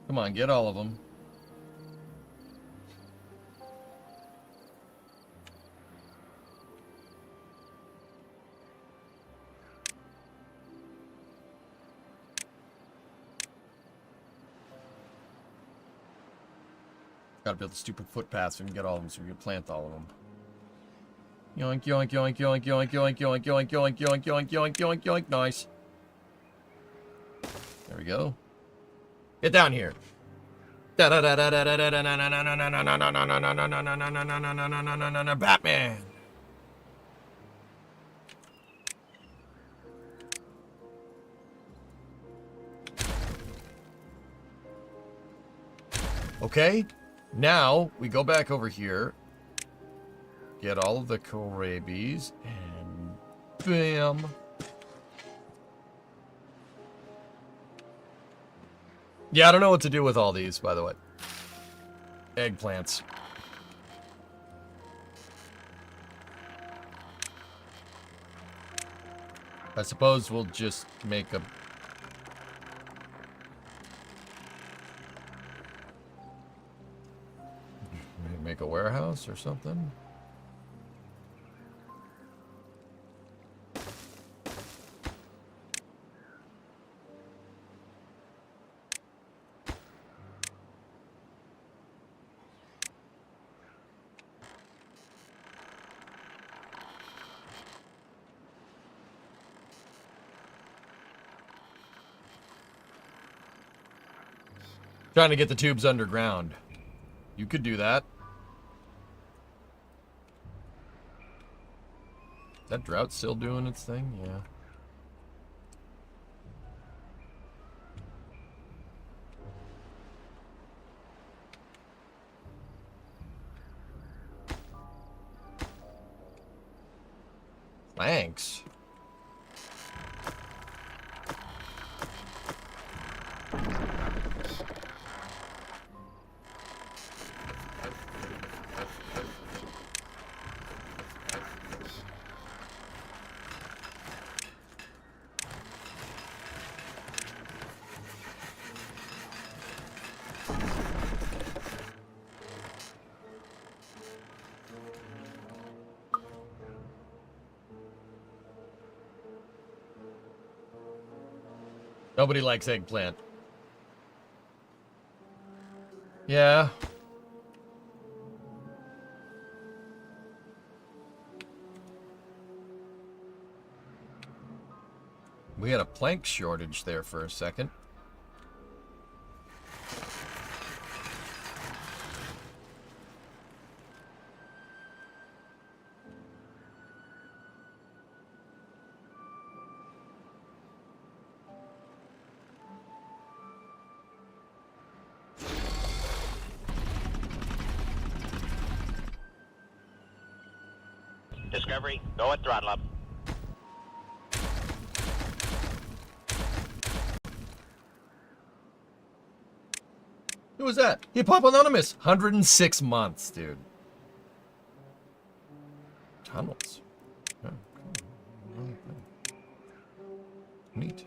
Come on, get all of them. Gotta build a stupid footpath so we can get all of them, so we can plant all of them. Yoink, yoink, yoink, yoink, yoink, yoink, yoink, yoink, yoink, yoink, yoink, yoink, yoink, yoink. Nice. There we go. Get down here. Batman. Okay. Now, we go back over here, get all of the kohlrabies, and bam. Yeah, I don't know what to do with all these, by the way. Eggplants. I suppose we'll just make a... Make a warehouse or something? Trying to get the tubes underground. You could do that. Is that drought still doing its thing? Yeah. Thanks. Nobody likes eggplant. Yeah. We had a plank shortage there for a second. Discovery, go at throttle up. Who was that? Hip Hop Anonymous. 106 months, dude. Tunnels. Oh, cool. Neat.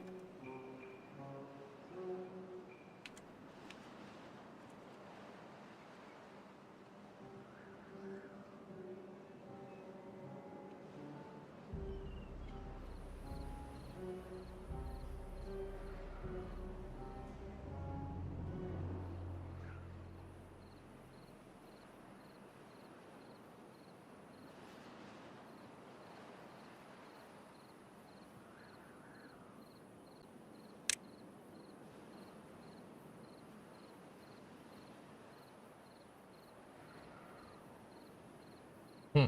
Hmm.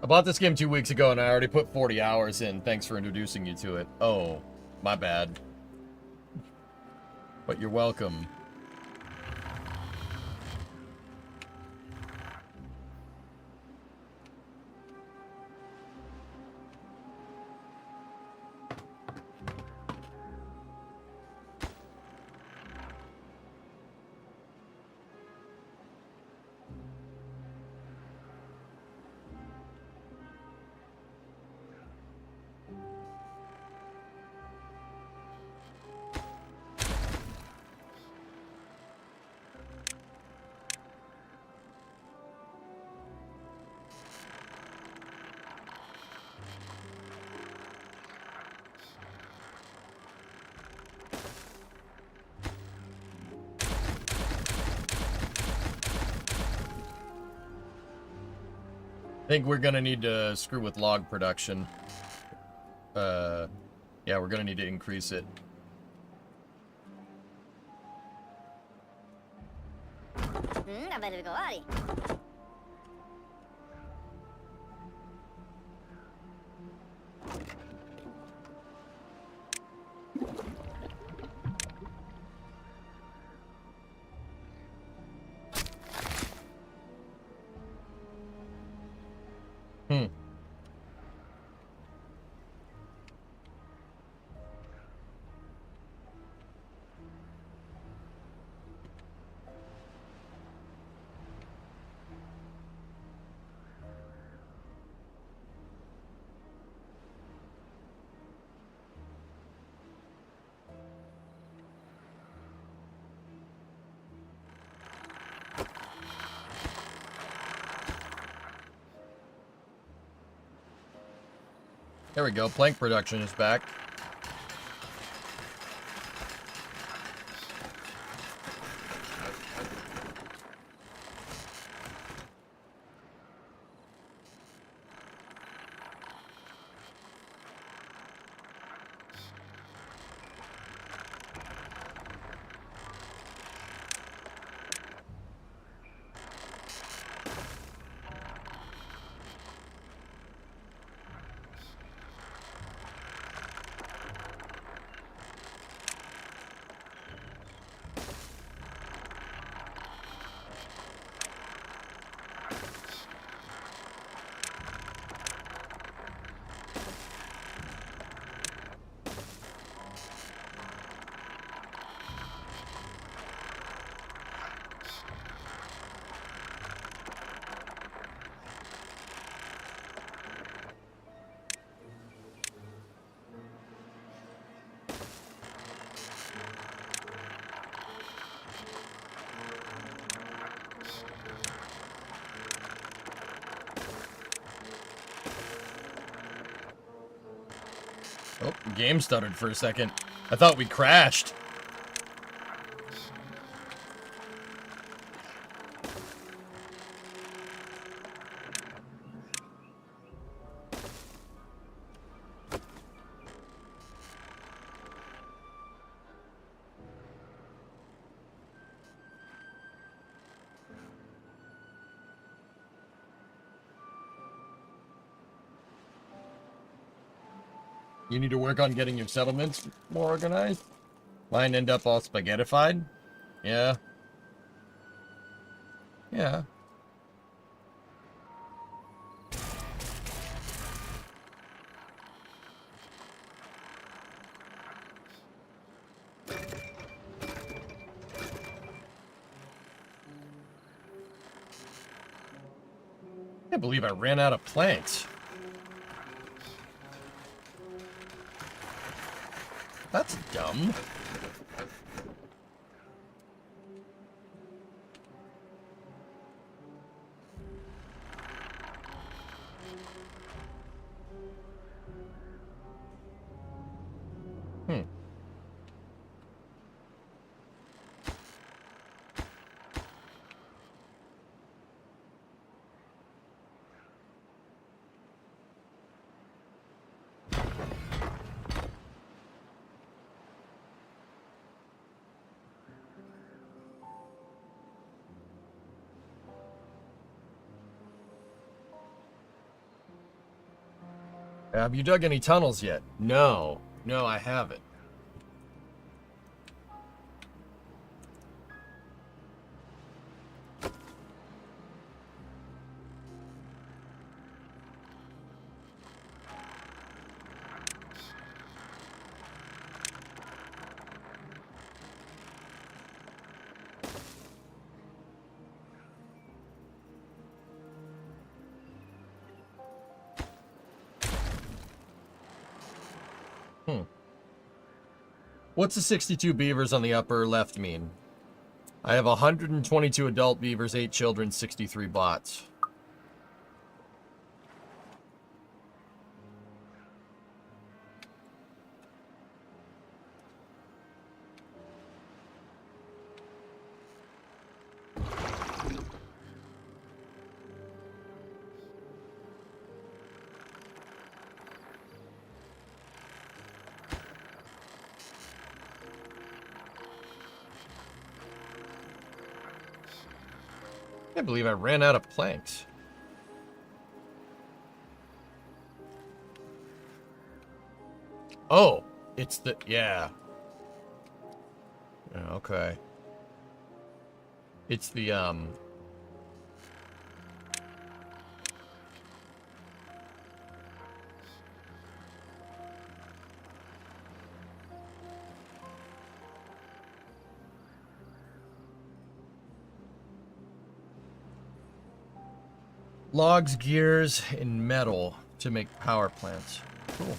I bought this game 2 weeks ago and I already put 40 hours in. Thanks for introducing you to it. Oh, my bad. But you're welcome. I think we're gonna need to screw with log production. Yeah, we're gonna need to increase it. Hmm. There we go. Plank production is back. Oh, game stuttered for a second. I thought we crashed. You need to work on getting your settlements more organized. Mine end up all spaghettified. Yeah. Yeah. Can't believe I ran out of planks. That's dumb. Have you dug any tunnels yet? No. No, I haven't. What's the 62 beavers on the upper left mean? I have 122 adult beavers, 8 children, 63 bots. I can't believe I ran out of planks. Oh, it's the, yeah. Yeah, okay. It's the, logs, gears, and metal to make power plants. Cool.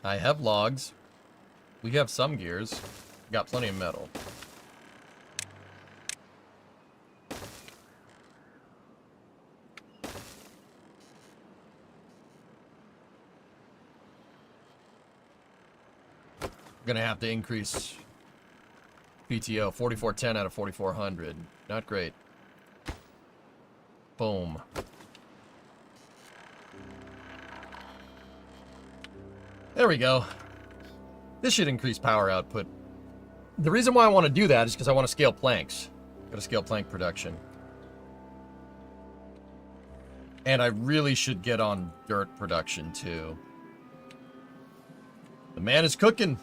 I have logs. We have some gears. Got plenty of metal. Gonna have to increase PTO. 4410 out of 4400. Not great. Boom. There we go. This should increase power output. The reason why I want to do that is because I want to scale planks. Got to scale plank production. And I really should get on dirt production too. The man is cooking.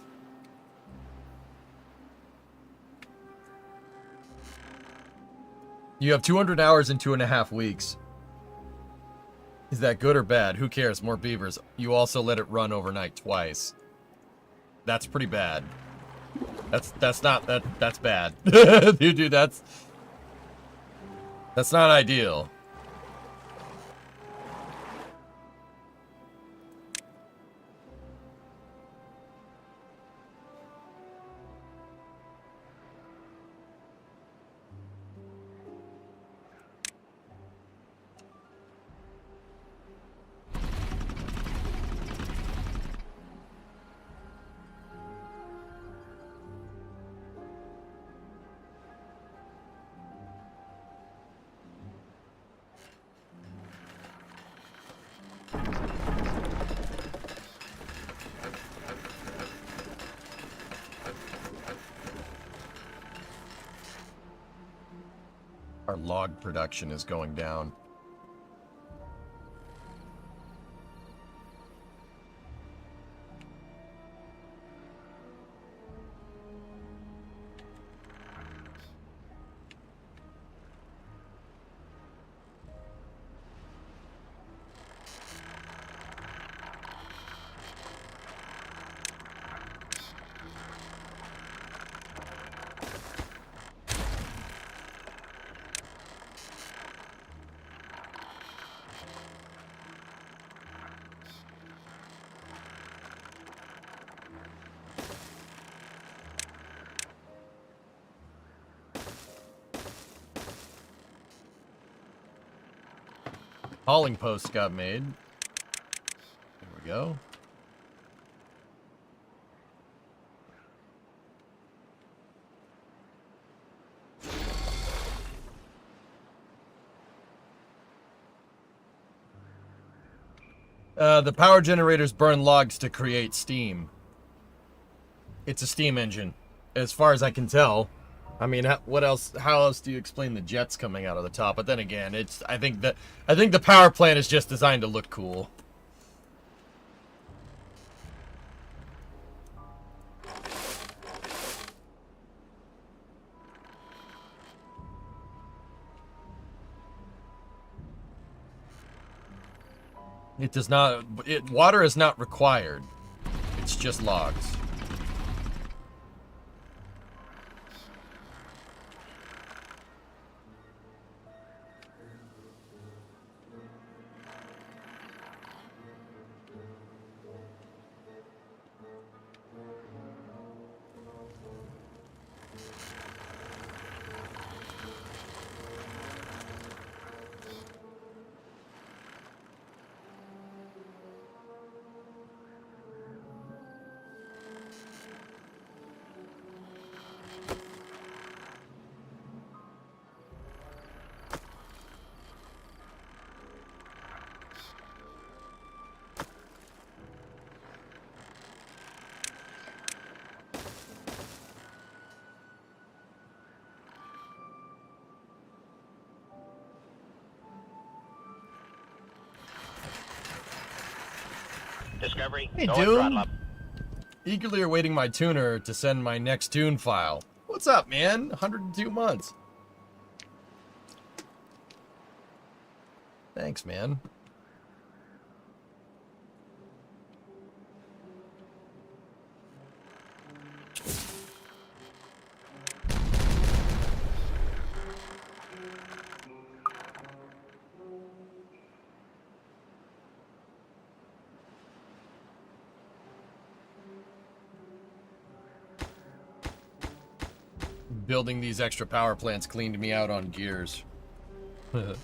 You have 200 hours in 2.5 weeks. Is that good or bad? Who cares? More beavers. You also let it run overnight twice. That's pretty bad. That's bad. Dude, that's not ideal. Our log production is going down. Hauling posts got made. There we go. The power generators burn logs to create steam. It's a steam engine, as far as I can tell. I mean, what else? How else do you explain the jets coming out of the top? But then again, I think the power plant is just designed to look cool. It does not. Water is not required. It's just logs. Discovery, Hey, go and Dune. throttle up. Eagerly awaiting my tuner to send my next tune file. What's up, man? 102 months. Thanks, man. Building these extra power plants cleaned me out on gears. Great.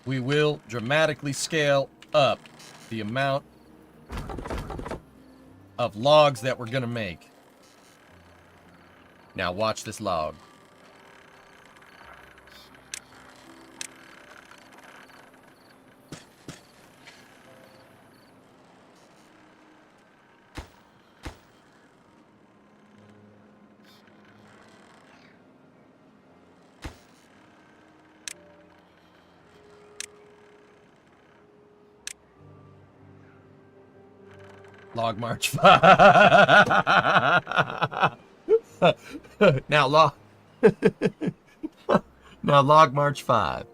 We will dramatically scale up the amount of logs that we're gonna make. Now watch this log. Log March 5. Now log. Now log March 5.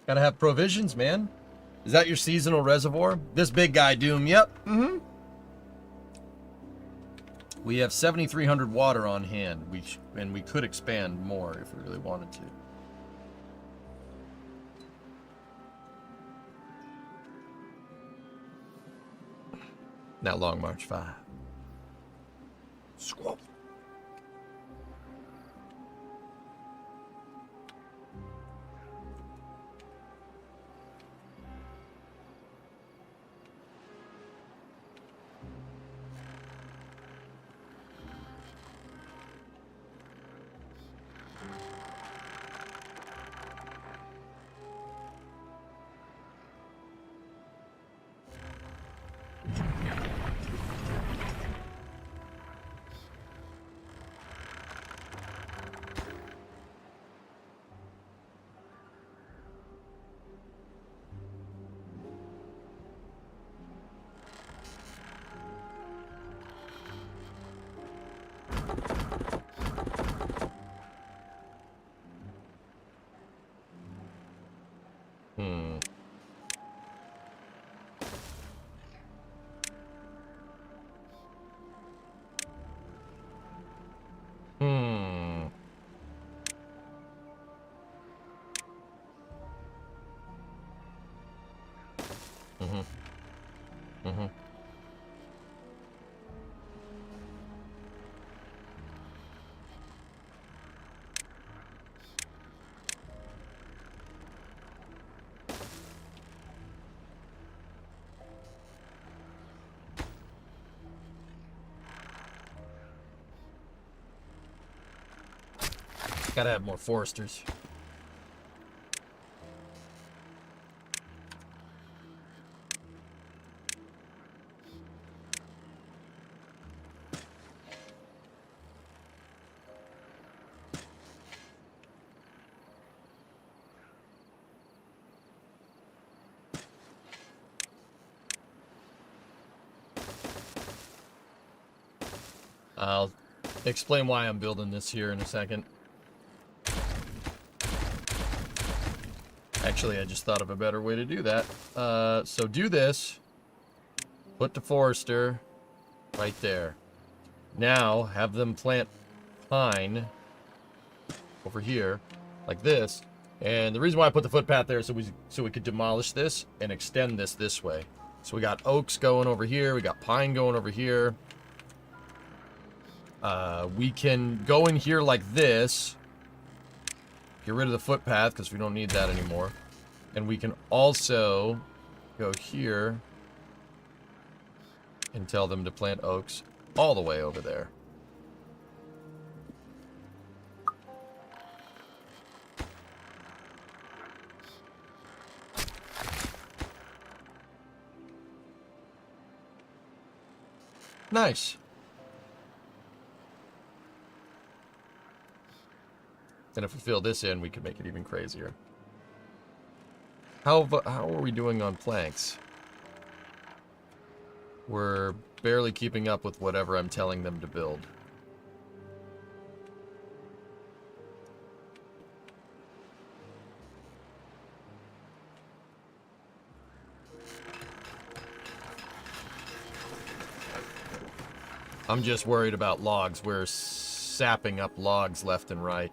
Gotta have provisions, man. Is that your seasonal reservoir? This big guy, Doom. Yep. Mm-hmm. We have 7,300 water on hand. And we could expand more if we really wanted to. Now Long March 5. Squall. Hmm. Hmm. Mm-hmm. Mm-hmm. Gotta have more foresters. I'll explain why I'm building this here in a second. Actually, I just thought of a better way to do that. So do this. Put the forester right there. Now, have them plant pine over here, like this. And the reason why I put the footpath there is so we could demolish this and extend this way. So we got oaks going over here. We got pine going over here. We can go in here like this. Get rid of the footpath because we don't need that anymore. And we can also go here and tell them to plant oaks all the way over there. Nice. And if we fill this in, we can make it even crazier. How are we doing on planks? We're barely keeping up with whatever I'm telling them to build. I'm just worried about logs. We're sapping up logs left and right.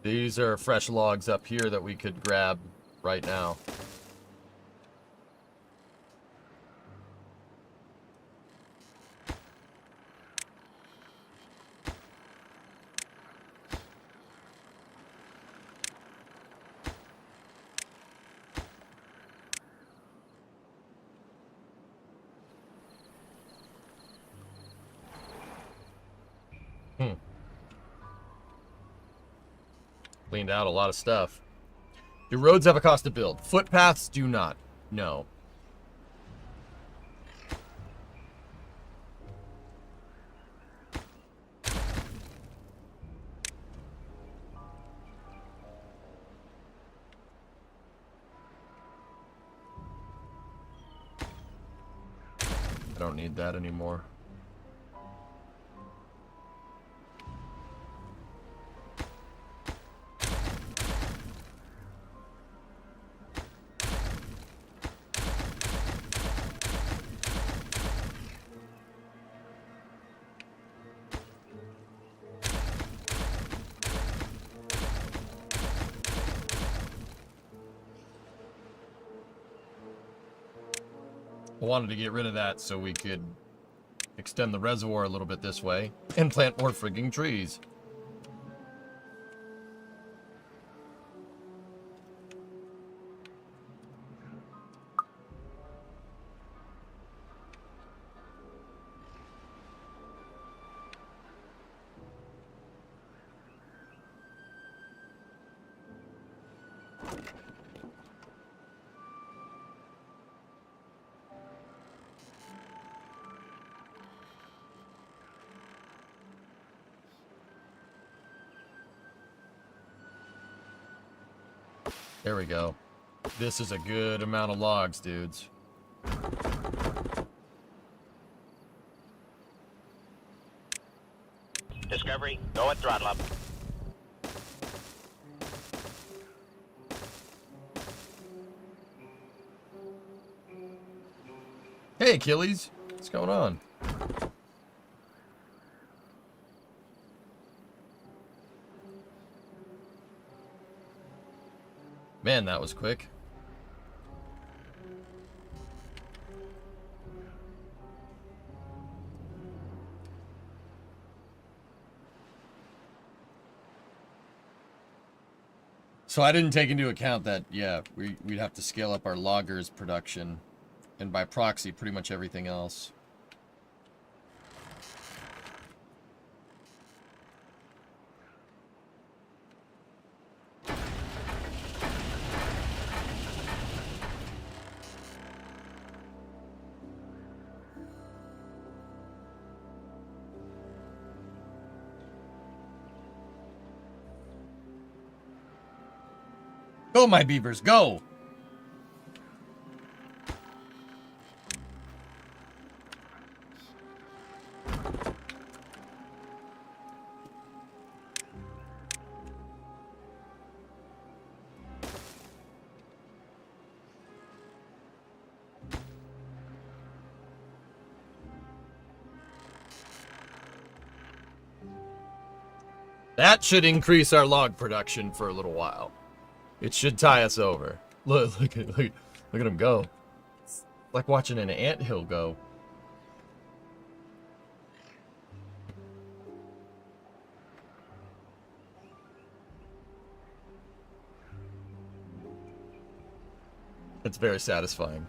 These are fresh logs up here that we could grab right now. Cleaned out a lot of stuff. Do roads have a cost to build? Footpaths do not. No. I don't need that anymore. I wanted to get rid of that so we could extend the reservoir a little bit this way and plant more frigging trees. There we go. This is a good amount of logs, dudes. Discovery, go at throttle up. Hey, Achilles. What's going on? Man, that was quick. So I didn't take into account that, yeah, we'd have to scale up our loggers production, and by proxy, pretty much everything else. Go, my beavers, go! That should increase our log production for a little while. It should tie us over. Look at him go. It's like watching an anthill go. It's very satisfying.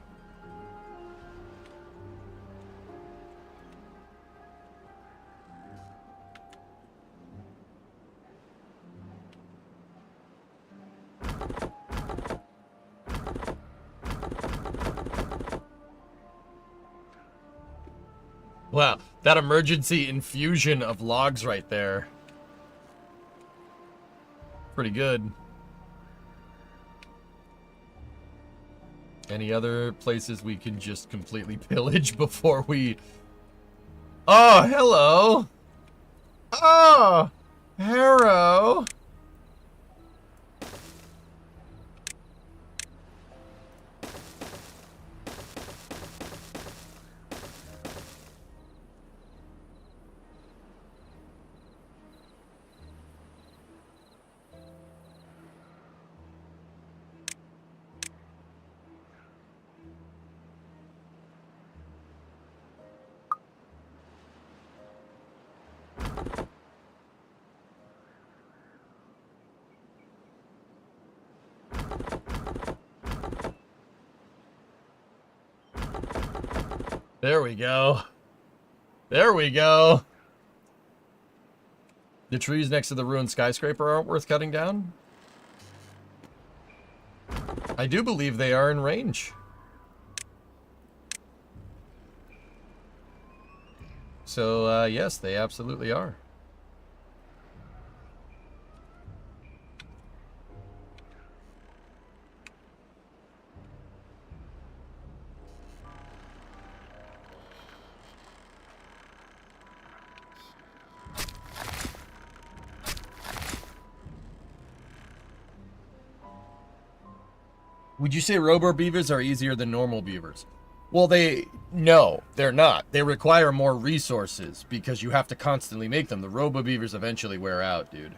Wow, that emergency infusion of logs right there. Pretty good. Any other places we can just completely pillage before we... Oh, hello! Oh! Harrow! There we go. There we go. The trees next to the ruined skyscraper aren't worth cutting down? I do believe they are in range. So, yes, they absolutely are. Would you say robo beavers are easier than normal beavers? Well, no, they're not. They require more resources because you have to constantly make them. The robo beavers eventually wear out, dude.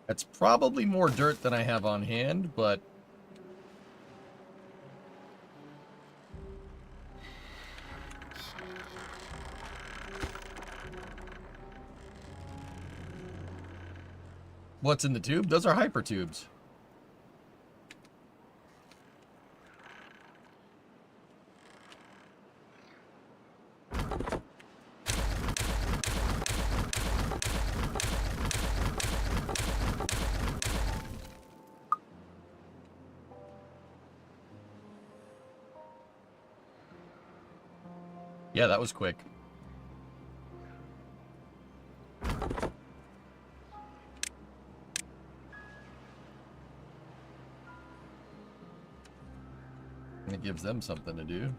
That's probably more dirt than I have on hand, but... What's in the tube? Those are hyper tubes. Yeah, that was quick. It gives them something to do.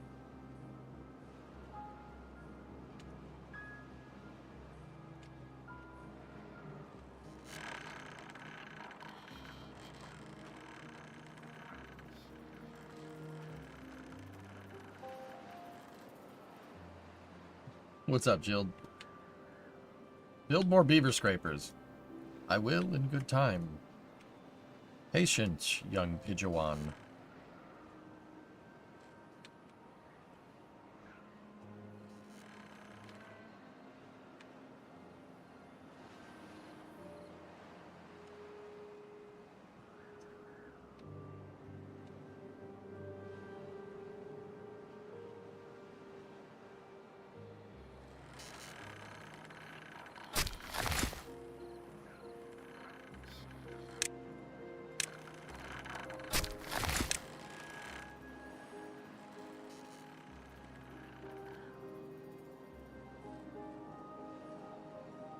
What's up, Jill? Build more beaver scrapers. I will in good time. Patience, young Pijawan.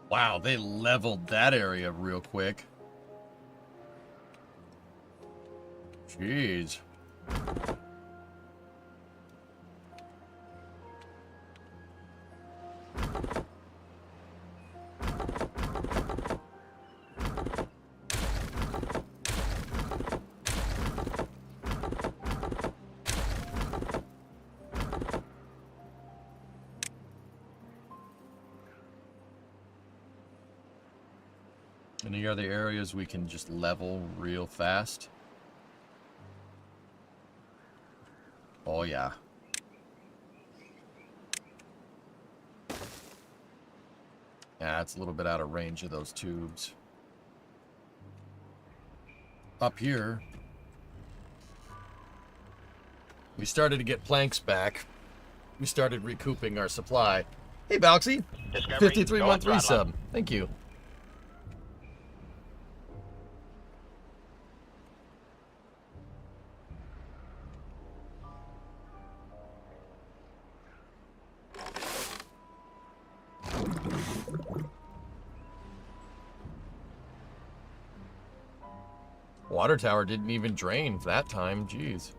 Wow, they leveled that area real quick. Jeez. Any other areas we can just level real fast? Oh, yeah. Yeah, it's a little bit out of range of those tubes. Up here, we started to get planks back. We started recouping our supply. Hey, Balxy. Discovery, 53 go month and throttle resub. Thank you. Water tower didn't even drain that time. Jeez.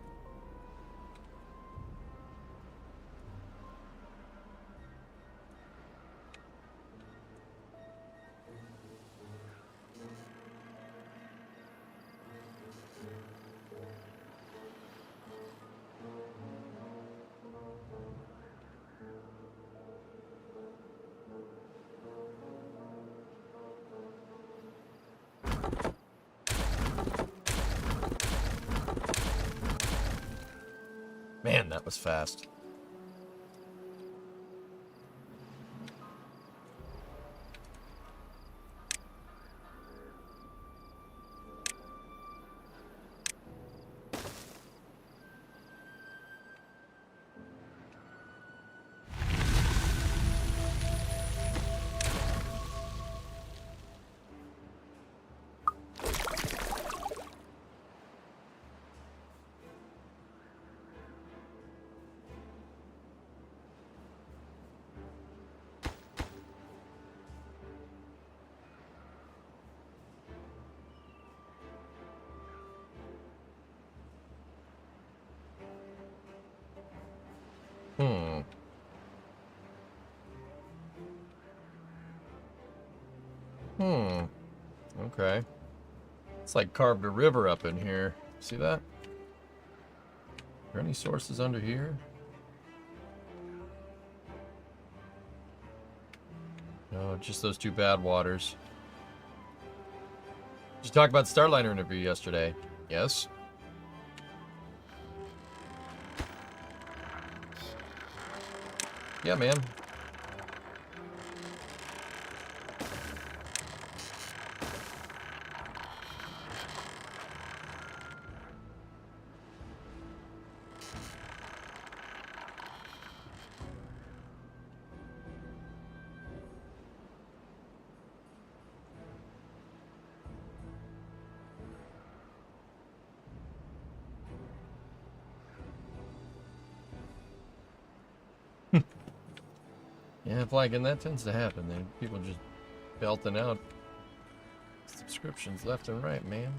Man, that was fast. Hmm. Hmm. Okay. It's like carved a river up in here. See that? Are there any sources under here? No, just those two bad waters. Did you talk about the Starliner interview yesterday? Yes. Yeah, man. Yeah, flagging, that tends to happen. Then people just belting out subscriptions left and right, man.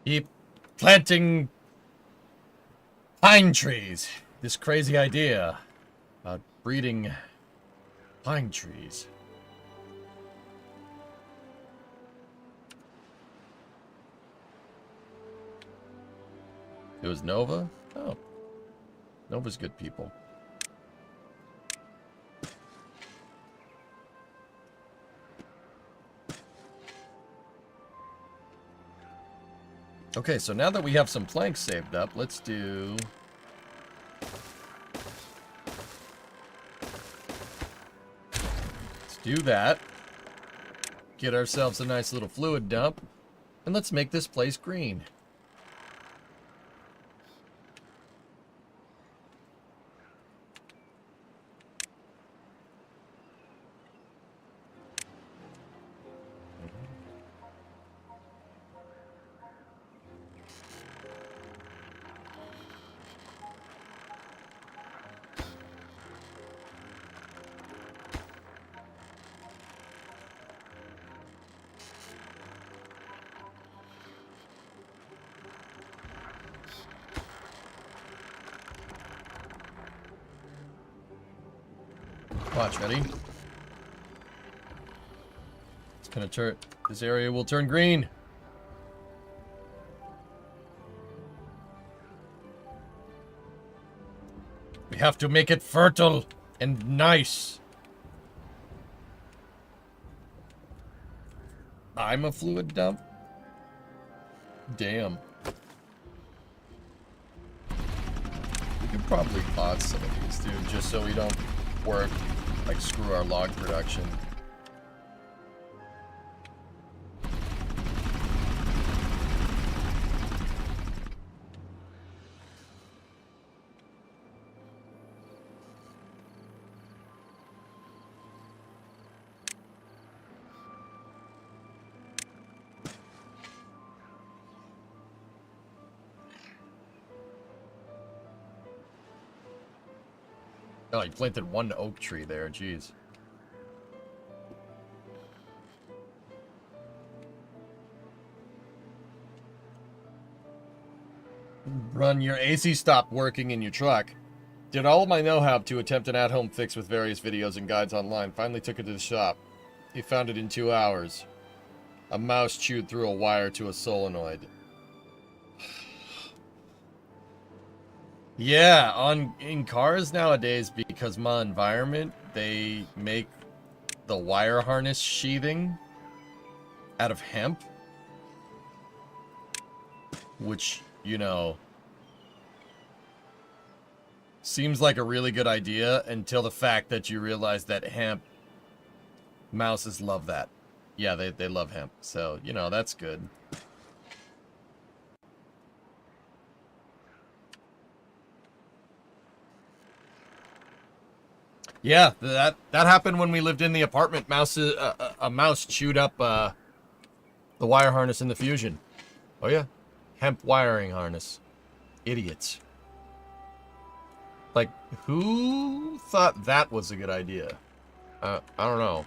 Keep planting pine trees. This crazy idea about breeding pine trees. It was Nova? Oh. Nova's good people. Okay, so now that we have some planks saved up, let's do... Let's do that. Get ourselves a nice little fluid dump. And let's make this place green. Watch, ready? It's gonna turn. This area will turn green. We have to make it fertile and nice. I'm a fluid dump? Damn. We could probably pause some of these, dude, just so we don't work, like, screw our log production. Oh, he planted one oak tree there, jeez. Run, your AC stopped working in your truck. Did all of my know-how to attempt an at-home fix with various videos and guides online. Finally took it to the shop. He found it in 2 hours. A mouse chewed through a wire to a solenoid. Yeah, in cars nowadays, because my environment, they make the wire harness sheathing out of hemp. Which, you know, seems like a really good idea until the fact that you realize that hemp, mouses love that. Yeah, they love hemp. So, you know, that's good. Yeah, that happened when we lived in the apartment. A mouse chewed up the wire harness in the Fusion. Oh yeah, hemp wiring harness. Idiots. Like, who thought that was a good idea? I don't know.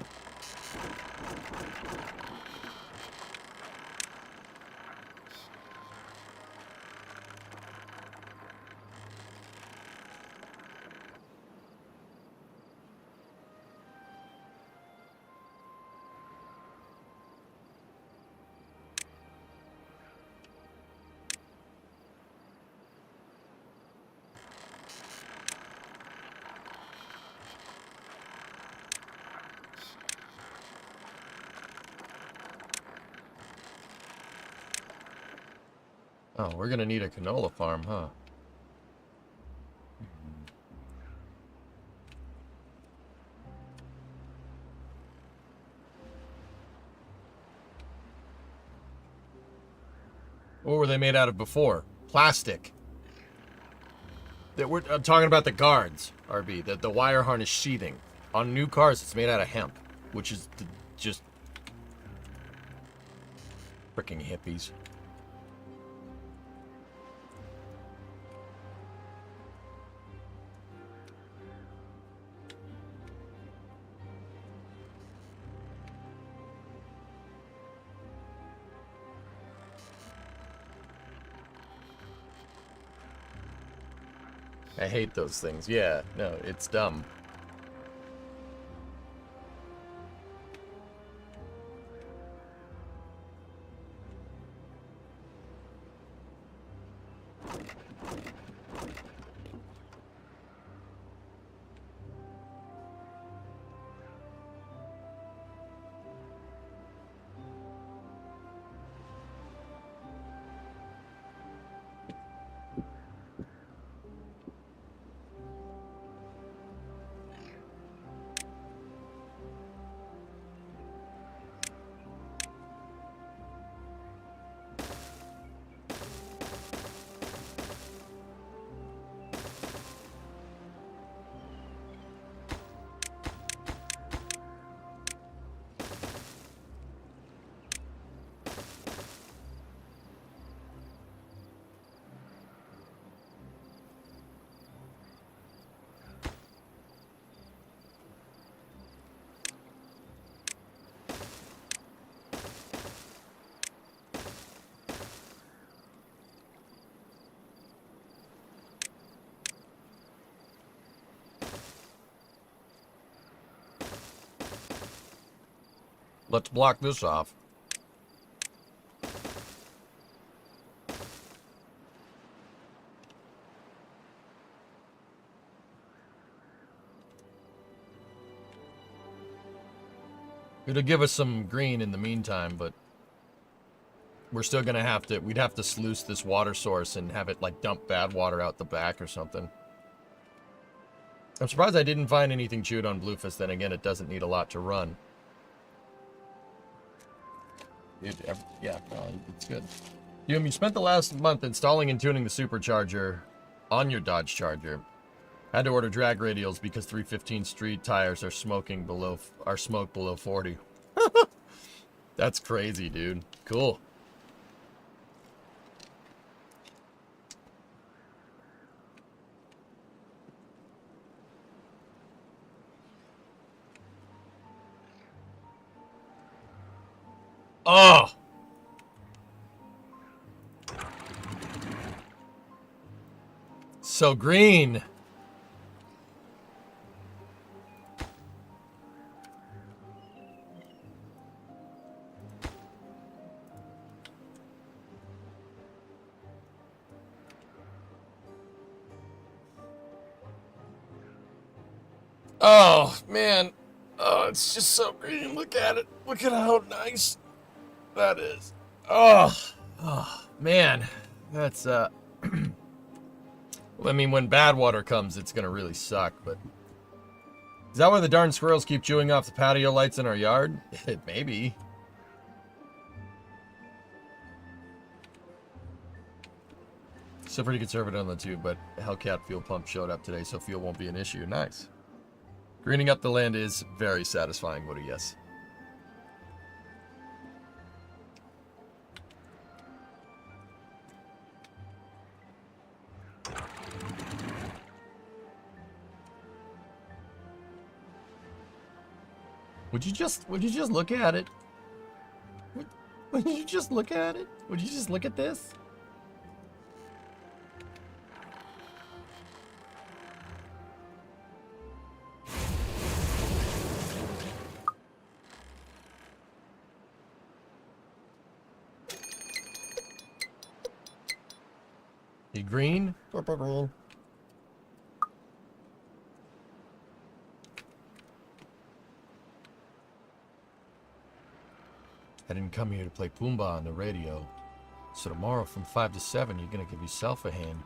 Oh, we're gonna need a canola farm, huh? What were they made out of before? Plastic. I'm talking about the guards, RB. The wire harness sheathing. On new cars, it's made out of hemp, which is just freaking hippies. I hate those things. Yeah, no, it's dumb. Let's block this off. It'll give us some green in the meantime, but we're still gonna have to, we'd have to sluice this water source and have it like dump bad water out the back or something. I'm surprised I didn't find anything chewed on Bluefish. Then again, it doesn't need a lot to run. Yeah, it's good. You spent the last month installing and tuning the supercharger on your Dodge Charger. Had to order drag radials because 315 street tires are smoked below 40. That's crazy, dude. Cool. Oh! So green. Oh, man. Oh, it's just so green. Look at it. Look at how nice that is. Oh, man. That's, I mean, when bad water comes, it's gonna really suck, but... Is that why the darn squirrels keep chewing off the patio lights in our yard? Maybe. Still pretty conservative on the tube, but Hellcat fuel pump showed up today, so fuel won't be an issue. Nice. Greening up the land is very satisfying, Woody, yes. Would you just look at it? Would you just look at it? Would you just look at this? You green? Super green. I didn't come here to play Pumbaa on the radio. So tomorrow from 5 to 7, you're gonna give yourself a hand.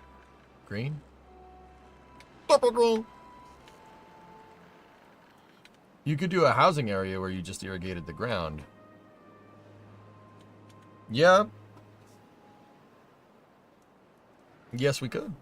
Green? Super green. You could do a housing area where you just irrigated the ground. Yeah. Yes, we could.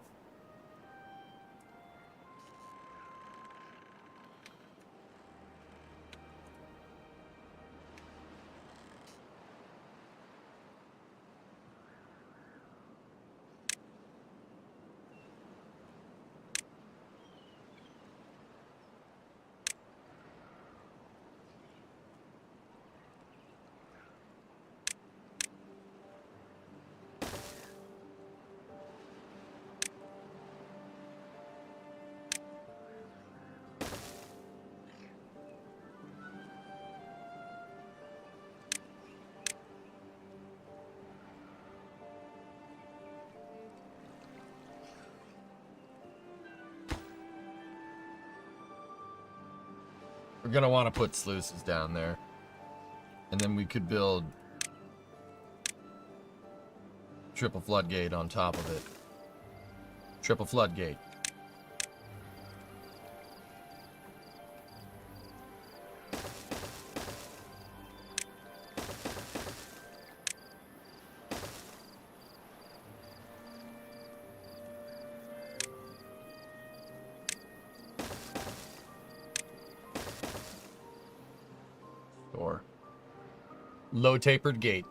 We're gonna want to put sluices down there. And then we could build triple floodgate on top of it. Triple floodgate. Or low tapered gate.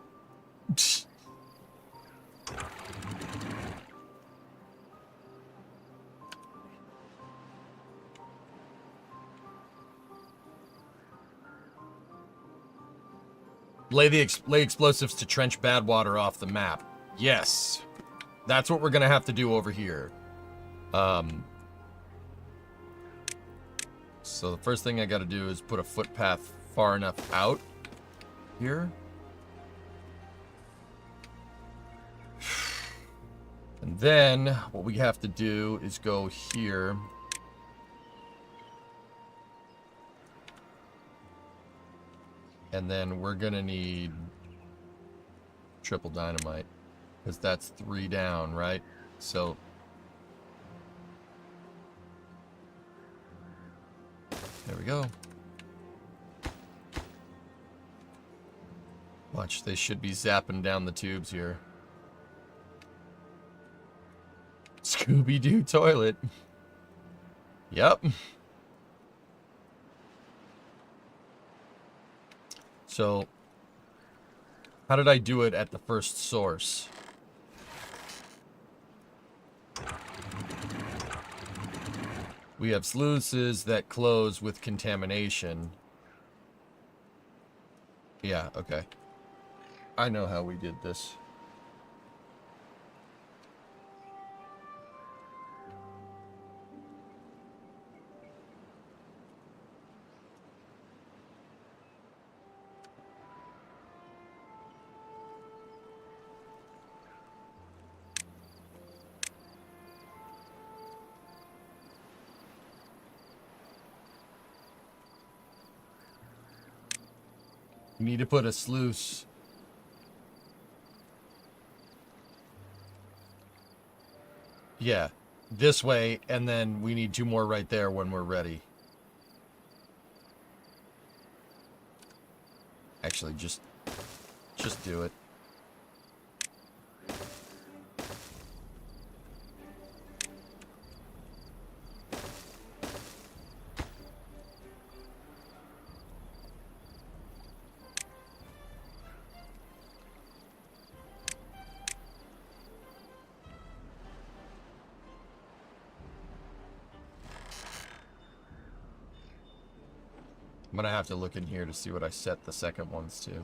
Lay explosives to trench bad water off the map. Yes. That's what we're gonna have to do over here. So the first thing I gotta do is put a footpath far enough out here. And then what we have to do is go here. And then we're gonna need triple dynamite, because that's 3 down, right? So there we go. Watch, they should be zapping down the tubes here. Scooby-Doo toilet. Yep. So, how did I do it at the first source? We have sluices that close with contamination. Yeah, okay. I know how we did this. You need to put a sluice. Yeah, this way, and then we need 2 more right there when we're ready. Actually, just do it. I'm gonna have to look in here to see what I set the second ones to.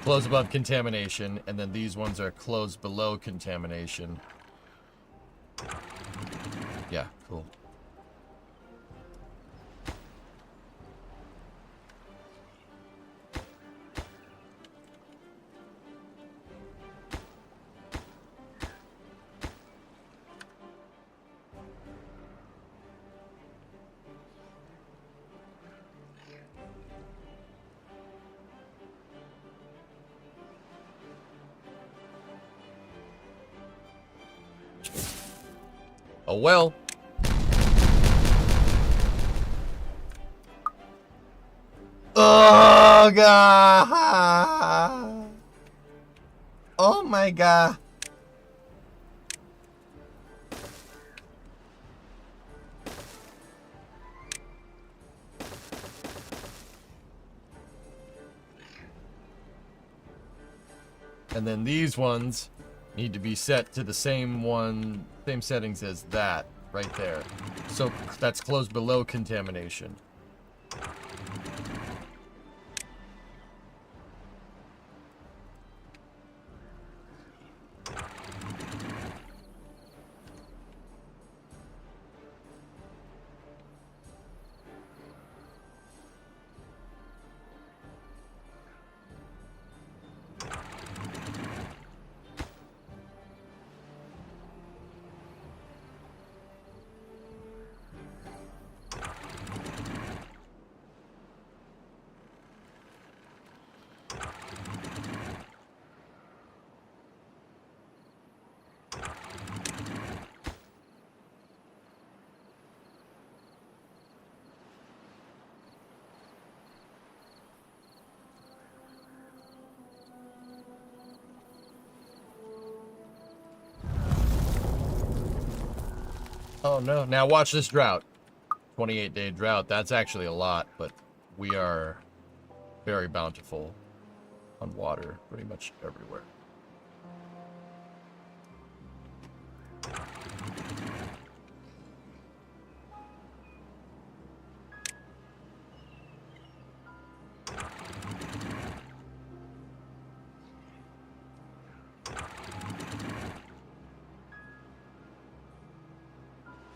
Close above contamination, and then these ones are closed below contamination. Yeah, cool. Oh well. Oh god. Oh my god. And then these ones need to be set to the same settings as that right there. So that's closed below contamination. Oh no, now watch this drought. 28-day drought, that's actually a lot, but we are very bountiful on water pretty much everywhere.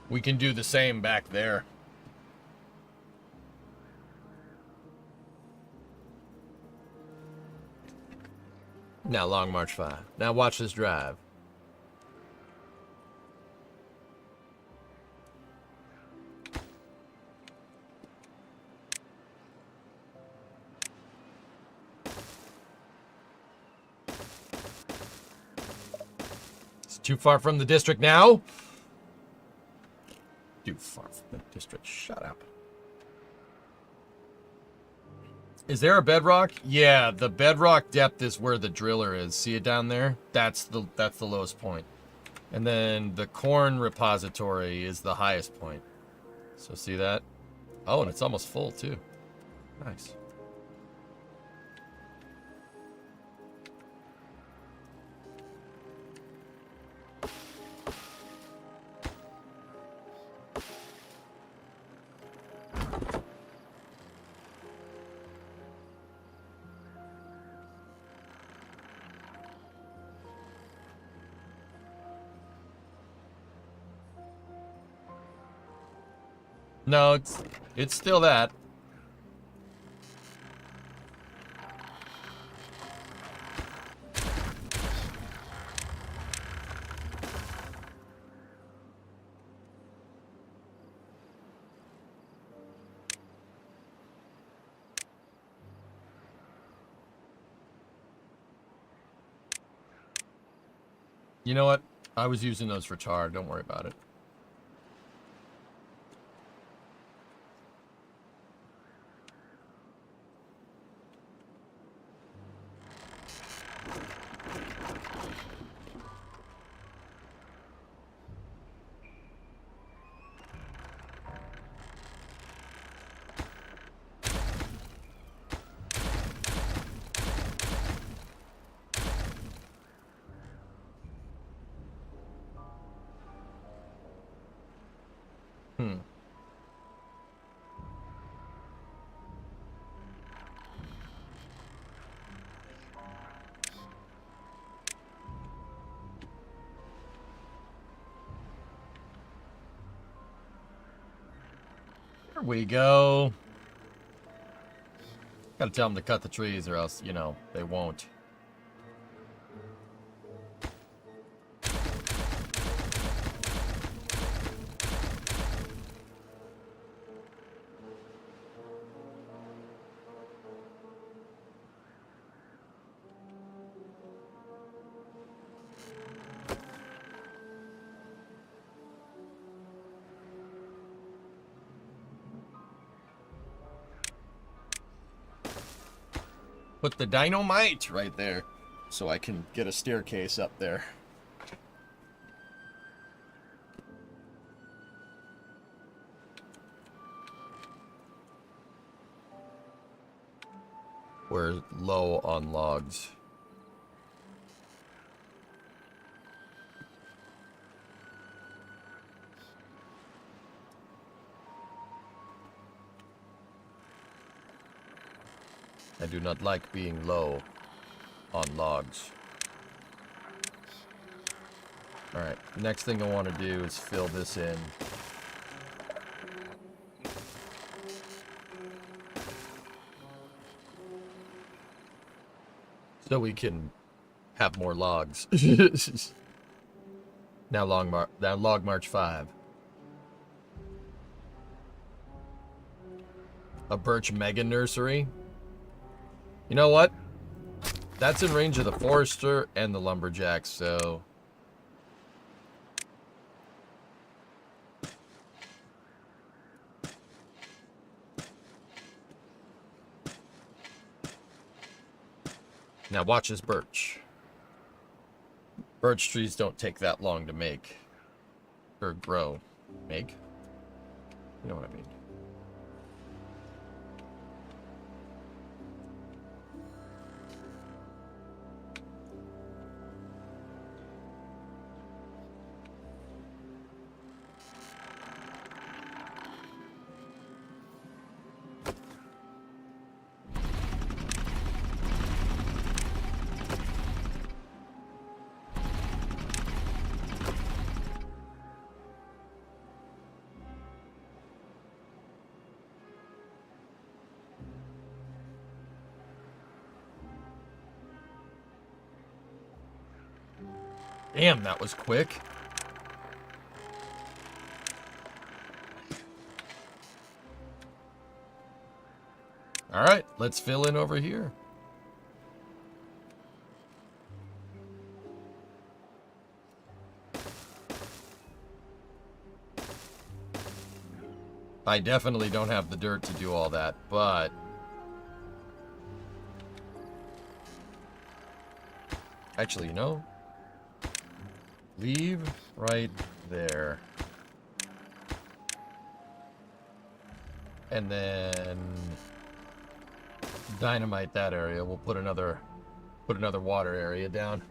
We can do the same back there. Now Long March 5. Now watch this drive. Too far from the district now? Too far from the district. Shut up. Is there a bedrock? Yeah, the bedrock depth is where the driller is. See it down there? That's the lowest point. And then the corn repository is the highest point. So see that? Oh, and it's almost full too. Nice. No, it's still that. You know what? I was using those for tar. Don't worry about it. There we go. Gotta tell them to cut the trees or else, you know, they won't. Put the dynamite right there so I can get a staircase up there. We're low on logs. I do not like being low on logs. Alright, next thing I want to do is fill this in. So we can have more logs. Now log march 5. A birch mega nursery. You know what? That's in range of the forester and the lumberjack, so... Now watch this birch. Birch trees don't take that long to make. Or grow. Make? You know what I mean. Damn, that was quick. All right, let's fill in over here. I definitely don't have the dirt to do all that, but... Actually, you know? Leave right there. And then... dynamite that area. We'll put another water area down.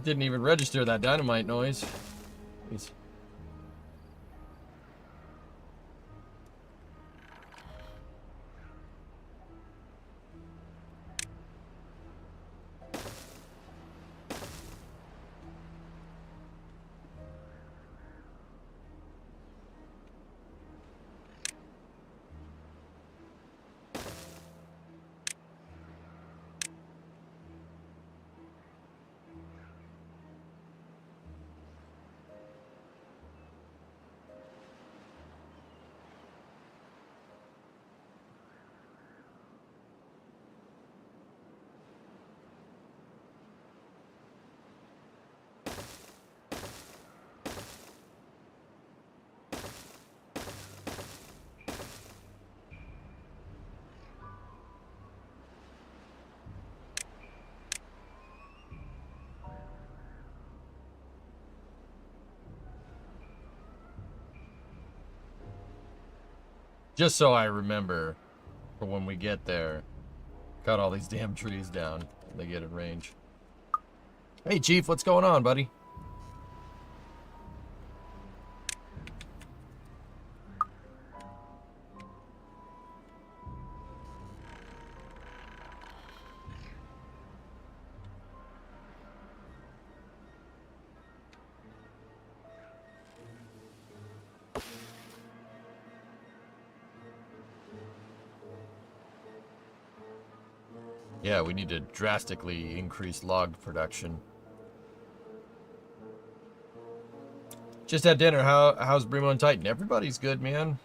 Didn't even register that dynamite noise. Jeez. Just so I remember for when we get there. Cut all these damn trees down when they get in range. Hey, Chief, what's going on, buddy? Yeah, we need to drastically increase log production. Just had dinner. How's Brimo and Titan? Everybody's good, man.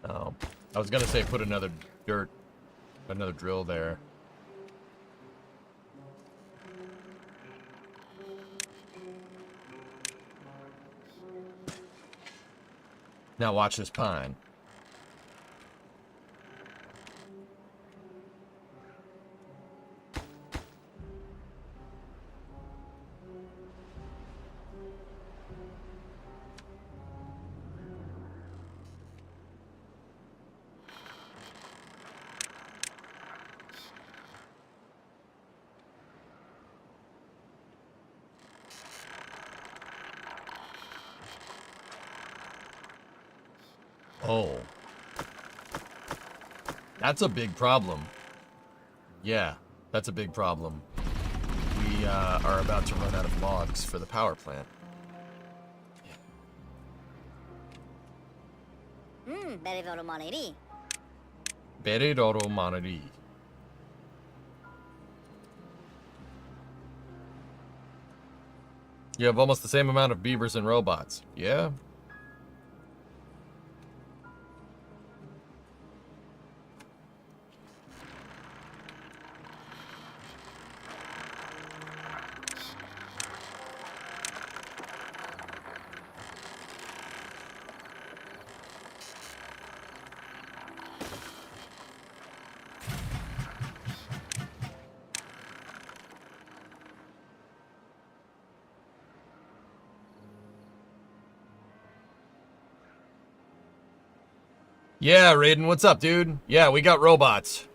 Oh, I was gonna say put another drill there. Now watch this pine. Oh. That's a big problem. Yeah, that's a big problem. We are about to run out of logs for the power plant. Beridoro Moneri. You have almost the same amount of beavers and robots. Yeah? Yeah, Raiden, what's up, dude? Yeah, we got robots.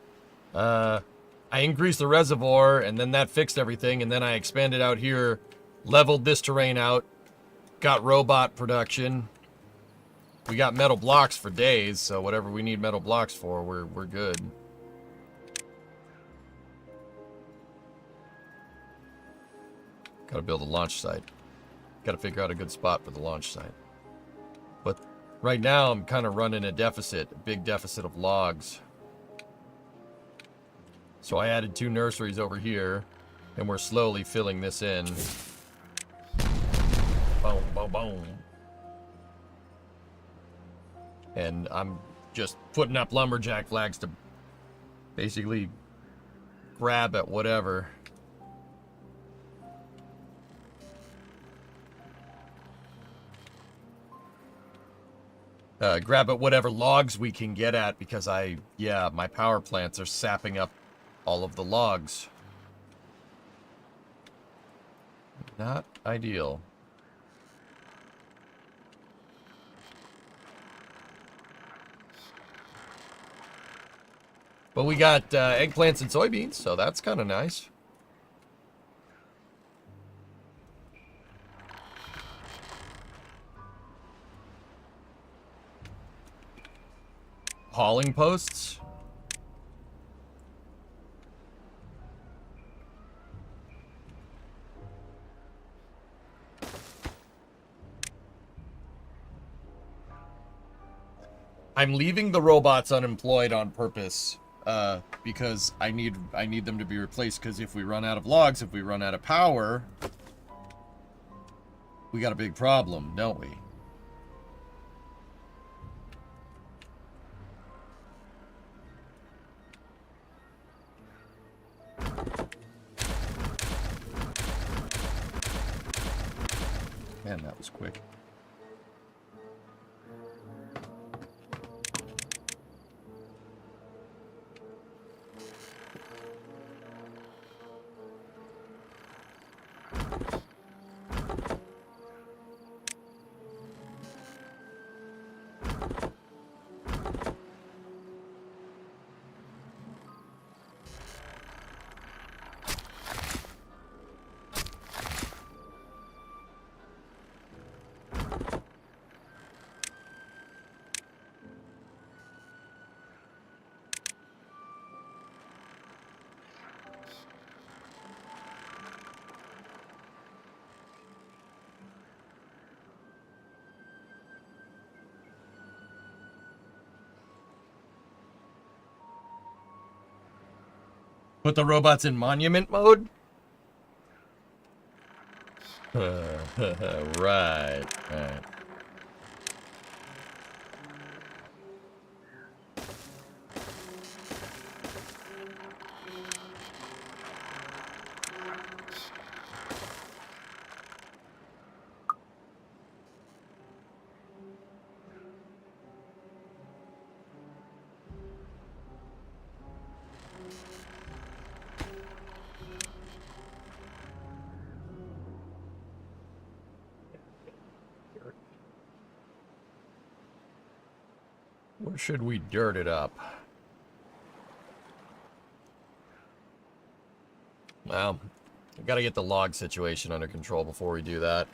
I increased the reservoir, and then that fixed everything, and then I expanded out here, leveled this terrain out, got robot production. We got metal blocks for days, so whatever we need metal blocks for, we're good. Gotta build a launch site. Gotta figure out a good spot for the launch site. But right now, I'm kind of running a deficit, a big deficit of logs. So I added 2 nurseries over here, and we're slowly filling this in. Boom, boom, boom. And I'm just putting up lumberjack flags to basically grab at whatever. Grab at whatever logs we can get at, because my power plants are sapping up all of the logs. Not ideal. But we got eggplants and soybeans, so that's kind of nice. Hauling posts. I'm leaving the robots unemployed on purpose, because I need them to be replaced, because if we run out of logs, if we run out of power, we got a big problem, don't we? Man, that was quick. Put the robots in monument mode? Right. Where should we dirt it up? Well, we gotta get the log situation under control before we do that.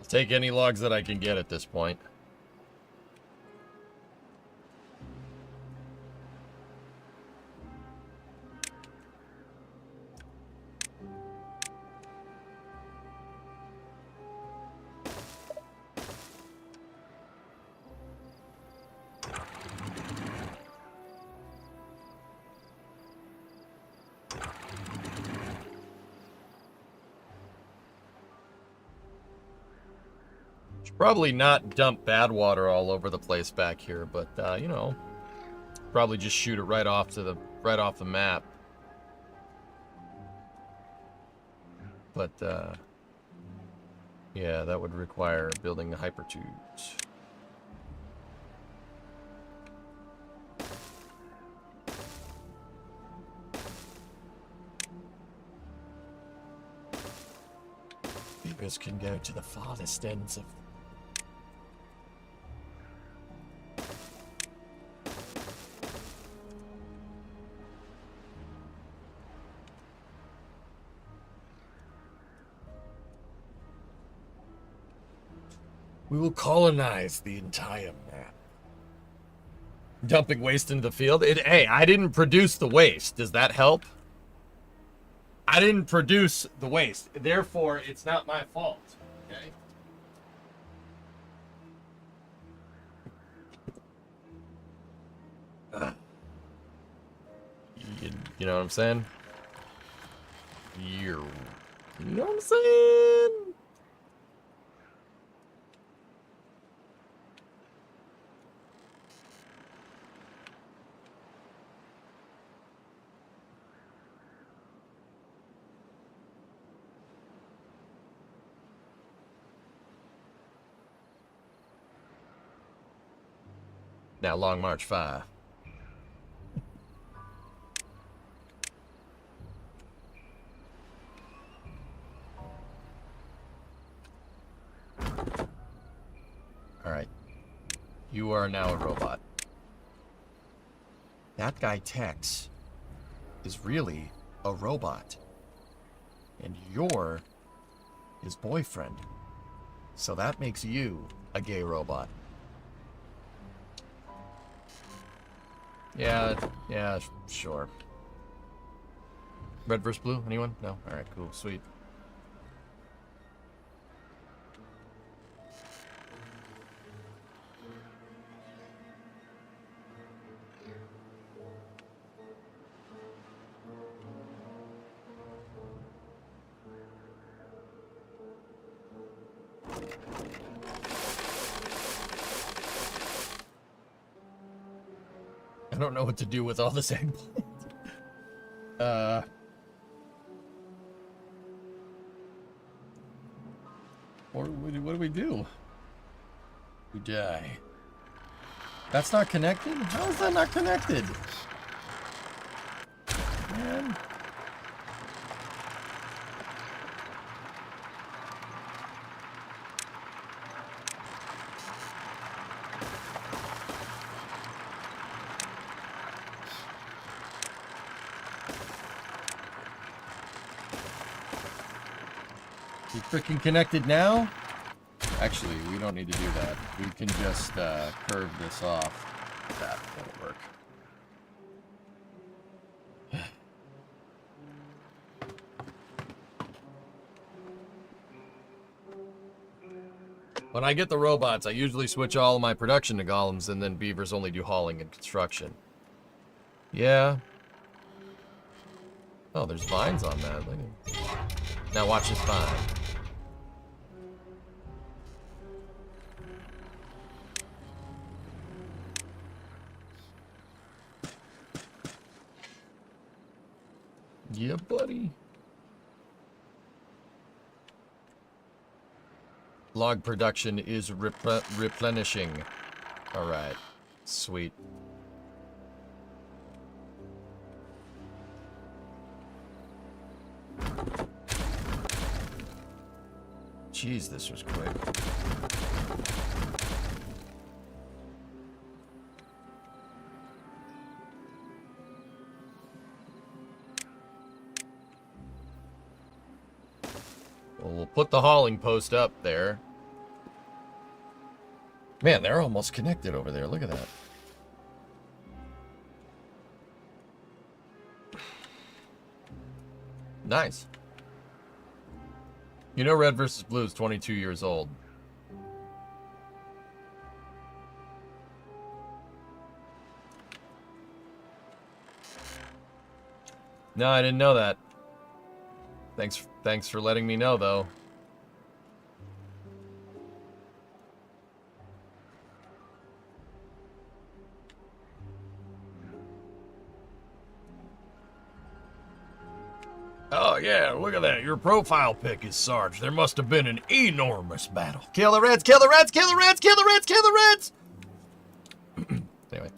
Take any logs that I can get at this point. Should probably not dump bad water all over the place back here, but you know, probably just shoot it right off the map. But yeah, that would require building the hypertubes. Beavers can go to the farthest ends of. We will colonize the entire map. Dumping waste into the field? Hey, I didn't produce the waste. Does that help? I didn't produce the waste. Therefore, it's not my fault. Okay? You know what I'm saying? You know what I'm saying? Now, Long March 5. Alright. You are now a robot. That guy Tex is really a robot. And you're his boyfriend. So that makes you a gay robot. Yeah, sure. Red versus blue? Anyone? No? Alright, cool, sweet. I don't know what to do with all this eggplant. What do we do? We die. That's not connected? How is that not connected? Man. You freaking connected now? Actually, we don't need to do that. We can just curve this off. That won't work. When I get the robots, I usually switch all of my production to golems, and then beavers only do hauling and construction. Yeah. Oh, there's vines on that. Look at... Now watch this vine. Yeah, buddy. Log production is replenishing. Alright. Sweet. Jeez, this was quick. Well, we'll put the hauling post up there. Man, they're almost connected over there. Look at that. Nice. You know red versus blue is 22 years old. No, I didn't know that. Thanks for letting me know, though. Oh, yeah, look at that. Your profile pic is Sarge. There must have been an enormous battle. Kill the Reds, kill the Reds, kill the Reds, kill the Reds, kill the Reds! Anyway.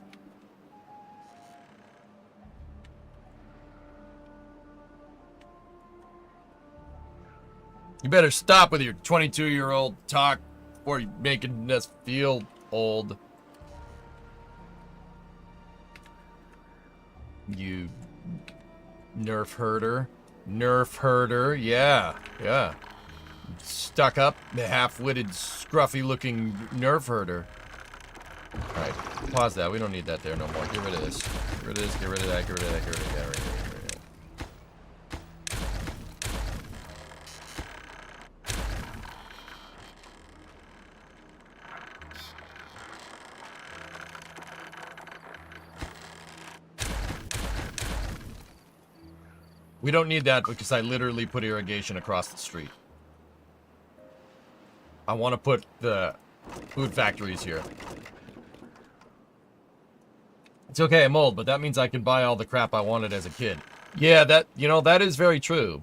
You better stop with your 22-year-old talk before you're making us feel old. You nerf herder. Nerf herder, yeah. Stuck up, the half-witted, scruffy-looking nerf herder. Alright, pause that. We don't need that there no more. Get rid of this. Get rid of this, get rid of that, get rid of that, get rid of that. Get rid of that. We don't need that because I literally put irrigation across the street. I want to put the food factories here. It's okay, I'm old, but that means I can buy all the crap I wanted as a kid. Yeah, that is very true.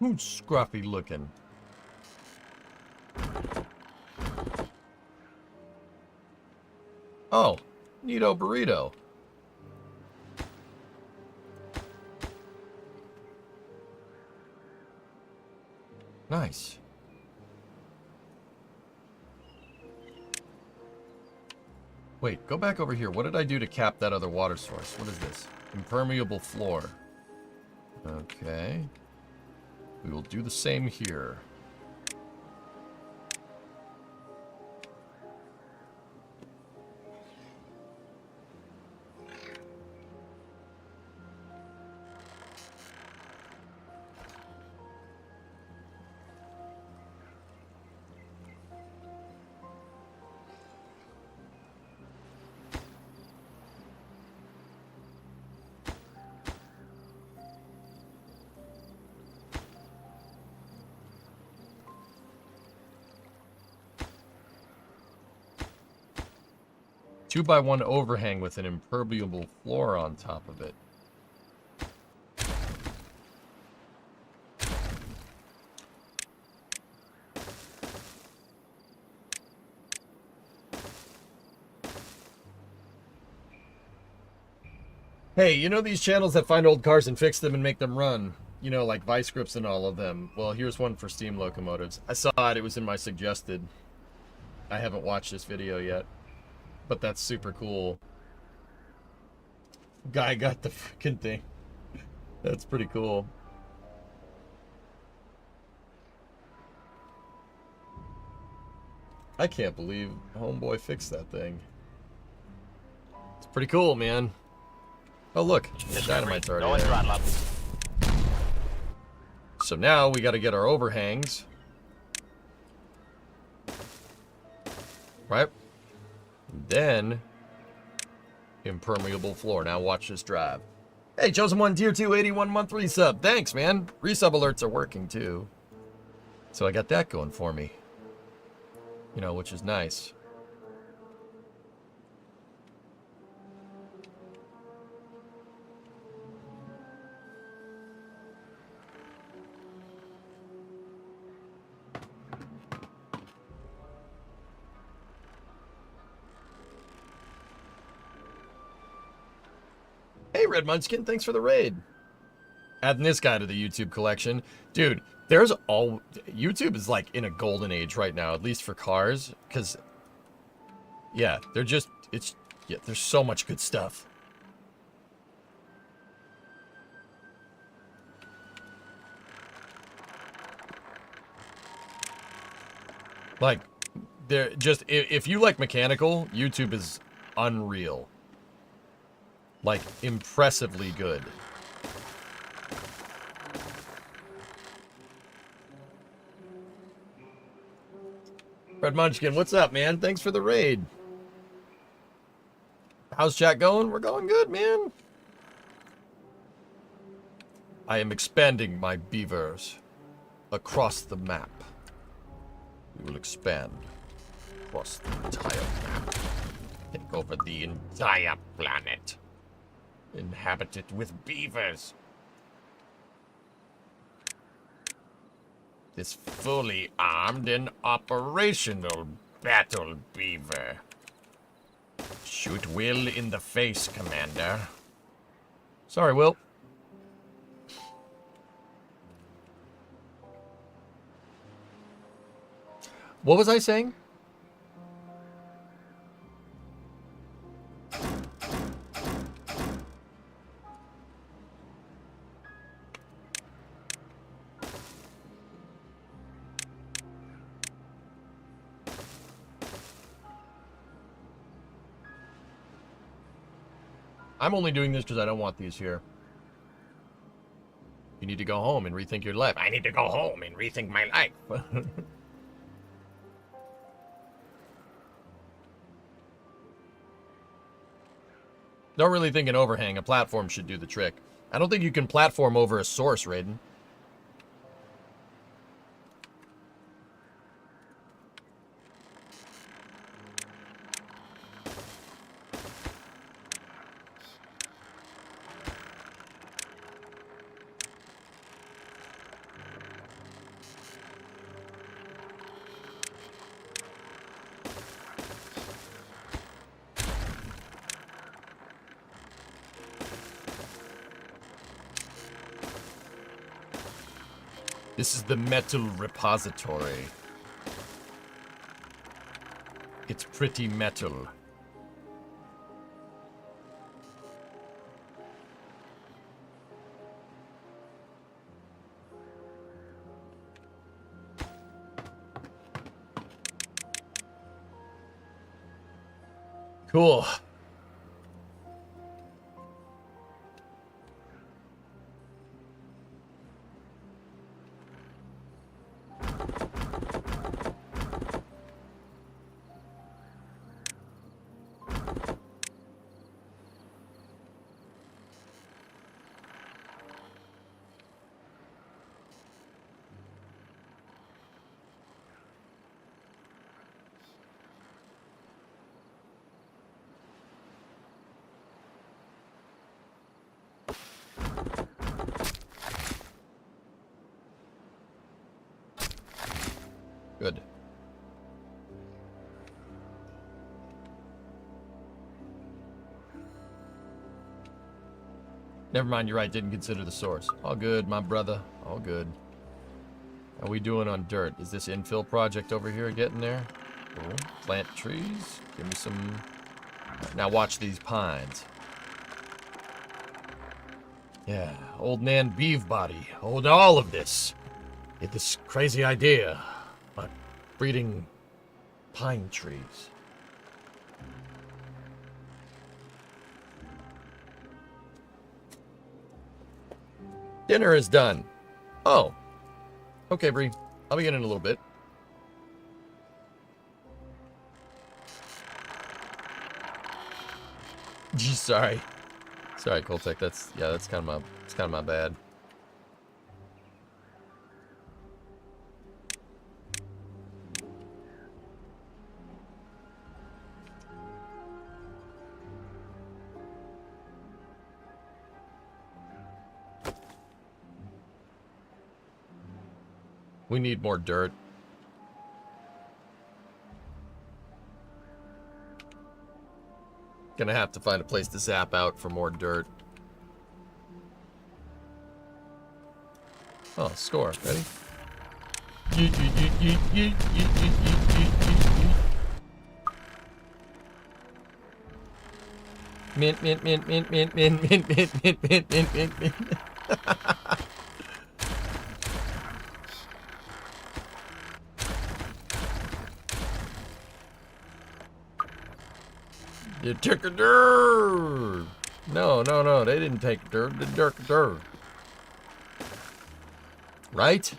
Who's scruffy looking? Oh, neato burrito. Nice. Wait, go back over here. What did I do to cap that other water source? What is this? Impermeable floor. Okay. We will do the same here. Two by one overhang with an impermeable floor on top of it. Hey, you know these channels that find old cars and fix them and make them run? You know, like vice grips and all of them. Well, here's one for steam locomotives. I saw it. It was in my suggested. I haven't watched this video yet. But that's super cool. Guy got the freaking thing. That's pretty cool. I can't believe homeboy fixed that thing. It's pretty cool, man. Oh, look. Dynamite's already Going there. throttle up. So now we got to get our overhangs. Right? Then, impermeable floor. Now watch this drive. Hey, Chosen One, Tier 2, 81 month resub. Thanks, man. Resub alerts are working, too. So I got that going for me. You know, which is nice. Hey, Red Munchkin, thanks for the raid. Adding this guy to the YouTube collection. Dude, there's all... YouTube is like in a golden age right now, at least for cars. Because, yeah, they're just... It's... Yeah, there's so much good stuff. Like, they're just... If you like mechanical, YouTube is unreal. Like, impressively good. Red Munchkin, what's up, man? Thanks for the raid. How's chat going? We're going good, man. I am expanding my beavers across the map. We will expand across the entire map. Take over the entire planet. Inhabit it with beavers. This fully armed and operational battle beaver. Shoot Will in the face, Commander. Sorry, Will. What was I saying? I'm only doing this because I don't want these here. You need to go home and rethink your life. I need to go home and rethink my life. Don't really think an overhang. A platform should do the trick. I don't think you can platform over a source, Raiden. This is the metal repository. It's pretty metal. Cool. Good. Never mind, you're right, didn't consider the source. All good, my brother. All good. How we doing on dirt? Is this infill project over here getting there? Cool. Plant trees. Give me some... Now watch these pines. Yeah, old Nan Beavebody. Hold all of this. Get this crazy idea about breeding pine trees. Dinner is done. Oh. Okay, Bree. I'll be in a little bit. Gee, sorry. Sorry, Coltec. That's kind of my bad. We need more dirt. Gonna have to find a place to zap out for more dirt. Oh, score. Ready? Mint, mint, mint, mint, mint, mint, mint, mint, mint, mint, mint, mint, mint. You took a dirt. No, no, no. They didn't take dirt. They took dirt. Right?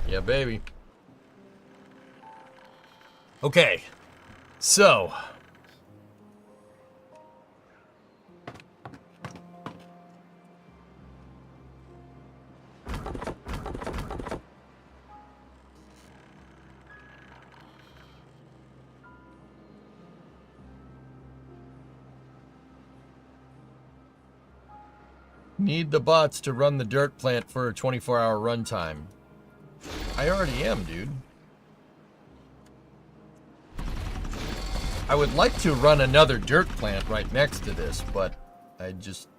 Yeah, baby. Okay. So. Need the bots to run the dirt plant for a 24-hour runtime. I already am, dude. I would like to run another dirt plant right next to this, but I just...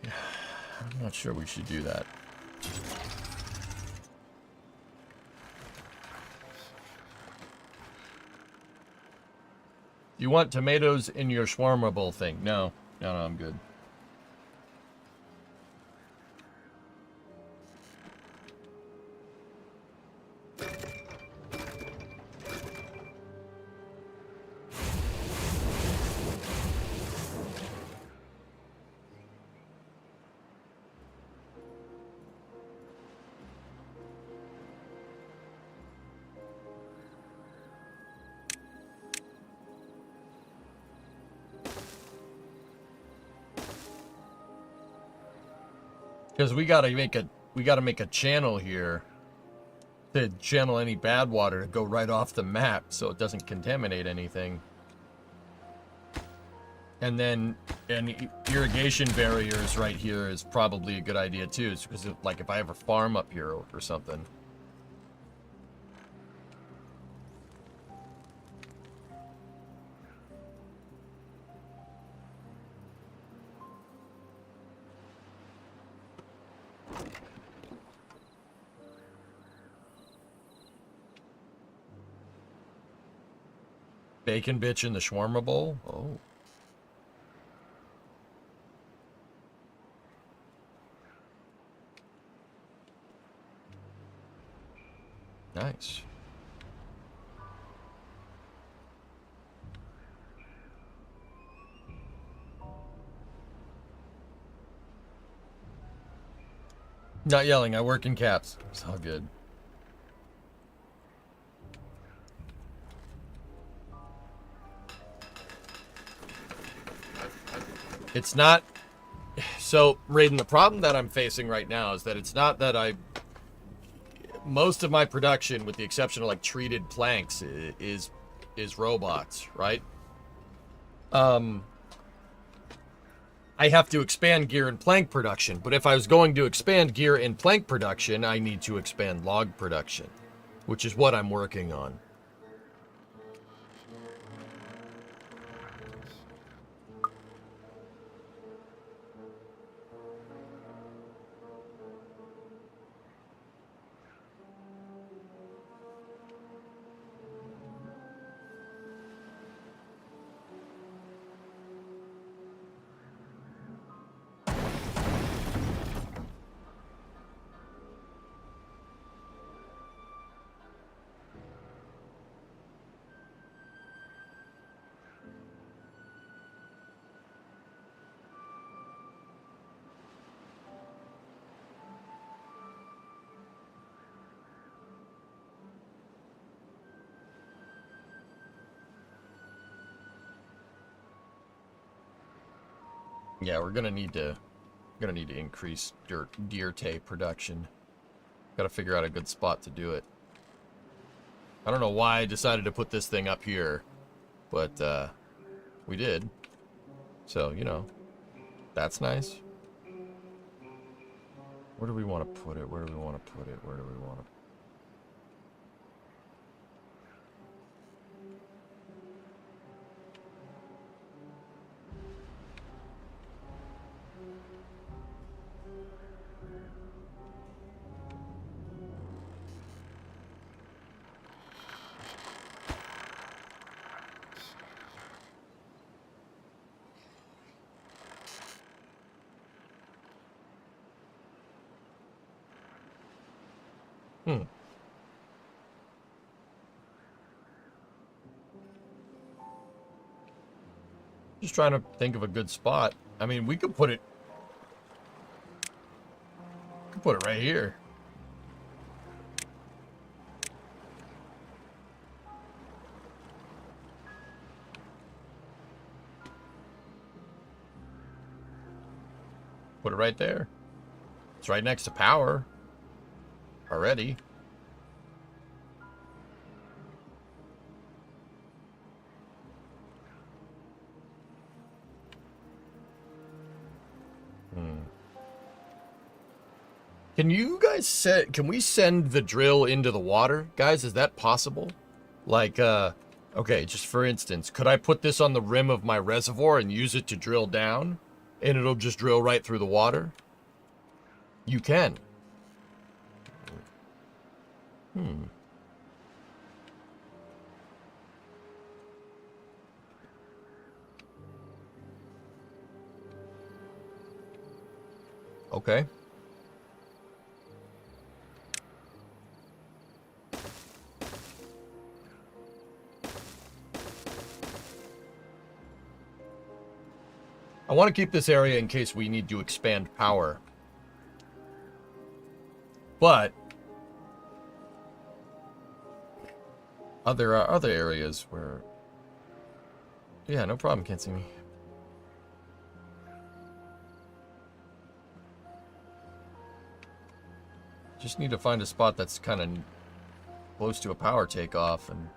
I'm not sure we should do that. You want tomatoes in your shawarma bowl thing? No. No, no, I'm good. Because we gotta make a channel here to channel any bad water to go right off the map so it doesn't contaminate anything. And then an irrigation barriers right here is probably a good idea too, because like if I have a farm up here or something. Bacon bitch in the shawarma bowl? Oh. Nice. Not yelling, I work in caps. It's all good. It's not... So, Raiden, the problem that I'm facing right now is that it's not that most of my production, with the exception of like treated planks, is robots, right? I have to expand gear and plank production, but if I was going to expand gear and plank production, I need to expand log production, which is what I'm working on. Yeah, we're gonna need to increase deer tay production. Gotta figure out a good spot to do it. I don't know why I decided to put this thing up here, but we did. So, you know, that's nice. Where do we want to put it? Where do we want to put it? Where do we want to... Just trying to think of a good spot. I mean, we could put it... right here. Put it right there. It's right next to power. Already. Can you guys can we send the drill into the water? Guys, is that possible? Like, okay, just for instance, could I put this on the rim of my reservoir and use it to drill down? And it'll just drill right through the water? You can. Okay. I want to keep this area in case we need to expand power. But there are other areas where... Yeah, no problem, can't see me. Just need to find a spot that's kind of close to a power takeoff and...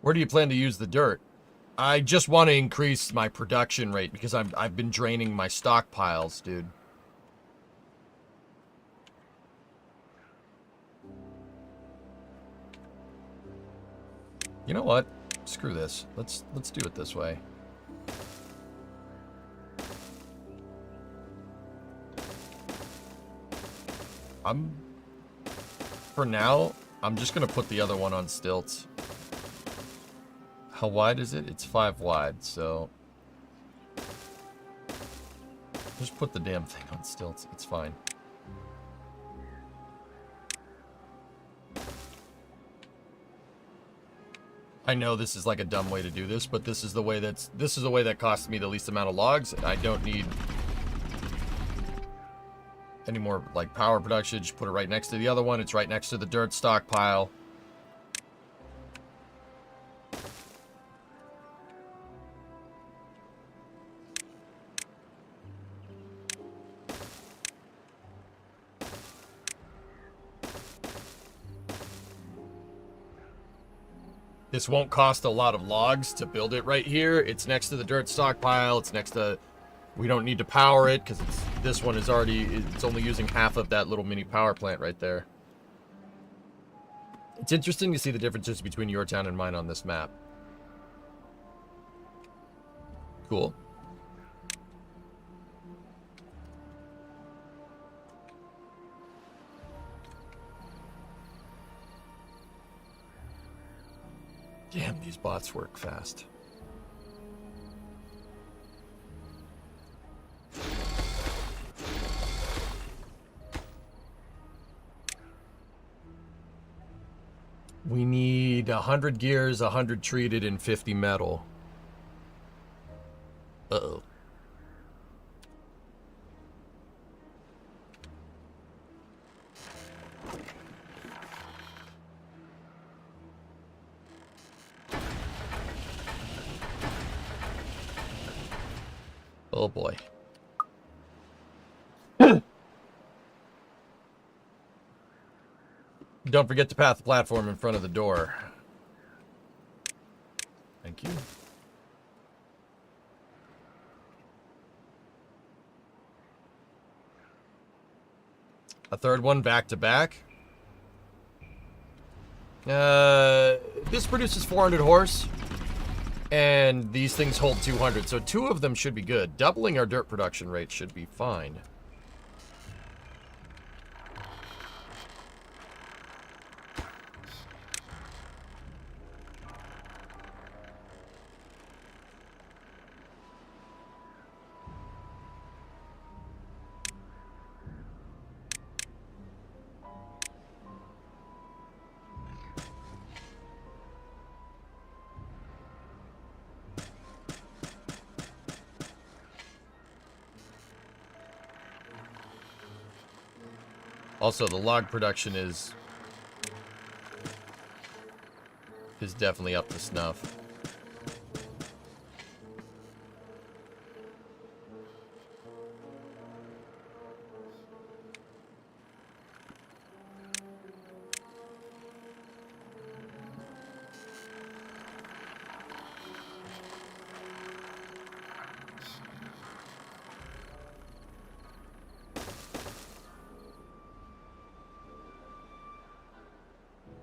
Where do you plan to use the dirt? I just want to increase my production rate because I've been draining my stockpiles, dude. You know what? Screw this. Let's do it this way. For now, I'm just gonna put the other one on stilts. How wide is it? It's 5 wide, so... Just put the damn thing on stilts. It's fine. I know this is like a dumb way to do this, but this is the way that costs me the least amount of logs. I don't need any more like power production. Just put it right next to the other one. It's right next to the dirt stockpile. This won't cost a lot of logs to build it right here. It's next to the dirt stockpile. It's next to... We don't need to power it because this one is already... It's only using half of that little mini power plant right there. It's interesting to see the differences between your town and mine on this map. Cool. Damn, these bots work fast. We need 100 gears, 100 treated, and 50 metal. Uh-oh. Oh boy. Don't forget to path the platform in front of the door. Thank you. A third one back to back. This produces 400 horse, and these things hold 200, so 2 of them should be good. Doubling our dirt production rate should be fine. Also, the log production is definitely up to snuff.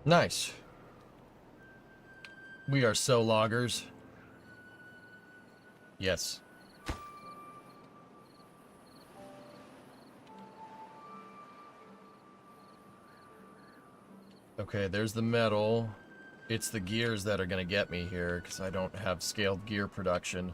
Nice. We are so loggers. Yes. Okay, there's the metal. It's the gears that are going to get me here, because I don't have scaled gear production.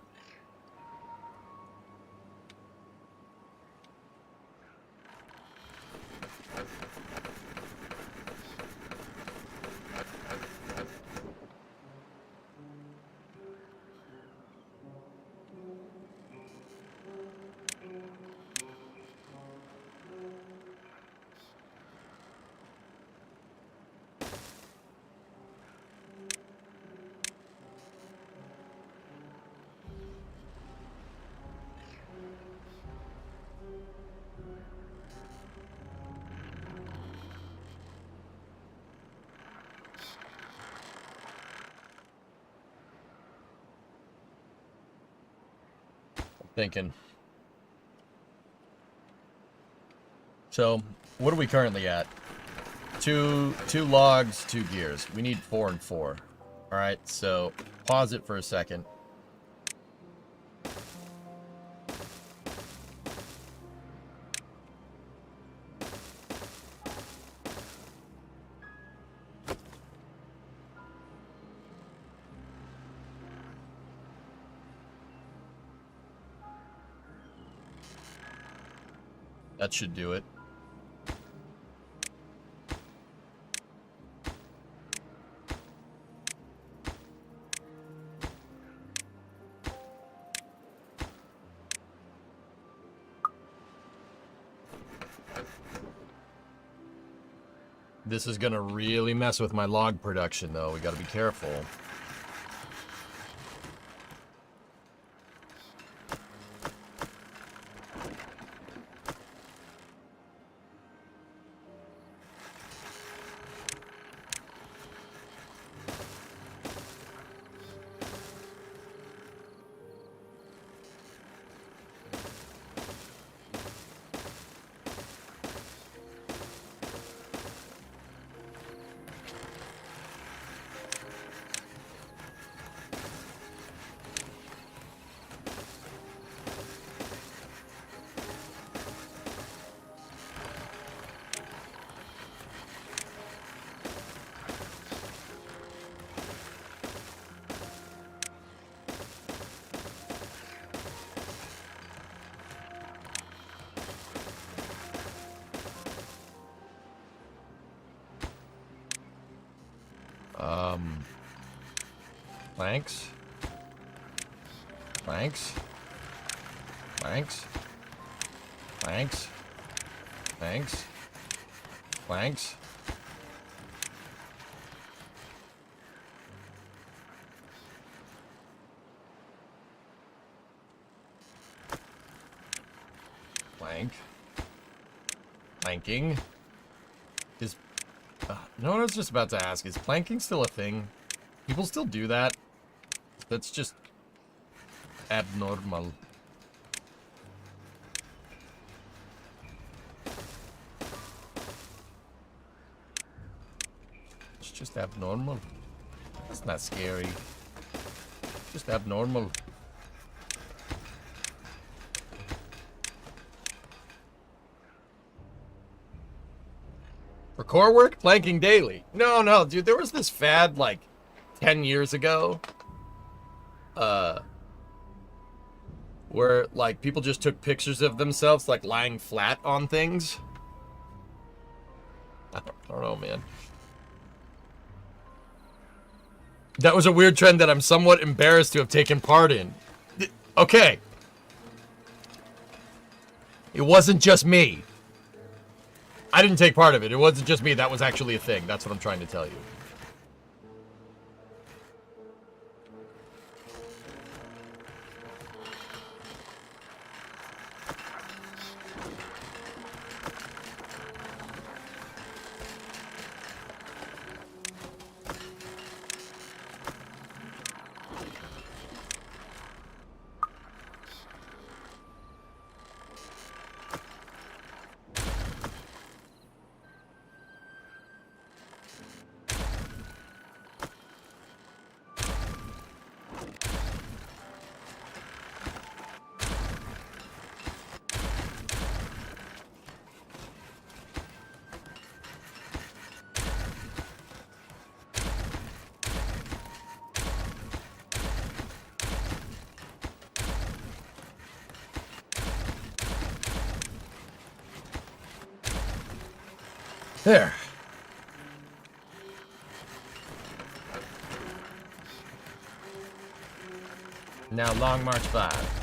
Thinking. So, what are we currently at? Two logs, 2 gears. We need 4 and 4. Alright, so pause it for a second. That should do it. This is gonna really mess with my log production, though. We gotta be careful. Planks. Planks. Planks. Planks. Planks. Planks. Plank. Planking. Is... you know what I was just about to ask? Is planking still a thing? People still do that? That's just... abnormal. It's just abnormal. That's not scary. Just abnormal. For core work, planking daily. No, dude, there was this fad like 10 years ago. Where like people just took pictures of themselves like lying flat on things. I don't know, man. That was a weird trend that I'm somewhat embarrassed to have taken part in. Okay. It wasn't just me. I didn't take part of it. It wasn't just me. That was actually a thing. That's what I'm trying to tell you. There. Now Long March 5.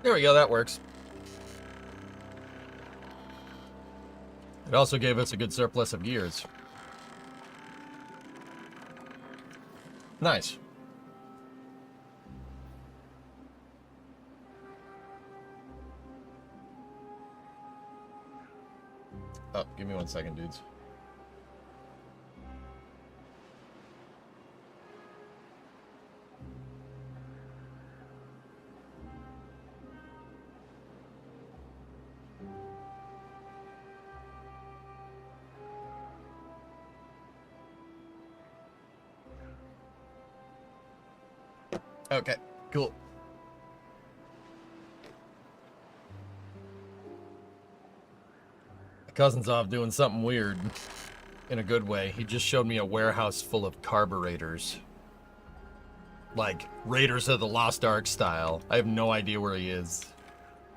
There we go, that works. It also gave us a good surplus of gears. Nice. Oh, give me 1 second, dudes. Okay, cool. My cousin's off doing something weird. In a good way. He just showed me a warehouse full of carburetors. Like, Raiders of the Lost Ark style. I have no idea where he is.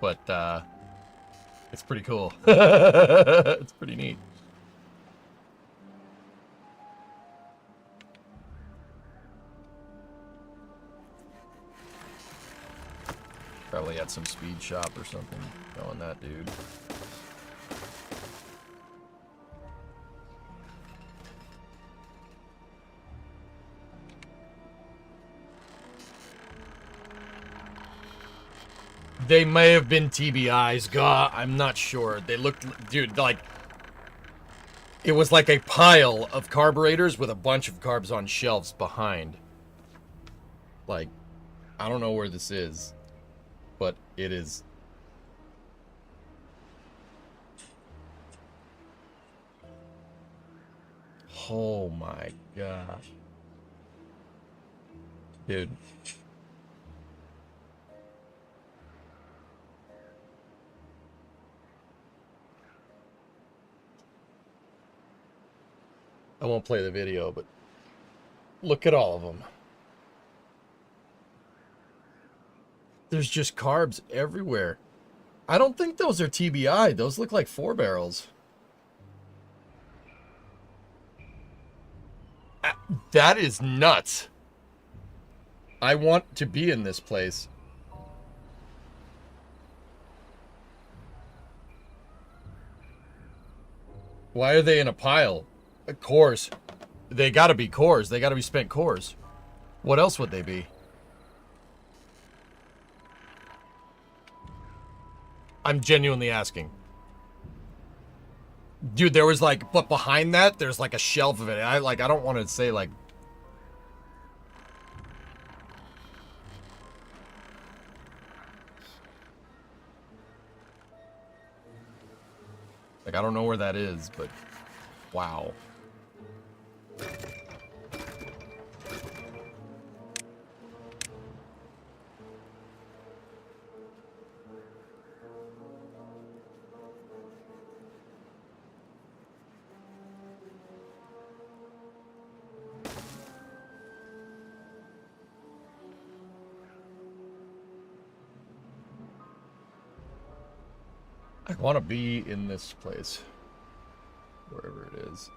But, it's pretty cool. It's pretty neat. Probably at some speed shop or something. Knowing that dude. They may have been TBIs. God, I'm not sure. They looked, dude, like, it was like a pile of carburetors with a bunch of carbs on shelves behind. Like, I don't know where this is, but it is. Oh my gosh. Dude. I won't play the video, but look at all of them. There's just carbs everywhere. I don't think those are TBI. Those look like 4 barrels. That is nuts. I want to be in this place. Why are they in a pile? Cores. They gotta be cores. They gotta be spent cores. What else would they be? I'm genuinely asking. Dude, there was like, but behind that, there's like a shelf of it. I don't want to say like. Like, I don't know where that is, but wow. I want to be in this place. Wherever it is.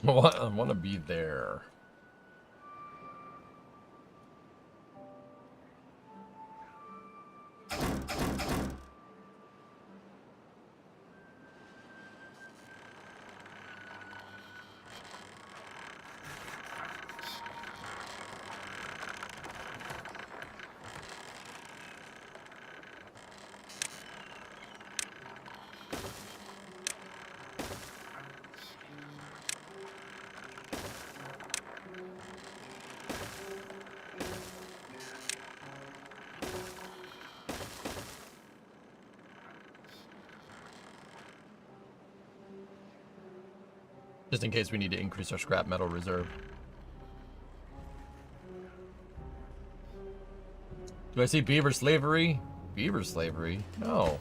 I want to be there. Just in case we need to increase our scrap metal reserve. Do I see beaver slavery? Beaver slavery? No.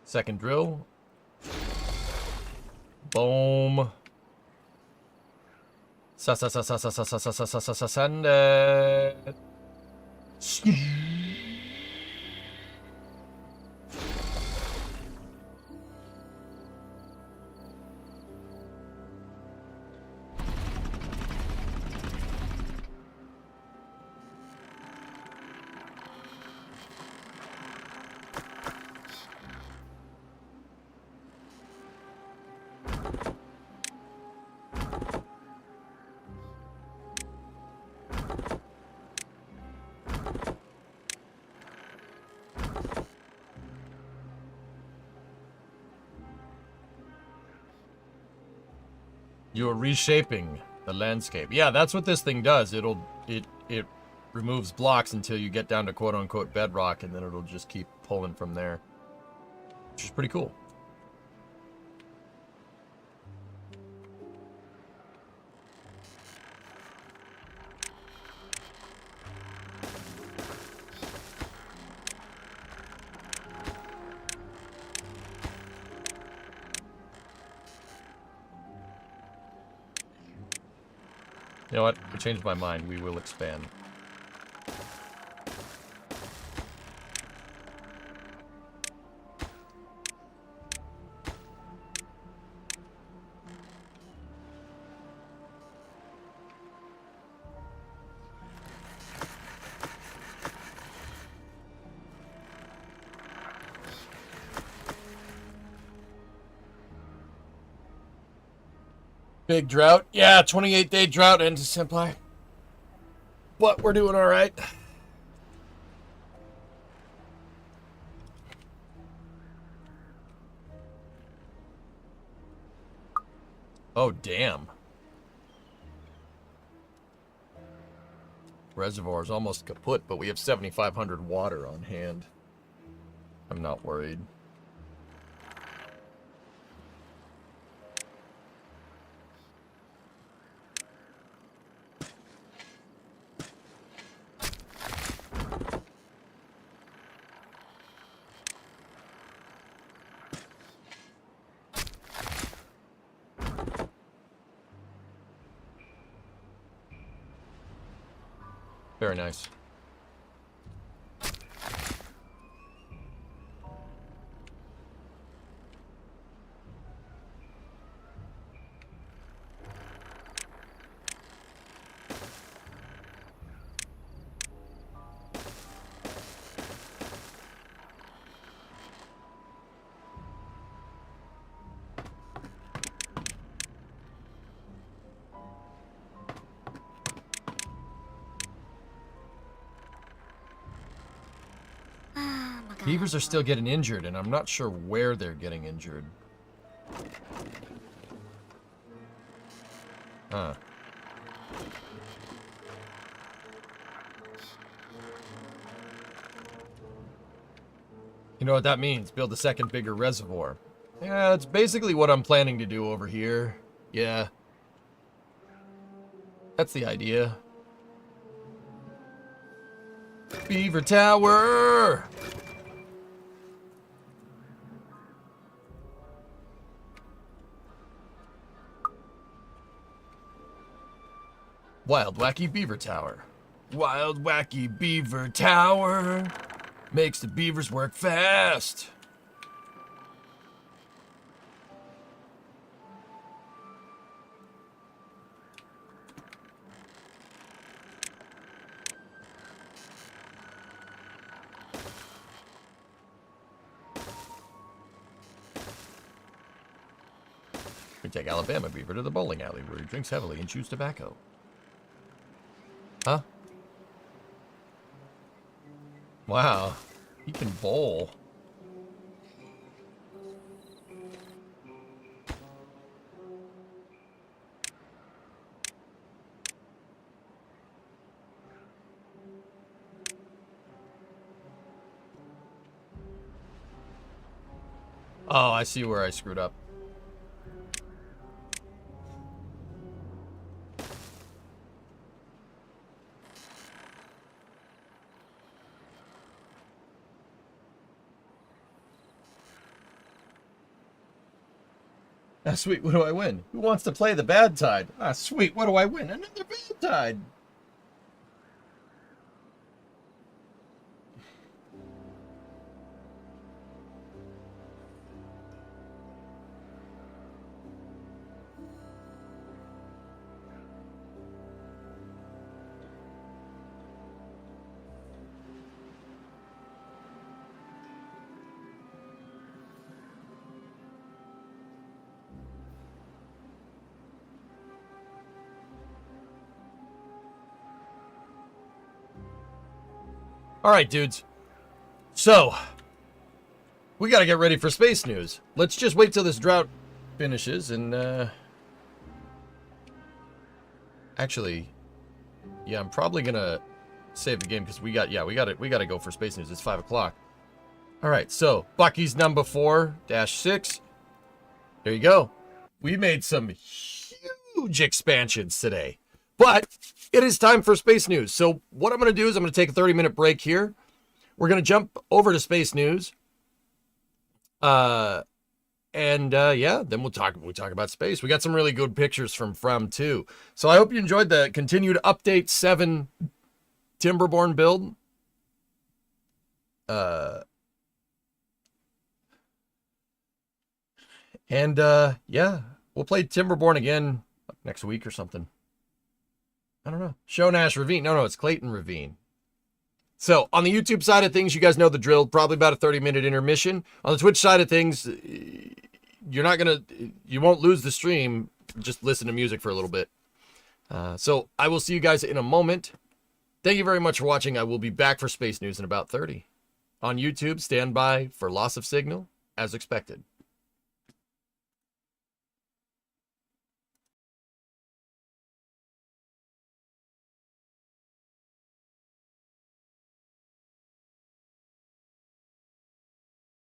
Second drill. Boom. Send it. You're reshaping the landscape. Yeah, that's what this thing does. It removes blocks until you get down to quote unquote bedrock, and then it'll just keep pulling from there. Which is pretty cool. You know what? I changed my mind. We will expand. Big drought. Yeah, 28-day drought into Senpai. But we're doing all right. Oh, damn. Reservoir is almost kaput, but we have 7,500 water on hand. I'm not worried. Very nice. Beavers are still getting injured, and I'm not sure where they're getting injured. Huh. You know what that means? Build a second bigger reservoir. Yeah, that's basically what I'm planning to do over here. Yeah. That's the idea. Beaver Tower! Wild Wacky Beaver Tower. Wild Wacky Beaver Tower makes the beavers work fast. We take Alabama Beaver to the bowling alley where he drinks heavily and chews tobacco. Huh? Wow. He can bowl. Oh, I see where I screwed up. Ah, sweet, what do I win? Who wants to play the bad tide? Ah, sweet, what do I win? Another bad tide. All right, dudes. So, we got to get ready for space news. Let's just wait till this drought finishes and, actually, yeah, I'm probably going to save the game because we got to go for space news. It's 5 o'clock. All right, so, Bucky's number 4-6. There you go. We made some huge expansions today. But it is time for space news. So what I'm going to do is I'm going to take a 30-minute break here. We're going to jump over to space news. Yeah, then we'll talk about space. We got some really good pictures from too. So I hope you enjoyed the continued update 7 Timberborn build. Yeah, we'll play Timberborn again next week or something. I don't know. Shonash Ravine. No, it's Clayton Ravine. So, on the YouTube side of things, you guys know the drill. Probably about a 30-minute intermission. On the Twitch side of things, you won't lose the stream. Just listen to music for a little bit. So, I will see you guys in a moment. Thank you very much for watching. I will be back for space news in about 30. On YouTube, stand by for loss of signal, as expected.